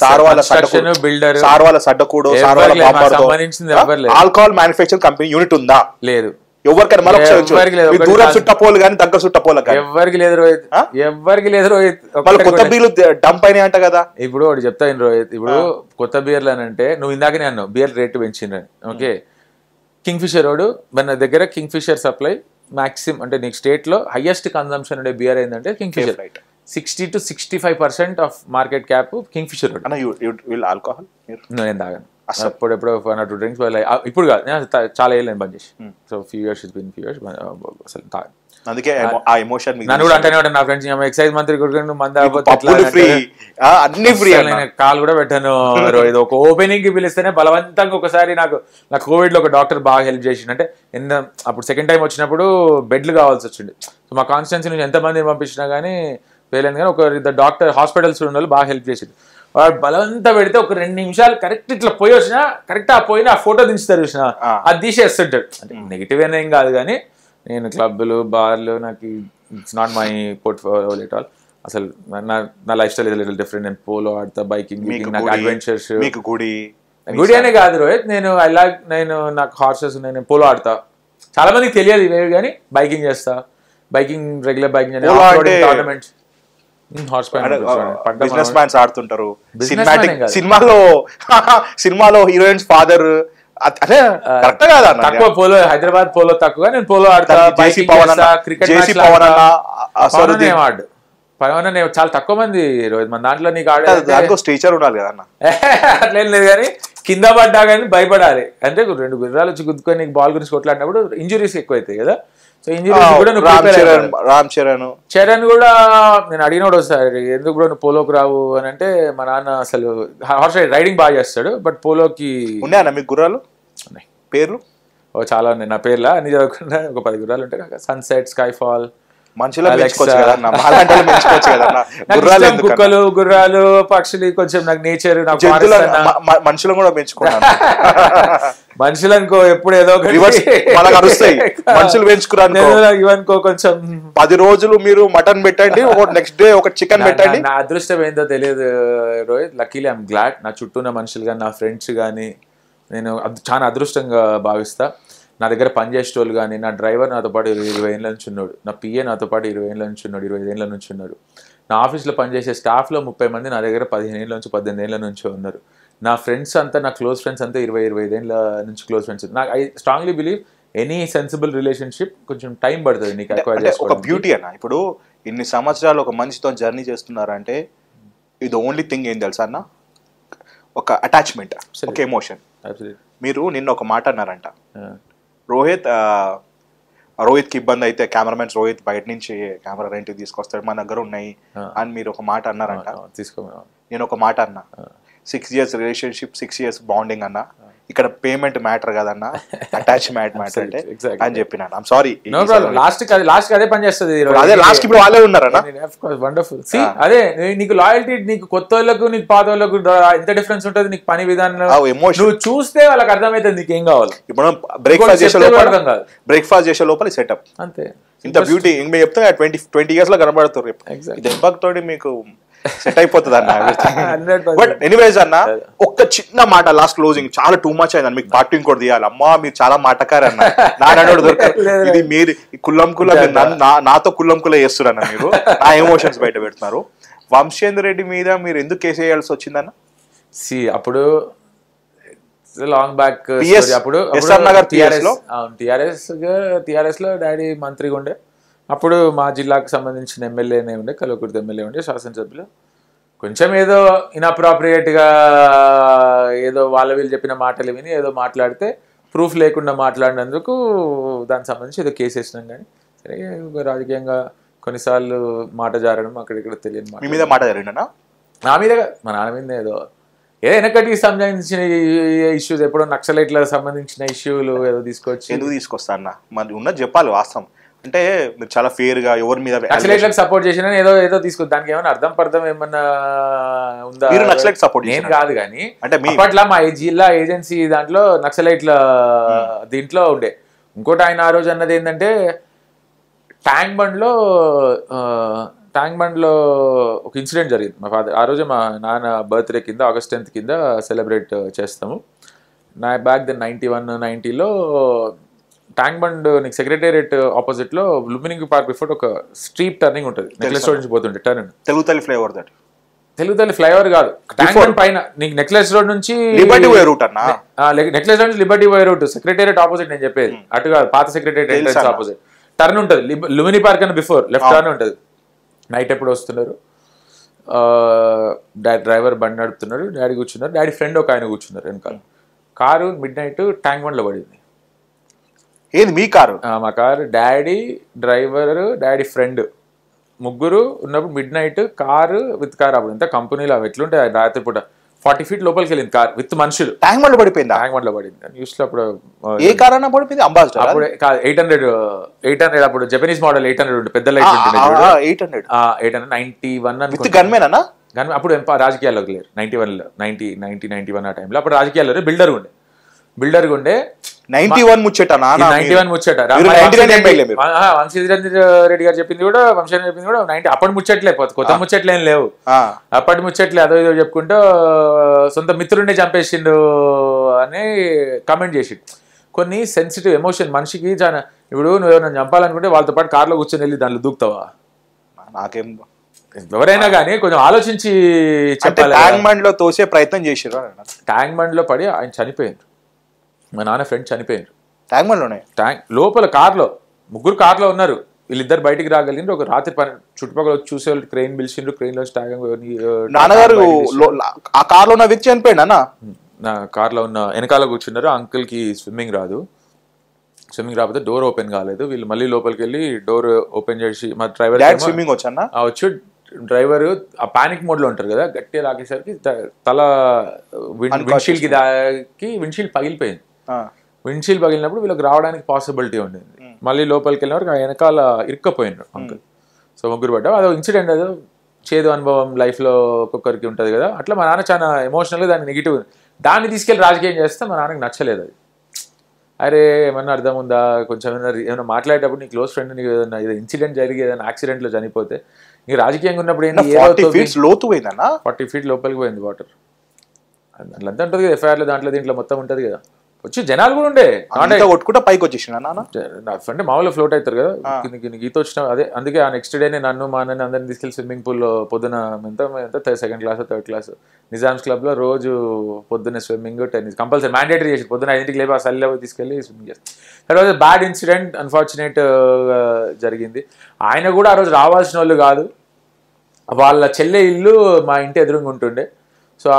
సార్ వాళ్ళ సడ్డకూడో, సార్ వాళ్ళ ఆల్కహాల్ మ్యానుఫ్యాక్చరింగ్ కంపెనీ యూనిట్ ఉందా? లేదు. ఎవరికైనా మళ్ళీ దూరం చుట్టపోలు కానీ దగ్గర చుట్టపోలు కానీ ఎవరికి లేదు రోహిత్, ఎవరికి లేదు రోహిత్. కొత్త బీర్లు డంప్ అయినాయి అంట కదా. ఇప్పుడు ఒకటి చెప్తాను రోహిత్, ఇప్పుడు కొత్త బీర్లు అని అంటే నువ్వు ఇందాకనే అన్నావు బీర్ రేటు పెంచిందని. ఓకే, కింగ్ ఫిషర్ వాడు మన దగ్గర కింగ్ ఫిషర్ సప్లై మాక్సిమం అంటే నీకు స్టేట్ లో హైయెస్ట్ కన్సంప్షన్ ఉండే బియర్ ఏంటంటే Kingfisher. 60 to 65% of market cap Kingfisher వాడు. ఆల్కహాల్ నేను తాగాను అప్పుడెప్పుడు 1 or 2 డ్రింక్స్. ఇప్పుడు కాదు, నేను చాలా ఏళ్ళు బంద్ చేసి. సో ఫ్యూ ఇయర్స్ అసలు తాగాను. అందుకే ఆ ఎమోషన్ నన్ను కూడా అంటేనే ఉంటాను నా ఫ్రెండ్స్. ఎక్సైజ్ మంత్రి కొడుకు మంది కాల్ కూడా పెట్టాను. ఇది ఒక ఓపెనింగ్ కి పిలిస్తేనే బలవంతంగా ఒకసారి నాకు కోవిడ్ లో ఒక డాక్టర్ బాగా హెల్ప్ చేసిండు. అంటే అప్పుడు సెకండ్ టైం వచ్చినప్పుడు బెడ్లు కావాల్సి వచ్చింది. సో మా కాన్స్టిట్యున్సీ నుంచి ఎంతమంది పంపించినా కానీ వేయలేదు. కానీ ఒక డాక్టర్ హాస్పిటల్స్ ఉన్న వాళ్ళు బాగా హెల్ప్ చేసింది. వాడు బలవంతా పెడితే ఒక 2 నిమిషాలు కరెక్ట్ ఇట్లా పోయి వచ్చినా కరెక్ట్ ఆ పోయిన ఆ ఫోటో దించుతారు చూసిన, అది తీసేస్తుంటాడు. అంటే నెగిటివ్ ఏం కాదు కానీ నేను క్లబ్లు బార్లు నాకు it's not my portfolio at all. అసలు నా life style is little different. నేను పోలో ఆడతా, బైకింగ్, నాకు అడ్వెంచర్స్. గుడి అనే కాదు రోహిత్, నేను నాకు హార్సెస్ ఉన్నాయి, నేను పోలో ఆడతా. చాలా మందికి తెలియదు ఇవేవి కానీ బైకింగ్ చేస్తా. Biking regular biking tournaments. Business mans ఆడుతుంటారు. సినిమాలో హీరోయిన్స్ ఫాదర్ తక్కువ పోలో, హైదరాబాద్ పోలో తక్కువ. నేను పోలో ఆడతా, క్రికెట్ పవన్ చాలా తక్కువ మంది మన దాంట్లో. నీకు ఆడే స్ట్రీచర్ ఉండాలి కదా అట్లేం లేదు కానీ కింద పడ్డా కానీ భయపడాలి. అంటే 2 గుర్రాలు వచ్చి గుద్దుకొని నీకు బాల్ గురించి కొట్లాడినప్పుడు ఇంజురీస్ ఎక్కువ అవుతాయి కదా. సో ఇంజనీరింగ్ కూడా చరణ్ కూడా నేను అడిగినోడు ఒకసారి ఎందుకు కూడా నువ్వు పోలోకి రావు అని అంటే మా నాన్న అసలు హార్స్ రైడింగ్ బాగా చేస్తాడు బట్ పోలోకి ఉన్నాయన్నా మీకు గుర్రాలు ఉన్నాయి పేర్లు చాలా ఉన్నాయి నా పేర్లా అన్ని చదువుకున్నా ఒక 10 గుర్రాలు ఉంటాయి నాకు సన్సెట్ స్కైఫాల్ కుక్కలు గుర్రాలు పక్షులు కొంచెం నాకు నేచర్ మనుషులను కూడా పెంచుకున్నాను మనుషులనుకో ఎప్పుడు ఏదో మనుషులు పెంచుకున్నాను ఇవనుకో కొంచెం 10 రోజులు మీరు మటన్ పెట్టండి నెక్స్ట్ డే ఒక చికెన్ పెట్టండి నా అదృష్టం ఏందో తెలియదు రోహిత్ లక్కీలీ ఐఎమ్ గ్లాడ్ నా చుట్టూ ఉన్న మనుషులు కానీ నా ఫ్రెండ్స్ కానీ నేను చాలా అదృష్టంగా భావిస్తా నా దగ్గర పనిచేసేటోళ్ళు కానీ నా డ్రైవర్ నాతో పాటు 20 ఏళ్ళ నుంచి ఉన్నాడు నా పిఏ నాతో పాటు 20 ఏళ్ళ నుంచి ఉన్నాడు 25 ఏళ్ళ నుంచి ఉన్నాడు నా ఆఫీస్లో పనిచేసే స్టాఫ్లో 30 మంది నా దగ్గర 15 ఏళ్ళ నుంచి 18 ఏళ్ళ నుంచి ఉన్నారు నా ఫ్రెండ్స్ అంతా నా క్లోజ్ ఫ్రెండ్స్ అంతా 20-25 ఏళ్ళ నుంచి క్లోజ్ ఫ్రెండ్స్ నాకు I strongly believe any sensible relationship కొంచెం టైం పడుతుంది నీకు అంటే ఒక బ్యూటీ అన్న ఇప్పుడు ఇన్ని సంవత్సరాలు ఒక మనిషితో జర్నీ చేస్తున్నారంటే ఇది ఓన్లీ థింగ్ ఏం తెలుసా అన్న ఒక అటాచ్మెంట్ ఒక ఎమోషన్ మీరు నిన్న ఒక మాట అన్నారంట రోహిత్కి ఇబ్బంది అయితే కెమెరామెన్స్ రోహిత్ బయట నుంచి కెమెరా రెంట్కి తీసుకొస్తాడు మన దగ్గర ఉన్నాయి అని మీరు ఒక మాట అన్నారంట నేను ఒక మాట అన్నా 6 years రిలేషన్షిప్ 6 years బాండింగ్ అన్నా ఇక్కడ పేమెంట్ మ్యాటర్ కదన్న అటాచ్మెంట్ మ్యాటర్ అంటే అని చెప్పినాను ఐమ్ సారీ లాస్ట్ అదే పని చేస్తుంది అదే లాస్ట్ ఇప్పుడు వాళ్ళే ఉన్నారన్న వండర్ఫుల్ అదే నీకు లాయల్టీ నీకు కొత్త వాళ్ళకు నీకు పాత వాళ్ళకు ఎంత డిఫరెన్స్ ఉంటుంది నీకు పని విధానం నువ్వు చూస్తే వాళ్ళకి అర్థమవుతుంది నీకు ఏం కావాలి ఇప్పుడు బ్రేక్ఫాస్ట్ చేసే లోపల సెటప్ అంతే ఇంత బ్యూటీ మేము చెప్తా 20 years లో కనబడుతుంది దెబ్బతోటి మీకు సెట్ అయిపోతుంది అన్న బట్ ఎనీవేస్ అన్న ఒక్క చిన్న మాట లాస్ట్ క్లోజింగ్ చాలా టూ మచ్ అయింది మీకు పార్టీ ఇంకోటి తీయాలి అమ్మా మీరు చాలా మాటకారు అన్న నాడు దొరకదు ఇది మీరు కుల్లం నాతో కుల్లం కుల్ల చేస్తున్నారు అన్న మీరు నా ఎమోషన్స్ బయట పెడుతున్నారు వంశేందర్ రెడ్డి మీద మీరు ఎందుకు కేసు వేయాల్సి వచ్చిందన్న అప్పుడు లాంగ్ బ్యాక్ అప్పుడు టిఆర్ఎస్ లో డాడీ మంత్రిగా ఉండే అప్పుడు మా జిల్లాకు సంబంధించిన ఎమ్మెల్యేనే ఉండే, కల్వకుర్తి ఎమ్మెల్యే ఉండే, శాసనసభ్యులు కొంచెం ఏదో ఇన్అప్రాప్రియేట్గా ఏదో వాళ్ళ వీళ్ళు చెప్పిన మాటలు విని ఏదో మాట్లాడితే ప్రూఫ్ లేకుండా మాట్లాడినందుకు దానికి సంబంధించి ఏదో కేసు వేసినాం. కానీ సరే రాజకీయంగా కొన్నిసార్లు మాట జారడం అక్కడిక్కడ తెలియని మాట. మీ మీద మాట జరిగిందనా? నా మీద, మా నాన్న మీద ఏదో వెనకటికి సంబంధించిన ఇష్యూస్, ఎప్పుడో నక్సలైట్లకు సంబంధించిన ఇష్యూలు ఏదో తీసుకొచ్చి. ఎందుకు తీసుకొస్తా అన్న? మరి ఉన్నది చెప్పాలి వాస్తవం. అంటే మీరు చాలా ఫేర్ గా ఎవరి మీద నక్సలైట్లకు సపోర్ట్ చేసిన ఏదో ఏదో తీసుకో, దానికి ఏమైనా అర్థం పర్థం ఏమన్నా ఉందా? మీరు నక్సలైట్ సపోర్ట్ నేను కాదు, కానీ అంటే అప్పట్లో మా జిల్లా ఏజెన్సీ దాంట్లో నక్సలైట్ల దీంట్లో ఉండే. ఇంకోటి ఆయన ఆ రోజు అన్నది ఏంటంటే ట్యాంక్ బండ్లో ఒక ఇన్సిడెంట్ జరిగింది. మా ఫాదర్ ఆ రోజు మా నాన్న బర్త్డే కింద August 10th కింద సెలబ్రేట్ చేస్తాము. నా బ్యాక్ దెన్ 91-90లో ట్యాంక్ బండ్ నీకు సెక్రటేరియట్ ఆపోజిట్ లో లుంబినింగ్ పార్క్ బిఫోర్ ఒక స్ట్రీట్ టర్నింగ్ ఉంటుంది. నెక్లెస్ రోడ్ నుంచి పోతుంటే టర్న్ తెలుగు తల్లి ఫ్లైఓవర్, దట్ తెలుగు తల్లి ఫ్లైఓవర్ కాదు, ట్యాంక్ బండ్ పైన నీకు నెక్లెస్ రోడ్ నుంచి లిబర్టీ వే రూట్ అన్న. నెక్లెస్ రోడ్ నుంచి లిబర్టీ వే రూట్ సెక్రటేరియట్ ఆపోజిట్ నేను చెప్పేది, అటు కాదు, పాత సెక్రటేరియట్ ఎంట్రన్స్ ఆపోజిట్ టర్న్ ఉంటుంది. లుంబిని పార్క్ అని బిఫోర్ లెఫ్ట్ టర్న్ ఉంటుంది. నైట్ ఎప్పుడు వస్తున్నారు, డ్రైవర్ బండి నడుపుతున్నాడు, డాడీ కూర్చున్నారు, డాడీ ఫ్రెండ్ ఒక ఆయన కూర్చున్నారు వెనకాల. కారు మిడ్ నైట్ ట్యాంక్ బండ్లో పడింది. ఏది మీ కారు? మా car, daddy driver daddy friend ముగ్గురు ఉన్నప్పుడు mid night car with car. అప్పుడు ఎంత కంపెనీలో అవి ఎట్లుంటాయి, రాత్రి పూట 40 feet లోపలికి వెళ్ళింది కార్ విత్ మనుషులు. ట్యాంక్ బండ్లో పడిపోయింది. ట్యాంక్ బండ్లో పడింది న్యూస్ లో. అప్పుడు ఏ కార్ అన్నా పడిపోయింది? అంబాసిడర్. అప్పుడు 800 అప్పుడు జపనీస్ మోడల్ 800 పెద్ద లైట్ ఉంటుండే. 800 891 విత్ గన్మెన్ అన్న. కానీ అప్పుడు రాజకీయాల్లోకి లేరు. 91లో 90-91 ఆ టైంలో అప్పుడు రాజకీయాల్లో బిల్డర్ ఉండే 91 ముచ్చట. 91 ముచ్చట. వంశీధర్ రెడ్డి గారు చెప్పింది కూడా, వంశీధర్ చెప్పింది కూడా 90. అప్పటి ముచ్చట్లే, కొత్త ముచ్చట్లు ఏం లేవు. అప్పటి ముచ్చట్లే అదో ఇదో చెప్పుకుంటూ సొంత మిత్రుడిని చంపేసిండు అని కామెంట్ చేసి. కొన్ని సెన్సిటివ్ ఎమోషన్ మనిషికి చాలా. ఇప్పుడు నువ్వు ఎవరైనా చంపాలనుకుంటే వాళ్ళతో పాటు కార్లో కూర్చొని వెళ్ళి దాంట్లో దూకుతావా? నాకేం, ఎవరైనా కానీ కొంచెం ఆలోచించి చెప్పాలి. ట్యాంక్ బండ్ లో తోసే ప్రయత్నం చేసారు. ట్యాంక్ బండ్ లో పడి ఆయన చనిపోయింది. మా నాన్న ఫ్రెండ్ చనిపోయారు ట్యాంక్ బండ్లోనే. ట్యాంక్ లోపల కార్లో ముగ్గురు కార్లో ఉన్నారు. వీళ్ళిద్దరు బయటికి రాగలిగినారు. ఒక రాత్రి చుట్టుపక్కల చూసే వాళ్ళు క్రెయిన్ పిలిచిండ్రు. క్రెయిన్ లో నాన్నగారు ఆ కార్లో ఉన్న వ్యక్తి చనిపోయింది అన్న. నా కార్లో ఉన్న వెనకాల కూర్చున్నారు. అంకుల్ కి స్విమ్మింగ్ రాకపోతే డోర్ ఓపెన్ కాలేదు. వీళ్ళు మళ్ళీ లోపలికి వెళ్ళి డోర్ ఓపెన్ చేసి, మా డ్రైవర్ స్విమ్మింగ్ వచ్చి డ్రైవర్ ఆ పానిక్ మోడ్ లో ఉంటారు కదా, గట్టిగా లాగేసరికి తల విండ్షీల్డ్ కి దాకి విండ్షీల్డ్ పగిలిపోయింది. విండ్షీల్డ్ పగిలినప్పుడు వీళ్ళకి రావడానికి పాసిబిలిటీ ఉండేది. మళ్ళీ లోపలికి వెళ్ళిన వరకు వెనకాల ఇరుక్కపోయినారు అంకుల్. సో ముగ్గురు పడ్డా. అదో ఇన్సిడెంట్, అదో చేదు అనుభవం లైఫ్ లో ఒక్కొక్కరికి ఉంటుంది కదా. అట్లా మా నాన్న చాలా ఎమోషనల్ గా దాన్ని నెగిటివ్, దాన్ని తీసుకెళ్లి రాజకీయం చేస్తే మా నాన్నకి నచ్చలేదు అది. అరే ఏమన్నా అర్థం ఉందా, కొంచెం ఏమైనా మాట్లాడేటప్పుడు నీ క్లోజ్ ఫ్రెండ్ నీకు ఏదైనా ఇన్సిడెంట్ జరిగి ఏదైనా యాక్సిడెంట్ లో చనిపోతే నీకు రాజకీయంగా ఉన్నప్పుడు ఏంటి, 40 feet లోతు పోయిందన్న. 40 feet లోపలికి పోయింది వాటర్. అట్లంతా ఉంటుంది కదా ఎఫ్ఐఆర్లో, దాంట్లో దీంట్లో మొత్తం ఉంటుంది కదా. వచ్చి జనాలు కూడా ఉండే కొట్టుకుంటా పైకి వచ్చేసిన అంటే మామూలుగా ఫ్లోట్ అవుతారు కదా ఈత వచ్చిన. అదే అందుకే ఆ నెక్స్ట్ డేనే నన్ను మా అన్నని అందరిని తీసుకెళ్ళి స్విమ్మింగ్ పూల్లో పొద్దున ఎంత 2nd class 3rd class Nizams club లో రోజు పొద్దున్న స్విమ్మింగ్ టెన్నిస్ కంపల్సరీ మ్యాండేటరీ చేసి పొద్దున 5ంటికి లేపి ఆ సల్లిలో తీసుకెళ్ళి స్విమ్మింగ్ చేస్తాం. తర్వాత బ్యాడ్ ఇన్సిడెంట్ అన్ఫార్చునేట్ జరిగింది. ఆయన కూడా ఆ రోజు రావాల్సిన వాళ్ళు కాదు, వాళ్ళ చెల్లె ఇల్లు మా ఇంటి ఎదురుగా ఉంటుండే. సో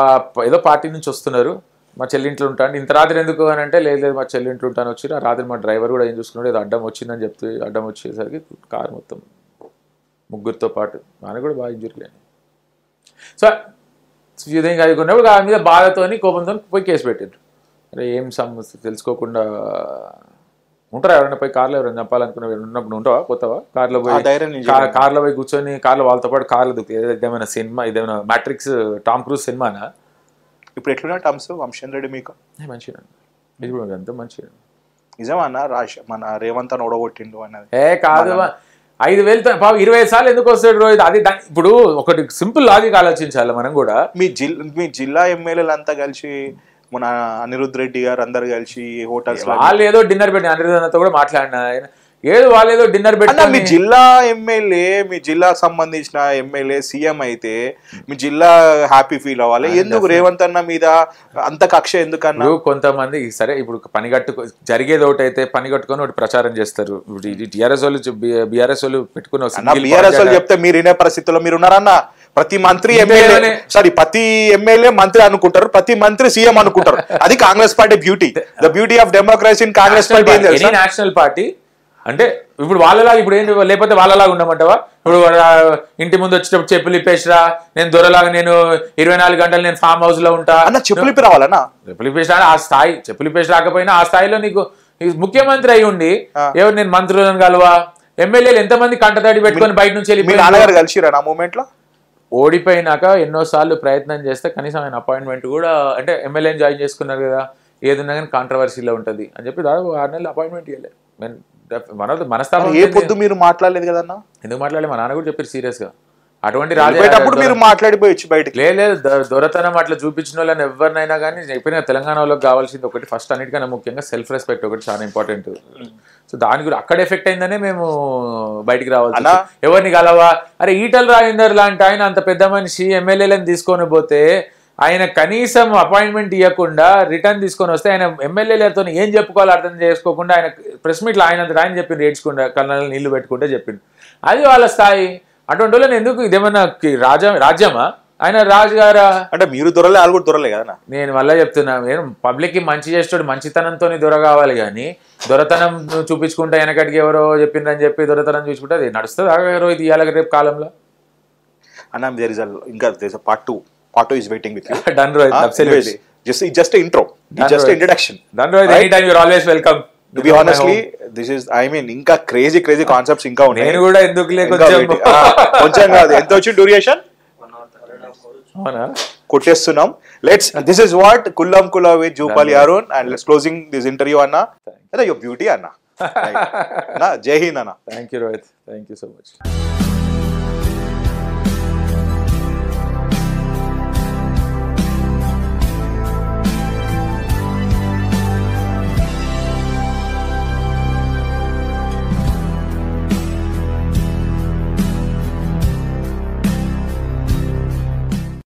ఏదో పార్టీ నుంచి వస్తున్నారు, మా చెల్లింట్లో ఉంటాను. ఇంత రాత్రి ఎందుకు అని అంటే, లేదు మా చెల్లింట్లో ఉంటాను వచ్చి. ఆ రాత్రి మా డ్రైవర్ కూడా ఏం చూసుకున్నాడు, ఏదో అడ్డం వచ్చిందని చెప్తే అడ్డం వచ్చేసరికి కారు మొత్తం ముగ్గురితో పాటు ఆయన కూడా బాగా ఇంజురీ లేని. సో విధంగా అనుకున్నప్పుడు దాని మీద బాధతో కోపంతో పోయి కేసు పెట్టారు. అరే ఏం సమస్య తెలుసుకోకుండా ఉంటారా ఎవరైనా పోయి కార్లో ఎవరైనా చంపాలనుకున్న ఉన్నప్పుడు ఉంటావా, పోతావా కార్లో పోయి కూర్చొని కార్లో వాళ్ళతో పాటు కార్లో దుక్కి. ఇదేమైనా సినిమా, ఇదేమైనా మ్యాట్రిక్స్ టామ్ క్రూజ్ సినిమానా? ఇప్పుడు ఎట్లున్నా టర్మ్స్ వంశీధర్ రెడ్డి మీకు మంచిగా ఇప్పుడు అంతా మంచిగా నిజమా అన్న? మన రేవంత్ అని ఓడగొట్టిండు అన్నది కాదు. 5,000 20 సార్లు ఎందుకు వస్తాడు రోజు? అది ఇప్పుడు ఒకటి సింపుల్ లాజిక్ ఆలోచించాలి మనం కూడా. మీ జిల్లా ఎమ్మెల్యేలు అంతా కలిసి, మన అనిరుద్ రెడ్డి గారు అందరు కలిసి హోటల్స్ వాళ్ళు ఏదో డిన్నర్ పెట్టి అనిరుద్ అన్నతో కూడా మాట్లాడినా. ఏదో వాళ్ళేదో డిన్నర్ అన్న మీ పెట్టుకొని జిల్లా ఎమ్మెల్యే, మీ జిల్లాకు సంబంధించిన ఎమ్మెల్యే సీఎం అయితే మీ జిల్లా హ్యాపీ ఫీల్ అవ్వాలి. ఎందుకు రేవంత్ అన్న మీద అంత కక్ష ఎందుకన్నా? కొంతమంది సరే ఇప్పుడు పని కట్టుకో జరిగేది ఒకటి అయితే పని కట్టుకొని ఒకటి ప్రచారం చేస్తారు. టీఆర్ఎస్ వాళ్ళు బీఆర్ఎస్ వాళ్ళు పెట్టుకుని బీఆర్ఎస్ వాళ్ళు చెప్తే మీరు వినే పరిస్థితుల్లో మీరు ఉన్నారన్న. ప్రతి మంత్రి ఎమ్మెల్యే ప్రతి ఎమ్మెల్యే మంత్రి అనుకుంటారు, ప్రతి మంత్రి సీఎం అనుకుంటారు. అది Congress party beauty. The beauty of democracy in Congress party. National party అంటే ఇప్పుడు వాళ్ళలాగా ఇప్పుడు ఏంటి, లేకపోతే వాళ్ళలాగా ఉండమంటావా? ఇప్పుడు ఇంటి ముందు వచ్చేటప్పుడు చెప్పులు ఇప్పేసిరా, నేను దొరలాగా నేను 24 గంటలు నేను ఫామ్ హౌస్ లో ఉంటా అన్న. చెప్పులు ఇప్పి రావాలన్నా? చెప్పులు ఇప్పేసి ఆ స్థాయి, చెప్పులు ఇప్పేసి రాకపోయినా ఆ స్థాయిలో నీకు ముఖ్యమంత్రి అయి ఉండి ఎవరు నేను మంత్రులను కలవా, ఎమ్మెల్యేలు ఎంతమంది కంటతడి పెట్టుకొని బయట నుంచి వెళ్ళి మీ నాన్నగారు కలిసిరా నా మూమెంట్ లో? ఓడిపోయినాక ఎన్నోసార్లు ప్రయత్నం చేస్తే కనీసం ఆయన అపాయింట్మెంట్ కూడా, అంటే ఎమ్మెల్యేని జాయిన్ చేసుకున్నారు కదా, ఏదన్నా కానీ కాంట్రవర్సీలో ఉంటుంది అని చెప్పి దాదాపు 6 నెలలు అపాయింట్మెంట్ ఇవ్వలేదు. మనస్తాపం ఏ పొద్దు మీరు మాట్లాడలేదు కదన్నా? ఎందుకు మాట్లాడలేదు? మా నాన్న కూడా చెప్పారు సీరియస్ గా. అటువంటి మీరు మాట్లాడిపోయచ్చు బయటకి. లేదు దొరతనం అట్లా చూపించిన వాళ్ళని ఎవరినైనా కానీ చెప్పిన తెలంగాణ వాళ్ళకి కావాల్సింది ఒకటి, ఫస్ట్ అన్నిటికన్నా ముఖ్యంగా సెల్ఫ్ రెస్పెక్ట్ ఒకటి చాలా ఇంపార్టెంట్. సో దాని గురించి అక్కడ ఎఫెక్ట్ అయిందనే మేము బయటికి రావాలి. ఎవరిని కలవా, అరే ఈటల రాజేందర్ లాంటి ఆయన అంత పెద్ద మనిషి ఎమ్మెల్యేలను తీసుకొని పోతే ఆయన కనీసం అపాయింట్మెంట్ ఇవ్వకుండా రిటర్న్ తీసుకొని వస్తే ఆయన ఎమ్మెల్యేలతో ఏం చెప్పుకోవాలో అర్థం చేసుకోకుండా ఆయన ప్రెస్ మీట్లో ఆయన చెప్పిండు, ఏడ్చుకుంటా కళ్ళ నీళ్లు పెట్టుకుంటే చెప్పిండు. అది వాళ్ళ స్థాయి. అటువంటి వాళ్ళని ఎందుకు, ఇదేమన్నా రాజ్యమా? ఆయన రాజుగారా అంటే మీరు దొరలే, వాళ్ళు కూడా దొరలే కదా. నేను మళ్ళీ చెప్తున్నా, నేను పబ్లిక్ కి మంచి చేసేటోడు మంచితనంతో దొర కావాలి కానీ దొరతనం చూపించుకుంటా వెనకటికి ఎవరో చెప్పిందని చెప్పి దొరతనం చూసుకుంటే అది నడుస్తుంది ఇది ఇవాళ రేపు కాలంలో. అన్న దేర్ ఇస్ ఇంకా part 2 is waiting with you. Done Rohit, absolutely. Just an intro, just an introduction. Done Rohit, anytime you're always welcome. To be honestly, this is ఇంకా crazy concepts ఇంకా ఉన్నాయి. నేను కూడా ఎందుకులే కొంచెం కాదు. ఎంత వచ్చింది డ్యూరేషన్? అవునా? కొట్టేస్తున్నాం. This is what Kulla with Jupali Arun, and let's closing this interview Anna. Your beauty Anna. Jai Hind Anna. Thank you Rohit, thank you so much.